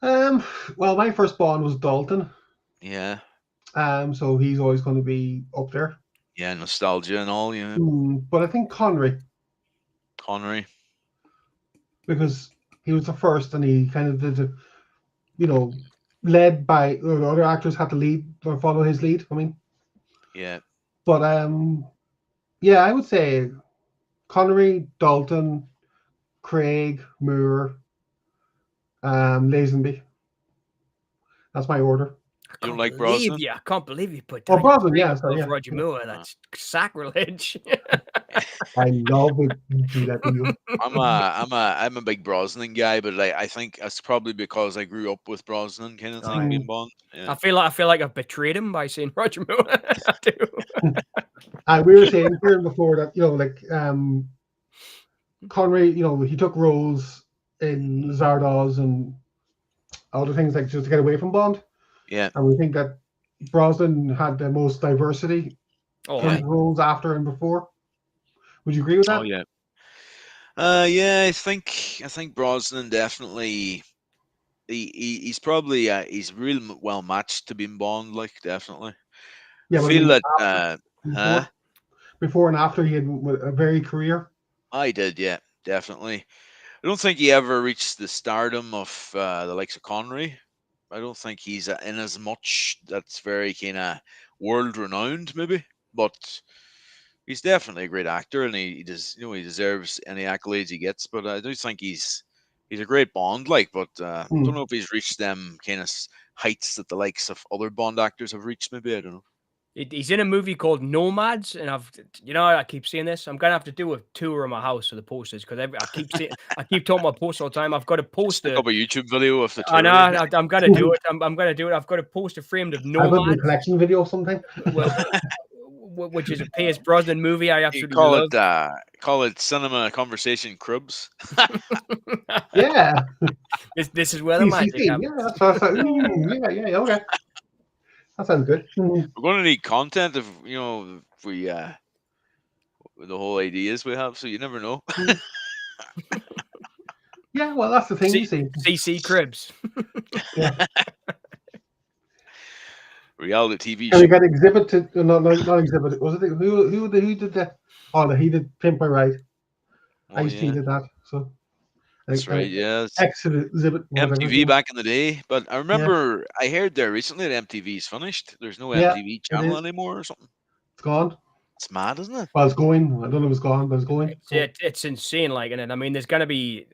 Well, my first Bond was Dalton. Yeah. So he's always going to be up there. Yeah, nostalgia and all, yeah. But I think Connery. Because he was the first, and he kind of did it, led by other actors had to lead or follow his lead. I mean, yeah. But yeah, I would say Connery, Dalton, Craig, Moore, Lazenby. That's my order. You don't like Brosnan? I can't believe you put Brosnan, yeah, sorry, yeah. Roger Moore. That's sacrilege. I love it. Do that to you. I'm a big Brosnan guy, but I think that's probably because I grew up with Brosnan kind of thing being Bond. Yeah. I feel like I've betrayed him by saying Roger Moore. I do. We were saying here before that Connery, he took roles in Zardoz and other things like just to get away from Bond. Yeah. And we think that Brosnan had the most diversity in roles after and before. Would you agree with that? Oh yeah. Yeah, I think Brosnan definitely he's probably he's real well matched to being Bond, like definitely. Yeah, I feel that before and after he had a varied career. I did, yeah, definitely. I don't think he ever reached the stardom of the likes of Connery. I don't think he's in as much that's very kind of world renowned, maybe, but he's definitely a great actor, and he deserves any accolades he gets. But I do think he's a great Bond, but I don't know if he's reached them kind of heights that the likes of other Bond actors have reached. Maybe I don't know. He's in a movie called Nomads, and I keep saying this. I'm gonna have to do a tour of my house for the posters because I keep talking about posters all the time. I've got a poster. Pick up a YouTube video of the tour. I know. I'm gonna do it. I'm gonna do it. I've got a poster framed of Nomads. I've got a collection video sometime. Which is a Pierce Brosnan movie I absolutely love. Call it Cinema Conversation Cribs. Yeah. This is where the magic happens. Yeah, okay. That sounds good. We're going to need content if we with the whole ideas we have, so you never know. Yeah, well, that's the thing. You see, CC Cribs. Yeah. Reality TV show. And we got Exhibit to not Exhibit. Was it who did that? Oh, no, he did Pimp My Ride. Ice-T did that. So that's right. Yeah, Exhibit. MTV back in the day, but I remember I heard there recently that MTV's finished. There's no MTV channel anymore or something. It's gone. It's mad, isn't it? Well, it's going. I don't know if it's gone, but it's going. It's insane, and I mean, there's gonna be.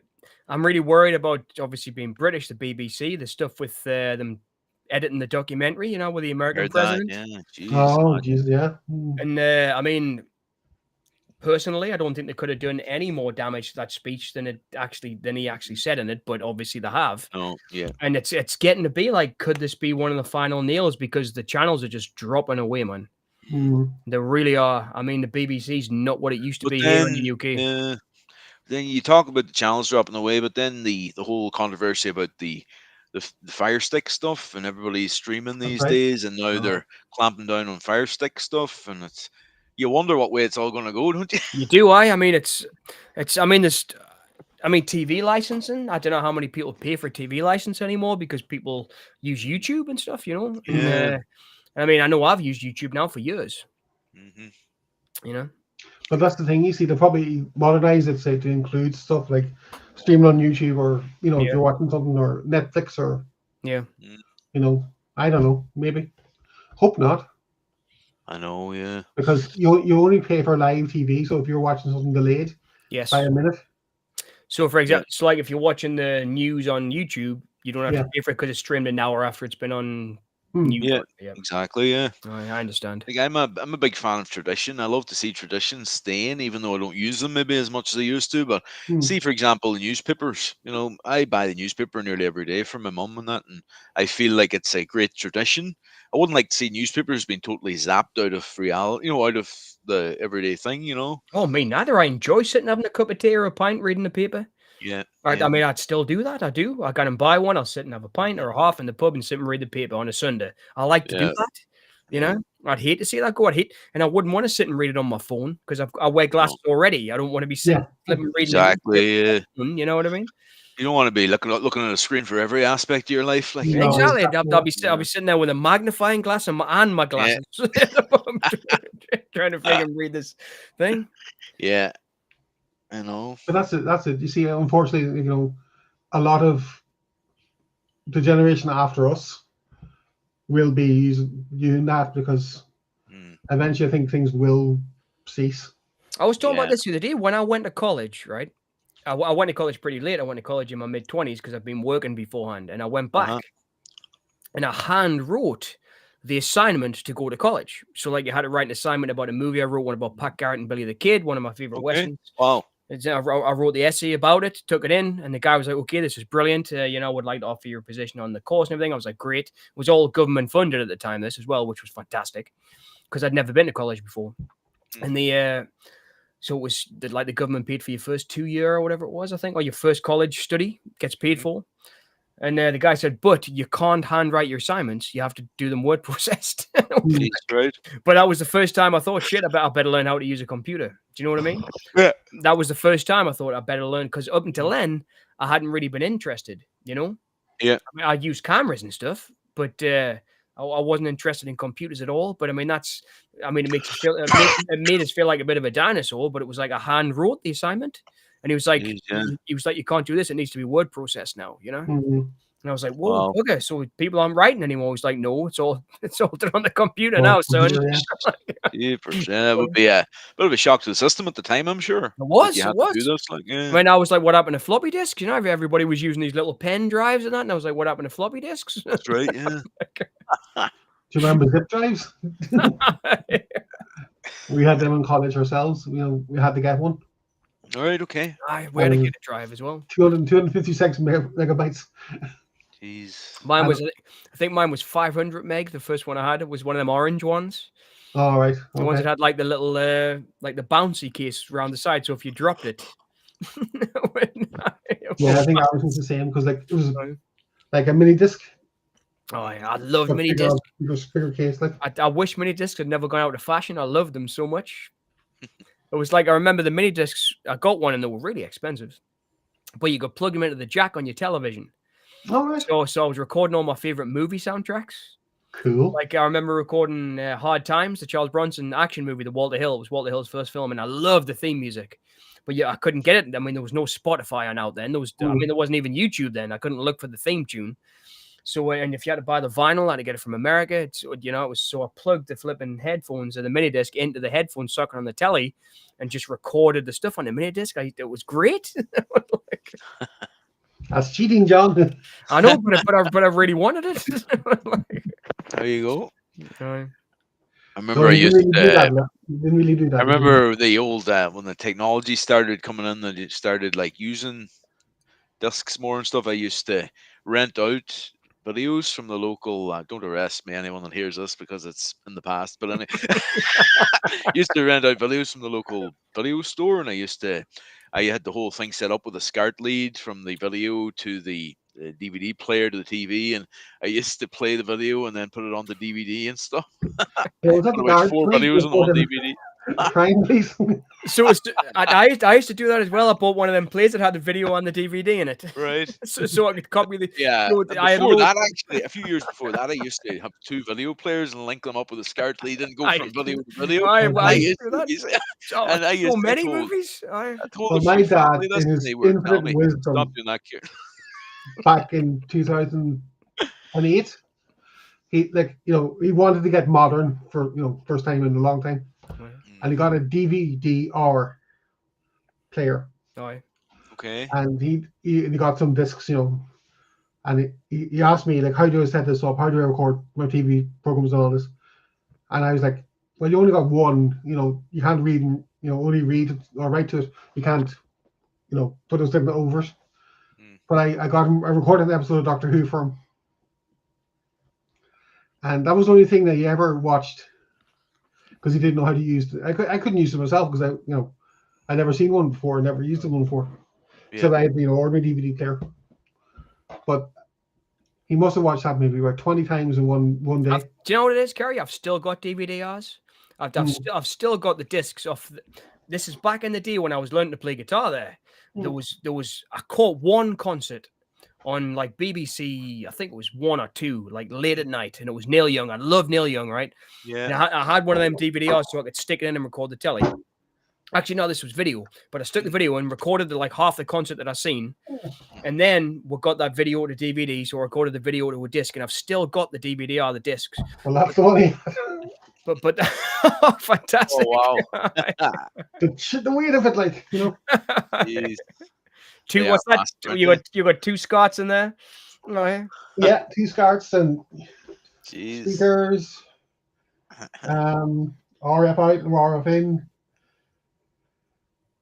I'm really worried about obviously being British, the BBC, the stuff with them editing the documentary, with the American president. Yeah. And I mean, personally, I don't think they could have done any more damage to that speech than he actually said in it. But obviously, they have. Oh, yeah. And it's getting to be like, could this be one of the final nails? Because the channels are just dropping away, man. They really are. I mean, the BBC's not what it used to be here in the UK. Then you talk about the channels dropping away, but then the whole controversy about the Fire Stick stuff, and everybody's streaming these days, and now they're clamping down on Fire Stick stuff, and you wonder what way it's all going to go, don't you? You do. I mean, there's TV licensing. I don't know how many people pay for TV license anymore because people use YouTube and stuff, Yeah. And, I mean, I know I've used YouTube now for years. But that's the thing. You see, they probably modernize it, say, to include stuff like streaming on YouTube, or if you're watching something, or Netflix, or I don't know, maybe. Hope not. I know, yeah. Because you only pay for live TV, so if you're watching something delayed, by a minute. So, for example, so like if you're watching the news on YouTube, you don't have to pay for it because it's streamed an hour after it's been on Yeah, exactly. Yeah, I understand. Like I'm a big fan of tradition. I love to see traditions staying, even though I don't use them maybe as much as I used to. But see, for example, the newspapers. I buy the newspaper nearly every day from my mum and that, and I feel like it's a great tradition. I wouldn't like to see newspapers being totally zapped out of reality, out of the everyday thing. Oh, me neither. I enjoy sitting having a cup of tea or a pint, reading the paper. Yeah. I mean, I'd still do that. I do. I go and buy one. I'll sit and have a pint or a half in the pub and sit and read the paper on a Sunday. I like to do that. I'd hate to see that go. And I wouldn't want to sit and read it on my phone because I wear glasses already. I don't want to be sitting reading. Exactly. You know what I mean? You don't want to be looking at a screen for every aspect of your life. Like exactly. I'll be sitting there with a magnifying glass and my glasses. I'm trying to freaking read this thing. Yeah. I know. But that's it. You see, unfortunately, a lot of the generation after us will be using that because eventually I think things will cease. I was talking about this the other day when I went to college, right? I went to college pretty late. I went to college in my mid-20s because I've been working beforehand. And I went back and I hand wrote the assignment to go to college. So like you had to write an assignment about a movie I wrote, one about Pat Garrett and Billy the Kid, one of my favorite westerns. Wow. I wrote the essay about it, took it in, and the guy was like, okay, this is brilliant. Would like to offer your position on the course and everything. I was like, great. It was all government funded at the time, this as well, which was fantastic because I'd never been to college before. And so it was like the government paid for your first 2 year or whatever it was, I think, or your first college study gets paid for. And the guy said, but you can't handwrite your assignments. You have to do them word processed. Right. But that was the first time I thought, shit, I better learn how to use a computer. Do you know what I mean? Yeah. That was the first time I thought I better learn because up until then, I hadn't really been interested, Yeah. I mean, I used cameras and stuff, but I wasn't interested in computers at all. But I mean, it makes you feel, it made us feel like a bit of a dinosaur, but it was like I hand wrote the assignment. And he was like, you can't do this. It needs to be word processed now, And I was like, whoa, okay. So people aren't writing anymore. He's like, no, it's all done on the computer now, son. Yeah, that would be a bit of a shock to the system at the time, I'm sure. It was. You had to do this, I mean, I was like, what happened to floppy disks? Everybody was using these little pen drives and that. And I was like, what happened to floppy disks? That's right, yeah. Do you remember zip drives? We had them in college ourselves. We had to get one. All right, okay. We had to get a drive as well. 256 megabytes. Jeez. I think mine was 500 meg. The first one I had was one of them orange ones. All right. The ones that had like the little, like the bouncy case around the side. So if you dropped it. Yeah, I think ours was the same because it was like a mini disc. Oh, yeah, I love mini discs. Bigger case, I wish mini discs had never gone out of fashion. I loved them so much. It was like I remember the mini discs. I got one and they were really expensive, but you could plug them into the jack on your television. All right. So I was recording all my favorite movie soundtracks. Cool. Like I remember recording Hard Times, the Charles Bronson action movie, the Walter Hill. It was Walter Hill's first film, and I loved the theme music. But yeah, I couldn't get it. I mean, there was no Spotify on out then. There wasn't even YouTube then. I couldn't look for the theme tune. So, and if you had to buy the vinyl, I had to get it from America. It was so I plugged the flipping headphones of the mini disc into the headphone socket on the telly, and just recorded the stuff on the mini disc. It was great. That's cheating, John. I know, but I really wanted it. There you go. I remember didn't really do that. I remember the old when the technology started coming in, and it started like using discs more and stuff. I used to rent out videos from the local. Don't arrest me, anyone that hears this, because it's in the past. But anyway, used to rent out videos from the local video store, and I had the whole thing set up with a SCART lead from the video to the DVD player to the TV, and I used to play the video and then put it on the DVD and stuff. About 4 videos on one DVD. Trying, please. So I used to do that as well. I bought one of them plays that had the video on the DVD in it. Right. So I could copy the. Yeah. Actually, a few years before that, I used to have 2 video players and link them up with a SCART lead and go from video to video. I used to do that. So many movies. My dad, in his infinite wisdom, stop doing that, Ciaran. Back in 2008, he wanted to get modern for first time in a long time. And he got a DVD-R player. Oh, okay. And he got some discs, And he asked me, like, how do I set this up? How do I record my TV programs and all this? And I was like, well, you only got one. You can't read, and, only read or write to it. You can't, put those things over it. But I recorded an episode of Doctor Who for him. And that was the only thing that he ever watched, because he didn't know how to use it. I couldn't use it myself because I'd never seen one before, never used one before. Yeah. So I had, ordered a DVD player. But he must have watched that maybe about 20 times in one day. Do you know what it is, Kerry? I've still got DVDs. I've still got the discs off. This is back in the day when I was learning to play guitar. There was I caught one concert on like BBC. I think it was 1 or 2, like late at night, and it was Neil Young. I love Neil Young, right? Yeah. And I had one of them DVDs so I could stick it in and record the telly. Actually, no, this was video, but I stuck the video and recorded like half the concert that I seen. And then we got that video to DVD, so I recorded the video to a disc, and I've still got the DVD or the discs. Well, that's funny. But fantastic. Oh, wow. the weight of it, like, Jeez. What's that? You got 2 Scots in there? Oh, yeah. Yeah, 2 Scots and Jeez. speakers. RF out and RF in.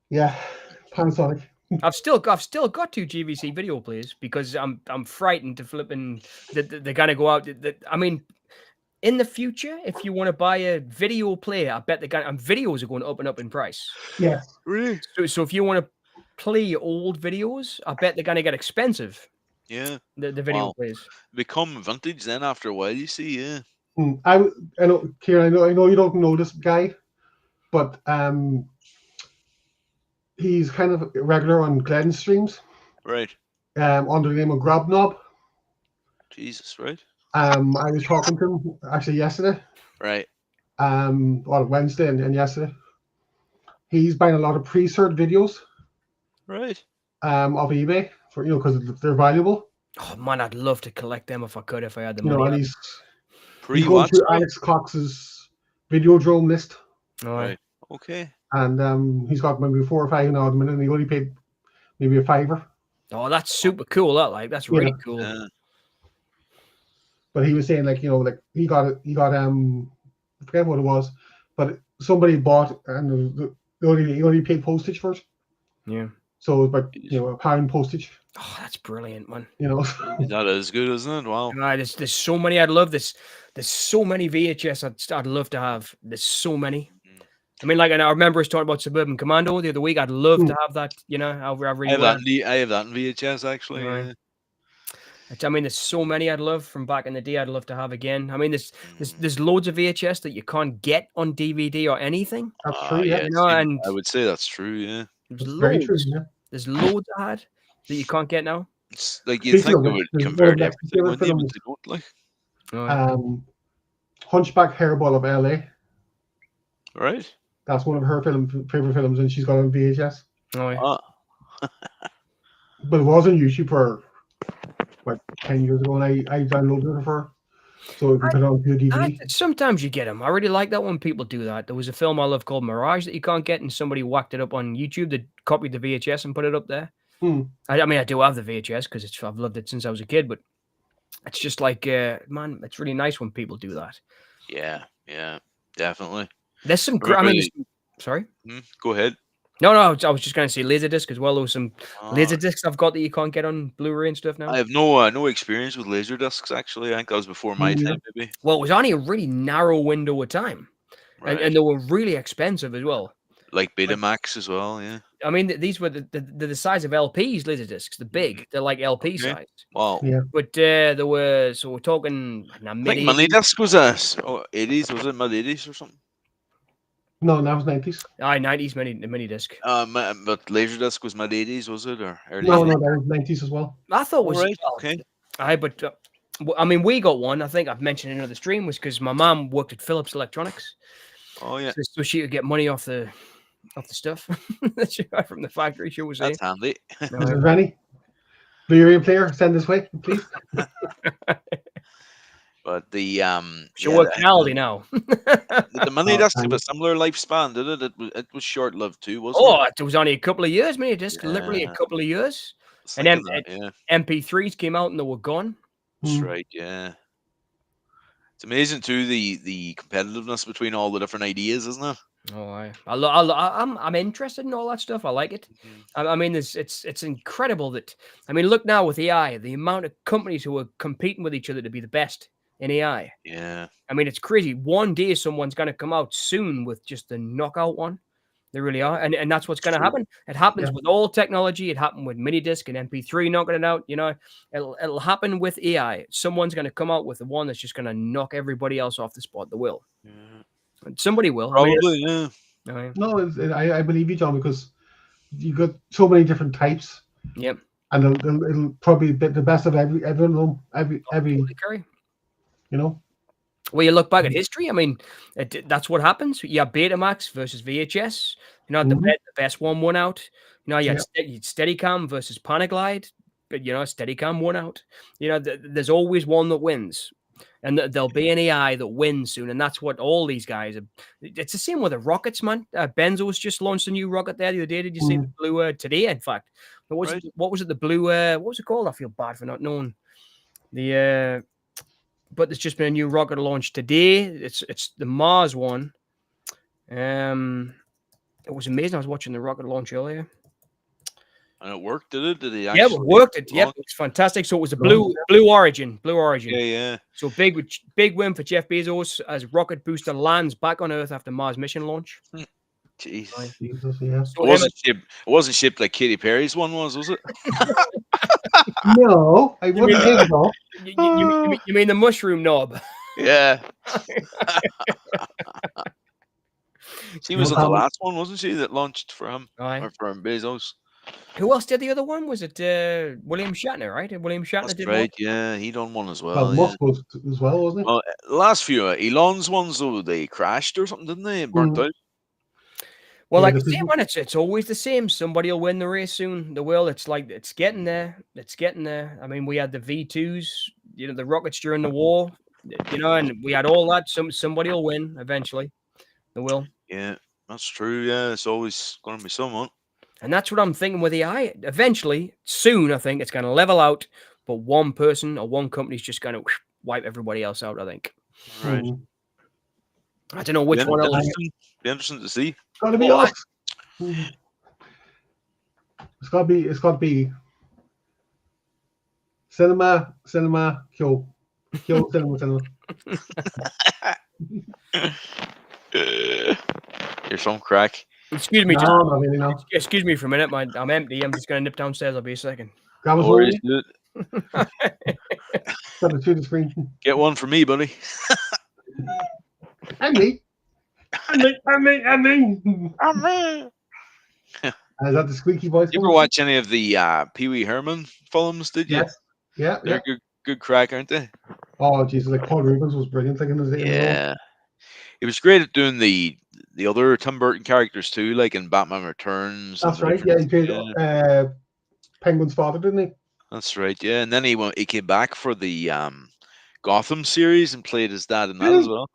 Yeah, Panasonic. I've still got 2 GVC video players because I'm frightened to flipping that they're gonna go out. I mean, in the future, if you want to buy a video player, I bet videos are going to up in price. Yeah, really. So if you want to play old videos, I bet they're gonna get expensive. Yeah, the video players become vintage then after a while. You see, yeah. I know, Ciaran. I know you don't know this guy, but he's kind of regular on Glenn streams. Right. Under the name of Grobknob. Jesus, right. I was talking to him actually yesterday. Right. Or Wednesday and yesterday. He's buying a lot of pre-cert videos. Right. Off eBay for because they're valuable. Oh man, I'd love to collect them if I could, if I had the money. money. And he's going through Alex Cox's Videodrome list. All right. Okay. And he's got maybe 4 or 5 now at the minute, and he only paid maybe $5. Oh, that's super cool. That's really cool. Yeah. But he was saying like he got I forget what it was, but somebody bought and he only paid postage for it. Yeah. So it was about £1 postage. Oh, that's brilliant, man. That is good, isn't it? Wow. There's so many I'd love this. There's so many VHS I'd love to have. There's so many. I mean, like, and I remember us talking about Suburban Commando the other week. I'd love to have that. I have that in VHS actually. Right. I mean, there's so many I'd love from back in the day. I'd love to have again. I mean, there's loads of VHS that you can't get on DVD or anything. That's true. Yeah. And I would say that's true. Yeah. There's loads. True, yeah. There's loads I had that you can't get now. It's like you think it would convert everything, but they don't, like. Hunchback Hairball of LA. Right. That's one of her favorite films, and she's got it on VHS. Oh yeah. But it was on YouTube for like 10 years ago, and I downloaded it for her, so we can put it on DVD. Sometimes you get them. I really like that when people do that. There was a film I love called Mirage that you can't get, and somebody whacked it up on YouTube. They copied the VHS and put it up there. I mean, I do have the VHS because I've loved it since I was a kid, but it's just like, man, it's really nice when people do that. Yeah, definitely. There's some. Sorry. Go ahead. No, I was just going to say Laserdisc as well. There was some Laserdiscs I've got that you can't get on Blu-ray and stuff now. I have no experience with Laserdiscs actually. I think that was before my time, maybe. Well, it was only a really narrow window of time, right. and they were really expensive as well. Like Betamax as well, yeah. I mean, these were the size of LPs, Laserdiscs. They're big. They're like LP size. Wow. Yeah. But there were, so we're talking. I think mini disc was 80s. Was it mid 80s or something? No, that was 90s. 90s mini disc. But Laserdisc was mid 80s, was it, or early? No, that was 90s as well. I thought it was right. Okay. But I mean, we got one. I think I've mentioned in another stream was because my mom worked at Philips Electronics. Oh yeah. So she could get money off the stuff that she got from the factory. She was that's handy. Is there any Blu-ray player? Send this way, please. But the she worked in Aldi now. The mini disc have a similar lifespan, did it? It was short lived too, wasn't it? It was only a couple of years, mini disc, literally a couple of years. And then MP3s came out and they were gone. That's right. Yeah. It's amazing too the competitiveness between all the different ideas, isn't it? Oh, I'm interested in all that stuff. I like it. I mean, it's incredible that look now with AI, the amount of companies who are competing with each other to be the best in AI. Yeah. I mean, it's crazy. One day someone's going to come out soon with just the knockout one. They really are, and that's what's going to happen. It happens with all technology. It happened with mini disc and MP3 knocking it out. You know, it'll happen with AI. Someone's going to come out with the one that's just going to knock everybody else off the spot. They will. Yeah. Somebody will. Probably, No, I believe you, John, because you got so many different types. Yep. And it'll probably be the best of every you know. Well, you look back at history. I mean, that's what happens. You have Betamax versus VHS. You know, the best one won out. You know, you had Steadicam versus Panaglide, but you know, Steadicam won out. You know, there's always one that wins. And there'll be an AI that wins soon, and that's what all these guys are. It's the same with the rockets, man. Benzo's just launched a new rocket there the other day. Did you see the blue today? In fact, what was it? The blue. What was it called? I feel bad for not knowing. But there's just been a new rocket launched today. It's the Mars one. It was amazing. I was watching the rocket launch earlier. And it worked, did it? Did it actually? Yeah, it worked. Yep, it's fantastic. So it was a blue Origin. Yeah. So big win for Jeff Bezos as rocket booster lands back on Earth after Mars mission launch. Jeez. Jesus, yeah. So it wasn't shaped like Katy Perry's one was it? No, I wouldn't think so. You mean the mushroom knob? Yeah. She was on the last one, wasn't she? That launched for him or from Bezos. Who else did the other one? Was it William Shatner, right? William Shatner did right, one? yeah. He done one as well. Well, Musk was as well, wasn't he? Well, the last few Elon's ones, though, they crashed or something, didn't they? And burnt out. Well, like the same one, it's always the same. Somebody will win the race soon. The will, it's like it's getting there. It's getting there. I mean, we had the V2s, you know, the rockets during the war, you know, and we had all that. Somebody will win eventually. The will. Yeah, that's true. Yeah, it's always going to be someone. And that's what I'm thinking with AI. Eventually, soon, I think it's going to level out, but one person or one company is just going to wipe everybody else out, I think. Right. I don't know which one. Be interesting to see. It's got to be us. It's got to be cinema, kill, cinema. You're some crack. Excuse me. No, not really, no. Excuse me for a minute. I'm empty. I'm just going to nip downstairs. I'll be a second. Grab us one. The screen. Get one for me, buddy. And me. Is that the squeaky voice? You ever watch any of the Pee Wee Herman films? Did you? Yes. Yeah. They're good crack, aren't they? Oh, Jesus! Like Paul Rubens was brilliant. Yeah. He was great at doing the other Tim Burton characters too, like in Batman Returns. That's right. Yeah, he played Penguin's father, didn't he? That's right. Yeah, and then he came back for the Gotham series and played his dad in that as well.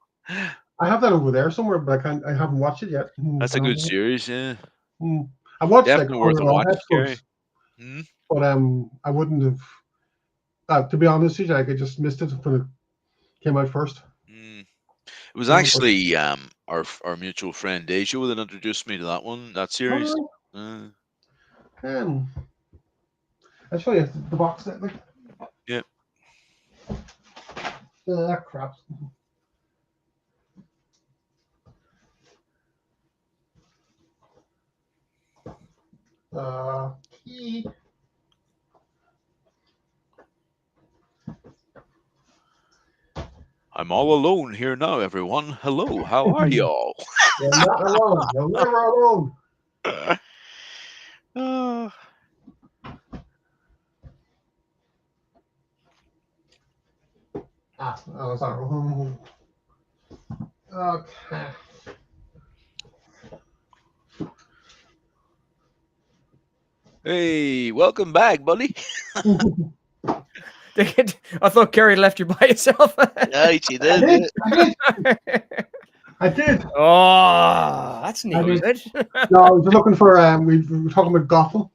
I have that over there somewhere, but I haven't watched it yet. That's a good series, yeah. I watched definitely worth a watch, but I wouldn't have. To be honest with you, I just missed it when it came out first. It was actually our mutual friend Dejo that introduced me to that series. I'll show you the box set. Like. Yeah. Crap. I'm all alone here now, everyone. Hello, how are y'all? You're not alone. You're never alone. Sorry. Okay. Hey, welcome back, buddy. I thought Kerry left you by yourself. Yeah, she did. I did. Oh, that's neat. No, I was looking for. We were talking about Gotham.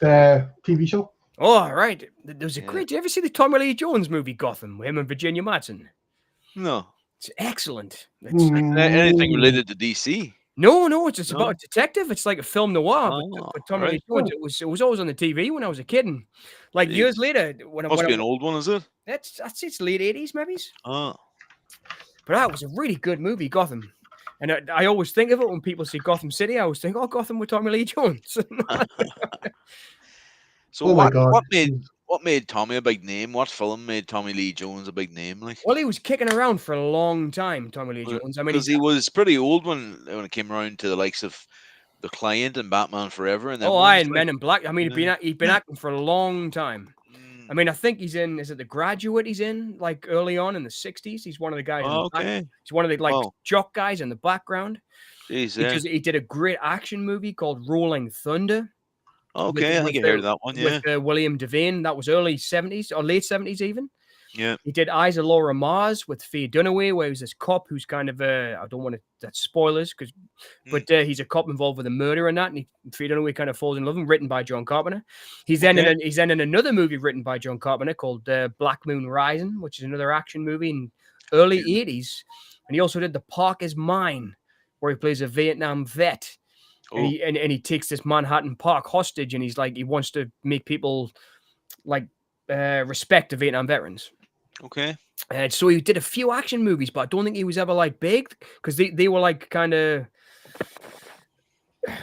The TV show. Oh, right. There was a great. Did you ever see the Tommy Lee Jones movie Gotham with him and Virginia Madsen? No. It's excellent. Anything related to DC? No, it's about a detective. It's like a film noir, but Tommy Lee Jones. Right. It was always on the TV when I was a kid, and like years later, when Must when be an old one, is it? That's it's late 80s, maybe. Oh. But that was a really good movie, Gotham. And I always think of it when people say Gotham City. I always think, oh, Gotham with Tommy Lee Jones. So what made Tommy a big name? What film made Tommy Lee Jones a big name? Like, well, he was kicking around for a long time, Tommy Lee Jones. I mean, because he was pretty old when it came around to the likes of The Client and Batman Forever. And and Men in Black. I mean, he'd been acting for a long time. I mean, I think he's in. Is it The Graduate? He's in like early on in the 60s. He's one of the guys. He's one of the jock guys in the background. Jeez, he did a great action movie called Rolling Thunder. Okay, I think I heard of that one. Yeah, with William Devane. That was early 70s or late 70s even. Yeah. He did Eyes of Laura Mars with Faye Dunaway, where he was this cop who's kind of I don't want to that's spoilers but he's a cop involved with a murder and that, and Faye Dunaway kind of falls in love with him, written by John Carpenter. He's then in another movie written by John Carpenter called Black Moon Rising, which is another action movie in early 80s. And he also did The Park Is Mine, where he plays a Vietnam vet. And he takes this Manhattan Park hostage, and he's like, he wants to make people like respect the Vietnam veterans. Okay. So he did a few action movies, but I don't think he was ever like big, because they were like kind of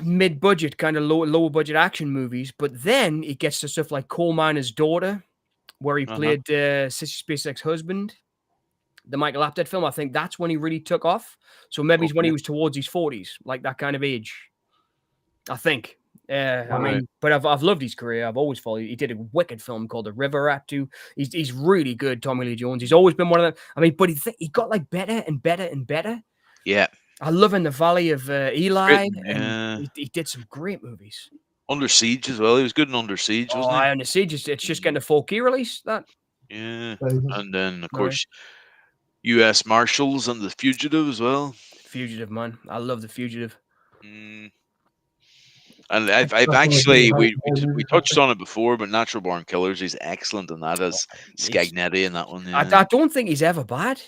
mid-budget, kind of lower budget action movies. But then he gets to stuff like Coal Miner's Daughter, where he played Sissy Spacek's husband, the Michael Apted film. I think that's when he really took off. So maybe it's when he was towards his 40s, like that kind of age, I think. I mean, but I've loved his career. I've always followed. He did a wicked film called The River Rat too. He's really good, Tommy Lee Jones. He's always been one of them. I mean, but he got like better and better and better. Yeah. I love In the Valley of Eli. And he did some great movies. Under Siege as well. He was good in Under Siege, wasn't he? Under Siege. It's just getting a 4K release. That. Yeah. And then of course, U.S. Marshals and The Fugitive as well. Fugitive, man. I love The Fugitive. And I've actually we touched on it before, but Natural Born Killers, he's excellent in that as Scagnetti in that one. Yeah. I don't think he's ever bad.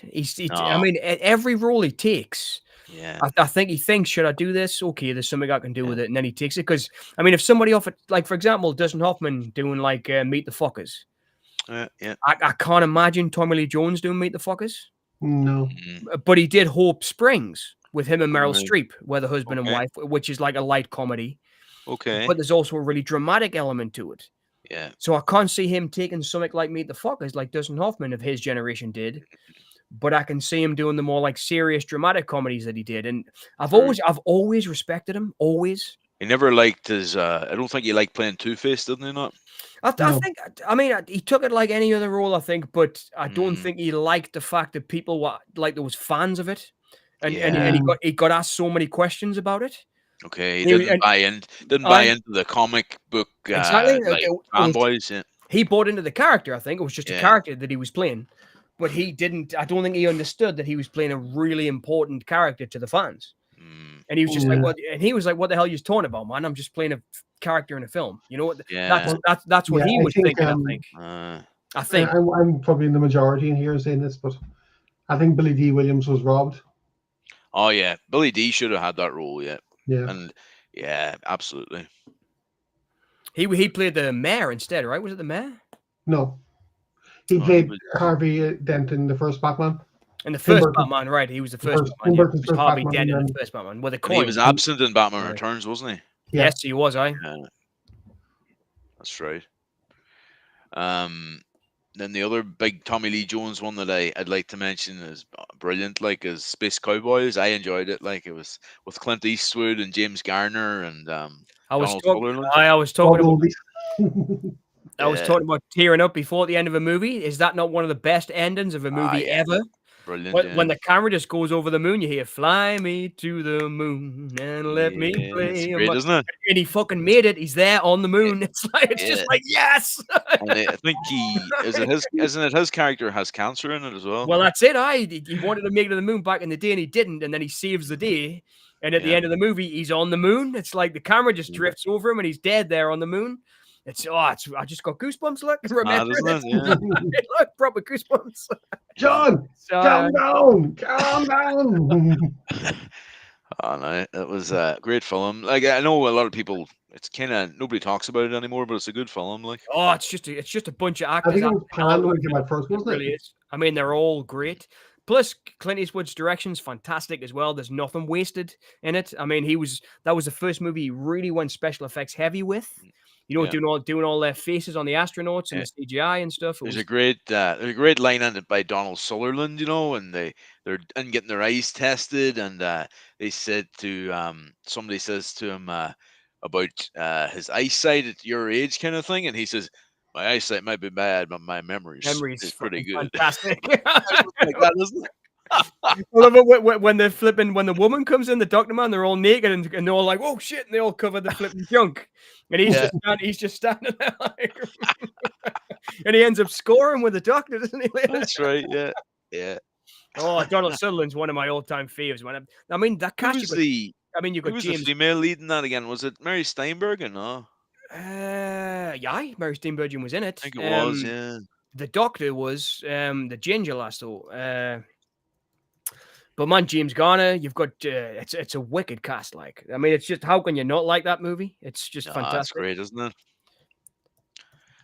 I mean, every role he takes. Yeah. I think he thinks, should I do this? Okay, there's something I can do with it, and then he takes it. Because I mean, if somebody offered, like for example, Dustin Hoffman doing like Meet the Fockers. Yeah. I can't imagine Tommy Lee Jones doing Meet the Fockers. No. But he did Hope Springs with him and Meryl Streep, where the husband and wife, which is like a light comedy. Okay. But there's also a really dramatic element to it. Yeah. So I can't see him taking something like Meet the Fockers, like Dustin Hoffman of his generation did. But I can see him doing the more like serious dramatic comedies that he did. And I've always respected him. Always. He never liked his I don't think he liked playing Two-Face, didn't he not? I think, I mean, he took it like any other role, I think, but I don't think he liked the fact that people were like, there was fans of it. And he got asked so many questions about it. Okay, he didn't buy into the comic book fanboys. Yeah. He bought into the character. I think it was just a character that he was playing, but he didn't. I don't think he understood that he was playing a really important character to the fans. And he was just like, "What?" And he was like, "What the hell are you talking about, man? I'm just playing a character in a film." You know what? Yeah. That's what he was thinking. I think I'm probably in the majority in here saying this, but I think Billy D. Williams was robbed. Oh yeah, Billy D. should have had that role. Yeah. Yeah. And yeah, absolutely. He played the mayor instead, right? Was it the mayor? No. He played Harvey Dent in the first Batman. In the first Batman, right? He was the first Batman. Yeah. It was Harvey Dent in the first Batman. With a coin. He was absent in Batman Returns, wasn't he? Yeah. Yes, he was. Yeah. That's right. Then the other big Tommy Lee Jones one that I'd like to mention is brilliant, like is Space Cowboys. I enjoyed it, like it was with Clint Eastwood and James Garner and I was talking about tearing up before the end of a movie. Is that not one of the best endings of a movie ever? Brilliant. When the camera just goes over the moon, you hear "Fly me to the moon and let me play." It's great, isn't it? And he fucking made it. He's there on the moon. It's just like yes. And I think isn't it his character has cancer in it as well? Well, that's it. He wanted to make it to the moon back in the day, and he didn't. And then he saves the day. And at the end of the movie, he's on the moon. It's like the camera just drifts over him, and he's dead there on the moon. I just got goosebumps. Look, remember doesn't it? Yeah. Look, proper goosebumps. John, calm down, calm down. Oh no, it was a great film. Like I know a lot of people, it's kind of nobody talks about it anymore, but it's a good film. Like it's just a bunch of I actors. think it was panned when it came out first, It wasn't really it? is. I mean, they're all great. Plus, Clint Eastwood's direction's fantastic as well. There's nothing wasted in it. I mean, that was the first movie he really went special effects heavy with. You know, doing all their faces on the astronauts and the CGI and stuff. There's a great line in it by Donald Sutherland, you know, and they're getting their eyes tested, and they said to somebody says to him about his eyesight at your age, kind of thing, and he says, "My eyesight might be bad, but my memory's is pretty good." Fantastic. Like that, isn't it? I love it when they're flipping, when the woman comes in, the doctor man, they're all naked and they're all like, "Oh shit!" and they all cover the flipping junk, and he's just standing there, like, and he ends up scoring with the doctor, doesn't he? That's right. Yeah, yeah. Oh, Donald Sutherland's one of my all-time faves. I mean, that cast. Who was James. the female lead in that again? Was it Mary Steinberg? No. Yeah, Mary Steenburgen was in it. I think it was. Yeah. The doctor was the ginger lasso. But man, James Garner, you've got it's a wicked cast. Like, I mean, it's just, how can you not like that movie? It's just fantastic. That's great, isn't it?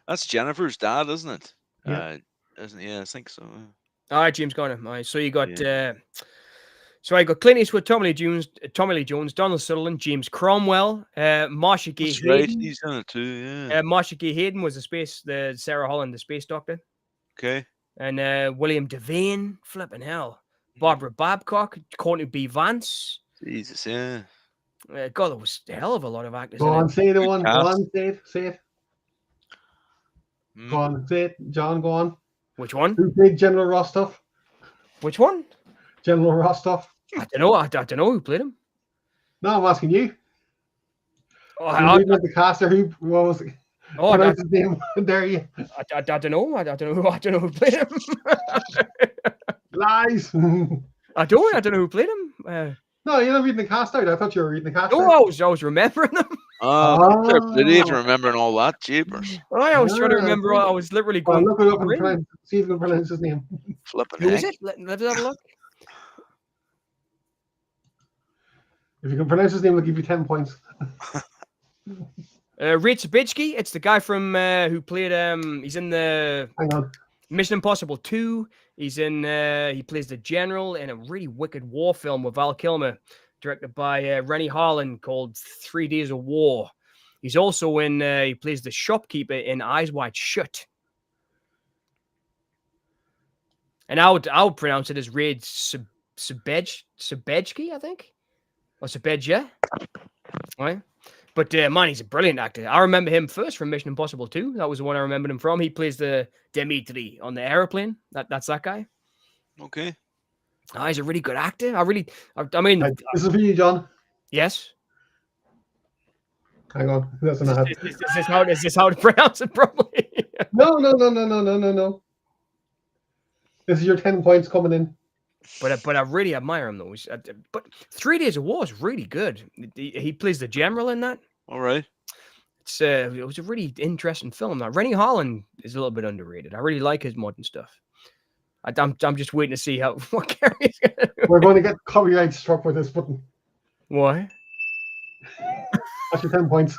That's Jennifer's dad, isn't it? Yeah. Isn't it? Yeah, I think so. All right, James Garner. All right, so you got so I got Clint Eastwood, Tommy Lee Jones, Donald Sutherland, James Cromwell, Marcia Gay Hayden. Right, he's in it too. Yeah. Marcia Gay Hayden was the Sarah Holland, the space doctor. Okay. And William Devane, flipping hell. Barbara Babcock, Courtney B. Vance. Jesus, yeah. God, there was a hell of a lot of actors. Go on, say the one. Go Cast. on, say it. Go on, say it. John, go on. Which one? Who played General Rostov? Which one? General Rostov. I don't know. I don't know who played him. No, I'm asking you. Oh, reading the cast or what was it? Oh, his name. There you. I don't know. I don't know who played him. Lies. I don't know who played him. No, you're not reading the cast out. I thought you were reading the cast out. I was remembering them. Did he even remembering all that? Jeepers. I was trying to remember. I was literally going. Look it up and see if you can pronounce his name. Flipping. Who is it? Let's have a look. If you can pronounce his name, we'll give you 10 points. Reed Sabitsky. It's the guy from who played. He's in the Mission Impossible 2. He's in. He plays the general in a really wicked war film with Val Kilmer, directed by Rennie Harlan, called 3 Days of War. He's also in. He plays the shopkeeper in Eyes Wide Shut. And I would pronounce it as Reed Sabetsky, I think. Or Sabedja. Right. But man, he's a brilliant actor. I remember him first from Mission Impossible 2. That was the one I remembered him from. He plays the Dimitri on the aeroplane. That's that guy. Okay. He's a really good actor. I mean, this is for you, John. Yes. Hang on. That's enough. Is this how to pronounce it properly? No. This is your 10 points coming in. But I really admire him though. But 3 Days of War is really good. He plays the general in that. All right. It was a really interesting film. Now, Rennie Harlan is a little bit underrated. I really like his modern stuff. I'm just waiting to see what Gary's gonna do. We're going to get copyright struck with this button. Why? That's your 10 points.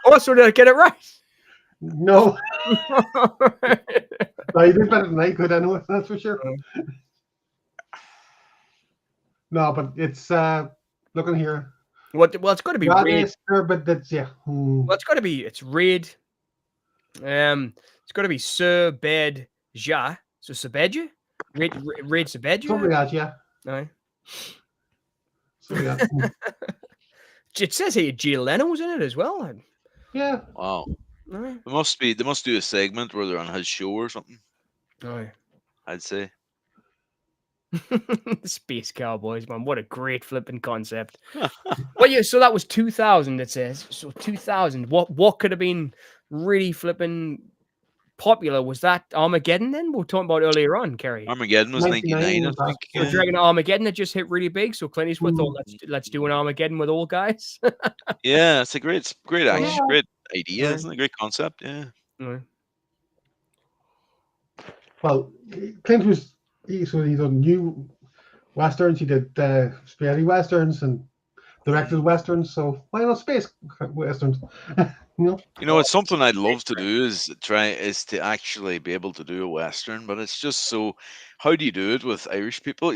Also, did I get it right? No. No, you did better than I could anyway, that's for sure. No, but it's looking here. Well, it's got to be Raid. But that's Well, it's got to be. It's Raid. It's got to be Sir Bed Ja. So Sabedja, Raid Sabedja. Something like that, yeah. No. Like that. It says here Jay Leno was in it as well. Yeah. Wow. They must do a segment where they're on his show or something. Oh, I'd say. Space Cowboys, man. What a great flipping concept. Well, yeah, so that was 2000, it says. So 2000. What could have been really flipping popular? Was that Armageddon then? We were talking about earlier on, Kerry. Armageddon was 99, I think. So do you reckon Armageddon had just hit really big? So Clint Eastwood thought, let's do an Armageddon with old guys. Yeah, it's a great action, great idea, isn't it? A great concept, yeah. Well, Clint was he's done new westerns. He did spaghetti westerns and directed westerns. So why not space westerns? It's something I'd love to do is to actually be able to do a western, but it's just so. How do you do it with Irish people?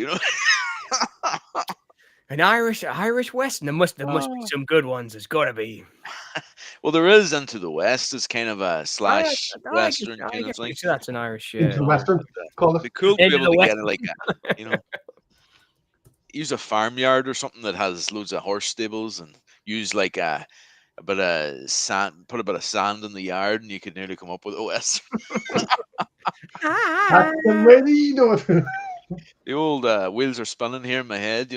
An Irish western. There must be some good ones. There's got to be. Well, there is Into the West. It's kind of a slash western kind of thing. So that's an Irish. Into the western. Call It'd be cool to be able to get it like use a farmyard or something that has loads of horse stables and use like a bit of sand, put a bit of sand in the yard, and you could nearly come up with a western. That's the way you do it. The old wheels are spinning here in my head,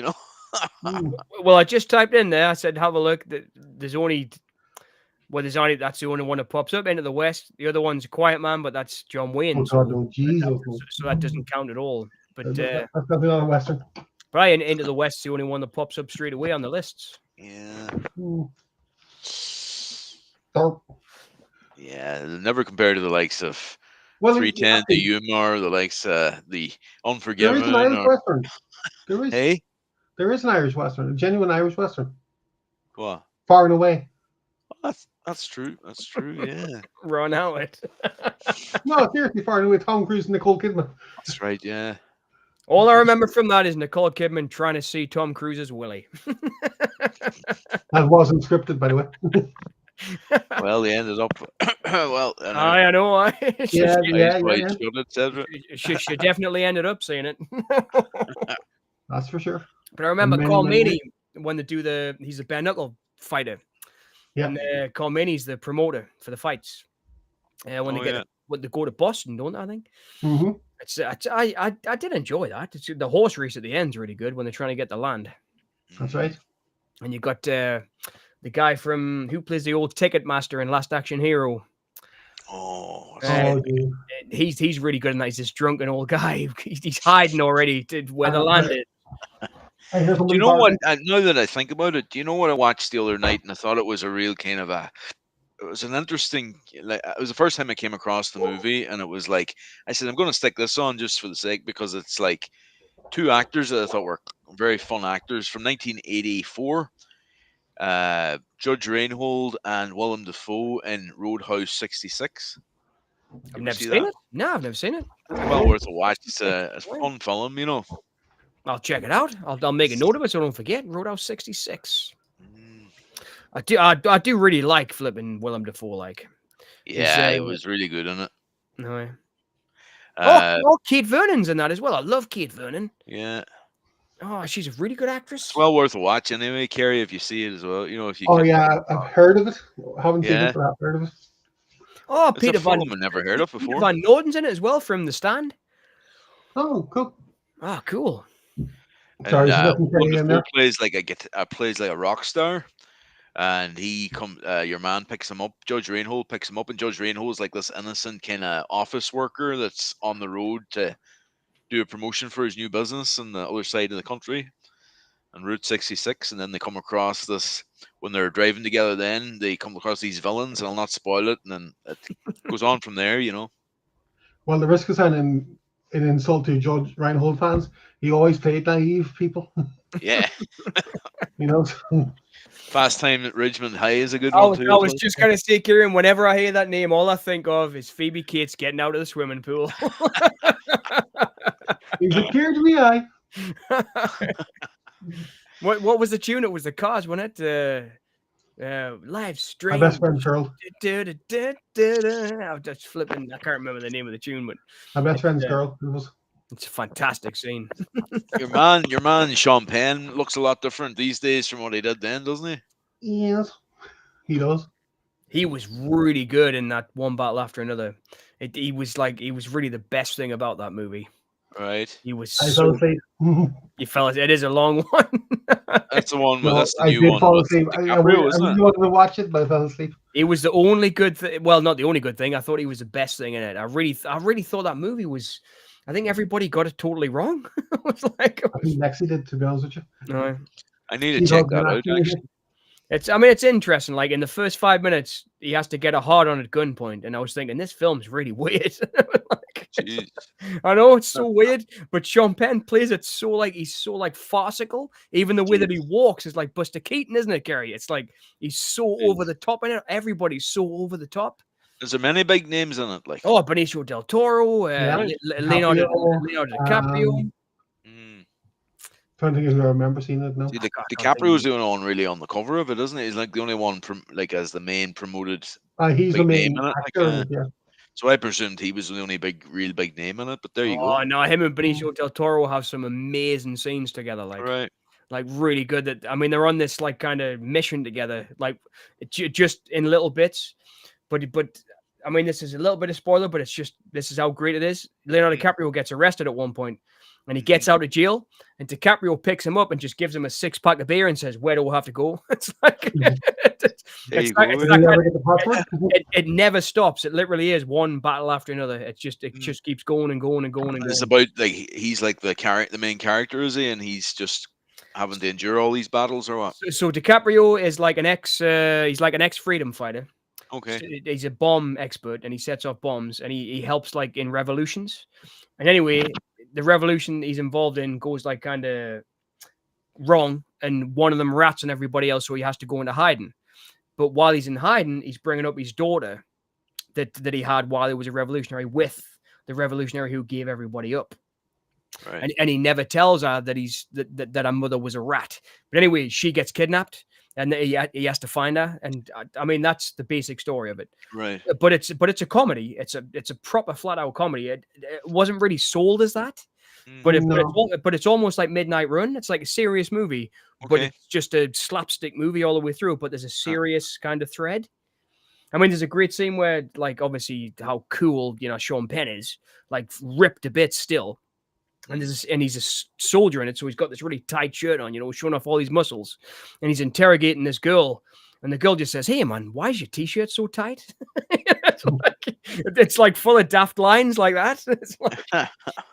Well, I just typed in there. I said, "Have a look." That's the only one that pops up. Into the West. The other one's Quiet Man, but that's John Wayne. Oh God, no, Jesus! So that doesn't count at all. But that's definitely not a western. Brian, Into the West, the only one that pops up straight away on the lists. Yeah. Dark. Yeah, never compared to the likes of 310, the Humor, the likes the Unforgiven. There is an Irish western. There is. Hey, there is an Irish western, a genuine Irish western. What? Far and Away. Oh, that's true. That's true. Yeah. Ron Howard. No, seriously, Far and Away. Tom Cruise and Nicole Kidman. That's right. Yeah. All I remember from that is Nicole Kidman trying to see Tom Cruise's Willie. That wasn't scripted, by the way. Well, they ended up. Well, I know. She definitely ended up saying it. That's for sure. But I remember Colmany when they do he's a bare knuckle fighter. Yeah. And Colmany's the promoter for the fights. When they go to Boston, don't they, I think? Mm-hmm. I did enjoy that. The horse race at the end is really good when they're trying to get the land. That's right. And you got the guy who plays the old Ticketmaster in Last Action Hero. He's really good in that. He's this drunken old guy. He's hiding already to where the land is. Do you know what? Now that I think about it, do you know what I watched the other night and I thought it was a real kind of it was an interesting, it was the first time I came across the movie, and it was like, I said, I'm going to stick this on just for the sake, because it's like two actors that I thought were very fun actors from 1984, Judge Reinhold and Willem Dafoe in Roadhouse 66. I've never seen it. No, I've never seen it. Well worth a watch. It's a fun film, I'll check it out. I'll make a note of it so I don't forget. Roadhouse 66. I do really like flipping Willem Dafoe. Yeah, he was really good in it. No. Kate Vernon's in that as well. I love Kate Vernon. Yeah. Oh, she's a really good actress. It's well worth a watch anyway, Kerry, if you see it as well. If you. I've heard of it. I haven't seen it, but I've heard of it. Oh, it's Peter Van. I've never heard of before. Peter Van Noten's in it as well from The Stand. Oh, cool. Ah, cool. Sorry, plays like a rock star, and your man picks him up. Judge Reinhold picks him up, and Judge Reinhold's like this innocent kind of office worker that's on the road to do a promotion for his new business on the other side of the country, on Route 66. And then they come across this when they're driving together. Then they come across these villains, and I'll not spoil it. And then it goes on from there, Well, the risk is an insult to Judge Reinhold fans. He always played naive people. Yeah. Fast Time at Ridgemont High is a good one too. I was just going to say, Ciaran, whenever I hear that name, all I think of is Phoebe Cates getting out of the swimming pool. He's a tear to the eye. What was the tune? It was the Cars, wasn't it? Live stream. My best friend's girl. I'm just flipping. I can't remember the name of the tune, but my best friend's girl. It's a fantastic scene. Your man, Sean Penn, looks a lot different these days from what he did then, doesn't he? Yes, he does. He was really good in that One Battle After Another. He was really the best thing about that movie. Right. He was. I fell asleep. You fell asleep. It is a long one. That's the one. That's the I new did one. fall asleep. I really wanted to watch it, but I fell asleep. It was the only good thing. Well, not the only good thing. I thought he was the best thing in it. I really thought that movie was. I think everybody got it totally wrong. I was like, I think Lexi did, to be honest with you. No. I need to check that out. Actually, It's interesting. Like in the first 5 minutes, he has to get a hard on at gunpoint, and I was thinking this film's really weird. Like, I know it's so weird, but Sean Penn plays it so like he's so like farcical. Even the way that he walks is like Buster Keaton, isn't it, Gary? It's like he's so over the top in it. Everybody's so over the top. Is there many big names in it? Like Benicio del Toro, Leonardo DiCaprio. Trying to think if I remember seeing it now. See, DiCaprio's the only one really on the cover of it, isn't he? He's like the only one like as the main promoted. He's the main name in it. actor, yeah. So I presumed he was the only real big name in it. But there you go. Oh no, him and Benicio del Toro have some amazing scenes together. Like really good. That I mean, they're on this like kind of mission together, like just in little bits. But I mean, this is a little bit of spoiler, but this is how great it is. Leonardo DiCaprio gets arrested at one point, and he gets out of jail, and DiCaprio picks him up and just gives him a 6-pack of beer and says, "Where do I have to go?" It's like it never stops. It literally is one battle after another. It just keeps going and going and going and going. It's about like he's like the main character, is he? And he's just having to endure all these battles, or what? So DiCaprio is like an he's like an ex-freedom fighter. Okay. So he's a bomb expert, and he sets off bombs, and he helps like in revolutions. And anyway, the revolution he's involved in goes like kind of wrong, and one of them rats on everybody else, so he has to go into hiding. But while he's in hiding, he's bringing up his daughter that he had while he was a revolutionary with the revolutionary who gave everybody up. Right. And he never tells her that that her mother was a rat. But anyway, she gets kidnapped, and he has to find her. And I mean, that's the basic story of it. Right. But it's a comedy. It's a proper flat out comedy. It wasn't really sold as that. But it's almost like Midnight Run. It's like a serious movie, but it's just a slapstick movie all the way through. But there's a serious kind of thread. I mean, there's a great scene where, like, obviously how cool Sean Penn is, like ripped to bits still, and he's a soldier in it, so he's got this really tight shirt on, showing off all these muscles, and he's interrogating this girl, and the girl just says, "Hey man, why is your t-shirt so tight?" it's like full of daft lines like that.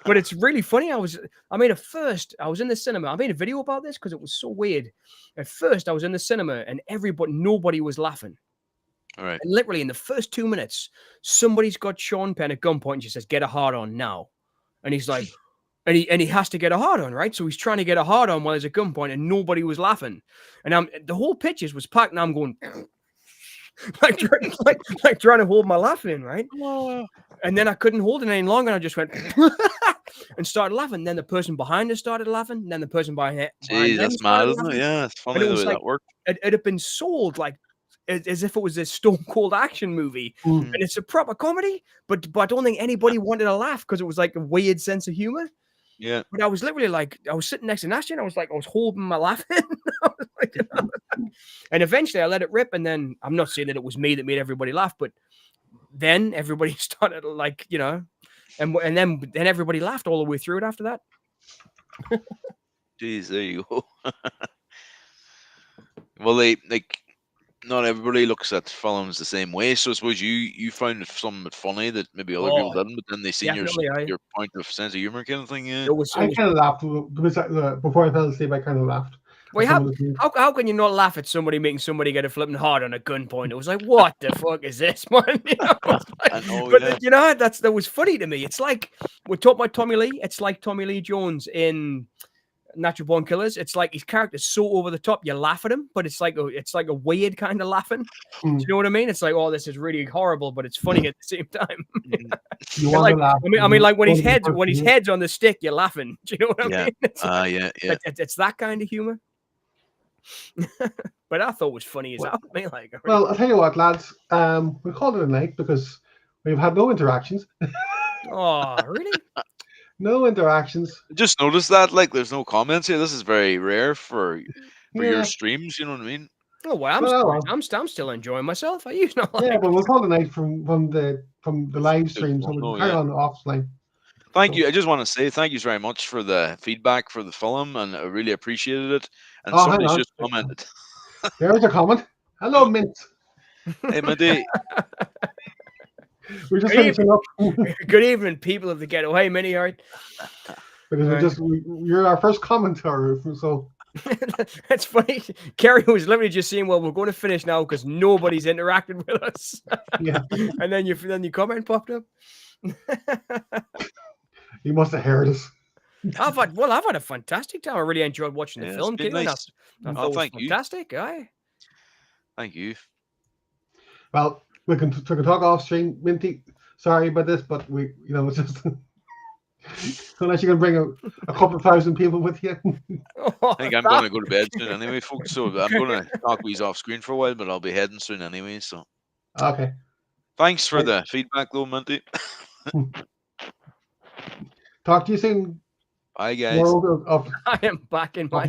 But it's really funny. At first I was in the cinema. I made a video about this because it was so weird. At first I was in the cinema and nobody was laughing. All right. And literally in the first 2 minutes, somebody's got Sean Penn at gunpoint and she says, "Get a hard on now." And he's like, and he has to get a hard on, right? So he's trying to get a hard on while there's a gunpoint, and nobody was laughing. And the whole pitches was packed, and I'm going like trying to hold my laugh in, right? And then I couldn't hold it any longer, and I just went and started laughing. Then the person behind us started laughing. And then the person behind it. Jeez, that's mad, isn't it? Yeah, it's funny the way that worked. It had been sold like as if it was a stone cold action movie, and it's a proper comedy. But I don't think anybody wanted to laugh because it was like a weird sense of humor. Yeah. But I was literally like, I was sitting next to Nasty, and I was holding my laugh in. And eventually I let it rip. And then I'm not saying that it was me that made everybody laugh, but then everybody started and then everybody laughed all the way through it after that. Jeez, there you go. Well, not everybody looks at films the same way. So I suppose you found some funny that maybe other people didn't, but then they seen your point of sense of humor kind of thing. Yeah, I kind of laughed because before I fell asleep. I kind of laughed. Wait, how can you not laugh at somebody making somebody get a flipping hard on a gunpoint? It was like, what the fuck is this, man? That was funny to me. It's like we're talking about Tommy Lee. It's like Tommy Lee Jones in Natural Born Killers. It's like his character's so over the top, you laugh at him, but it's like a weird kind of laughing. Do you know what I mean? It's like, oh, this is really horrible, but it's funny at the same time. You want to laugh. I mean, like when his head's on the stick, you're laughing. Do you know what I mean? It's that kind of humor. But I thought it was funny as hell. Well, I'll tell you what, lads. We called it a night because we've had no interactions. Oh, really? No interactions. I just noticed that, there's no comments here. This is very rare for your streams. You know what I mean? Oh well, I'm still enjoying myself. But we'll call it a night from the live stream, so we'll carry on offline. Thank you. I just want to say thank you very much for the feedback for the film, and I really appreciated it. And somebody's just commented. There's a comment. Hello, Mint. Hey, Minty. We're just finishing up. Good evening, people of the ghetto. Hey, Mini Art. Because you're our first commenter, so That's funny. Kerry was literally just saying, "Well, we're going to finish now because nobody's interacted with us." Yeah. And then your comment popped up. You must have heard us. I've had a fantastic time. I really enjoyed watching the film. It's been nice. I thought it was fantastic. Aye. Thank you. Well, we can talk off stream, Minty. Sorry about this, but it's just unless you can bring a couple of thousand people with you. I think I'm going to go to bed soon anyway, folks. So I'm going to talk these off screen for a while, but I'll be heading soon anyway. So okay. Thanks for the feedback, though, Minty. Talk to you soon. Bye, guys. World of I am back in my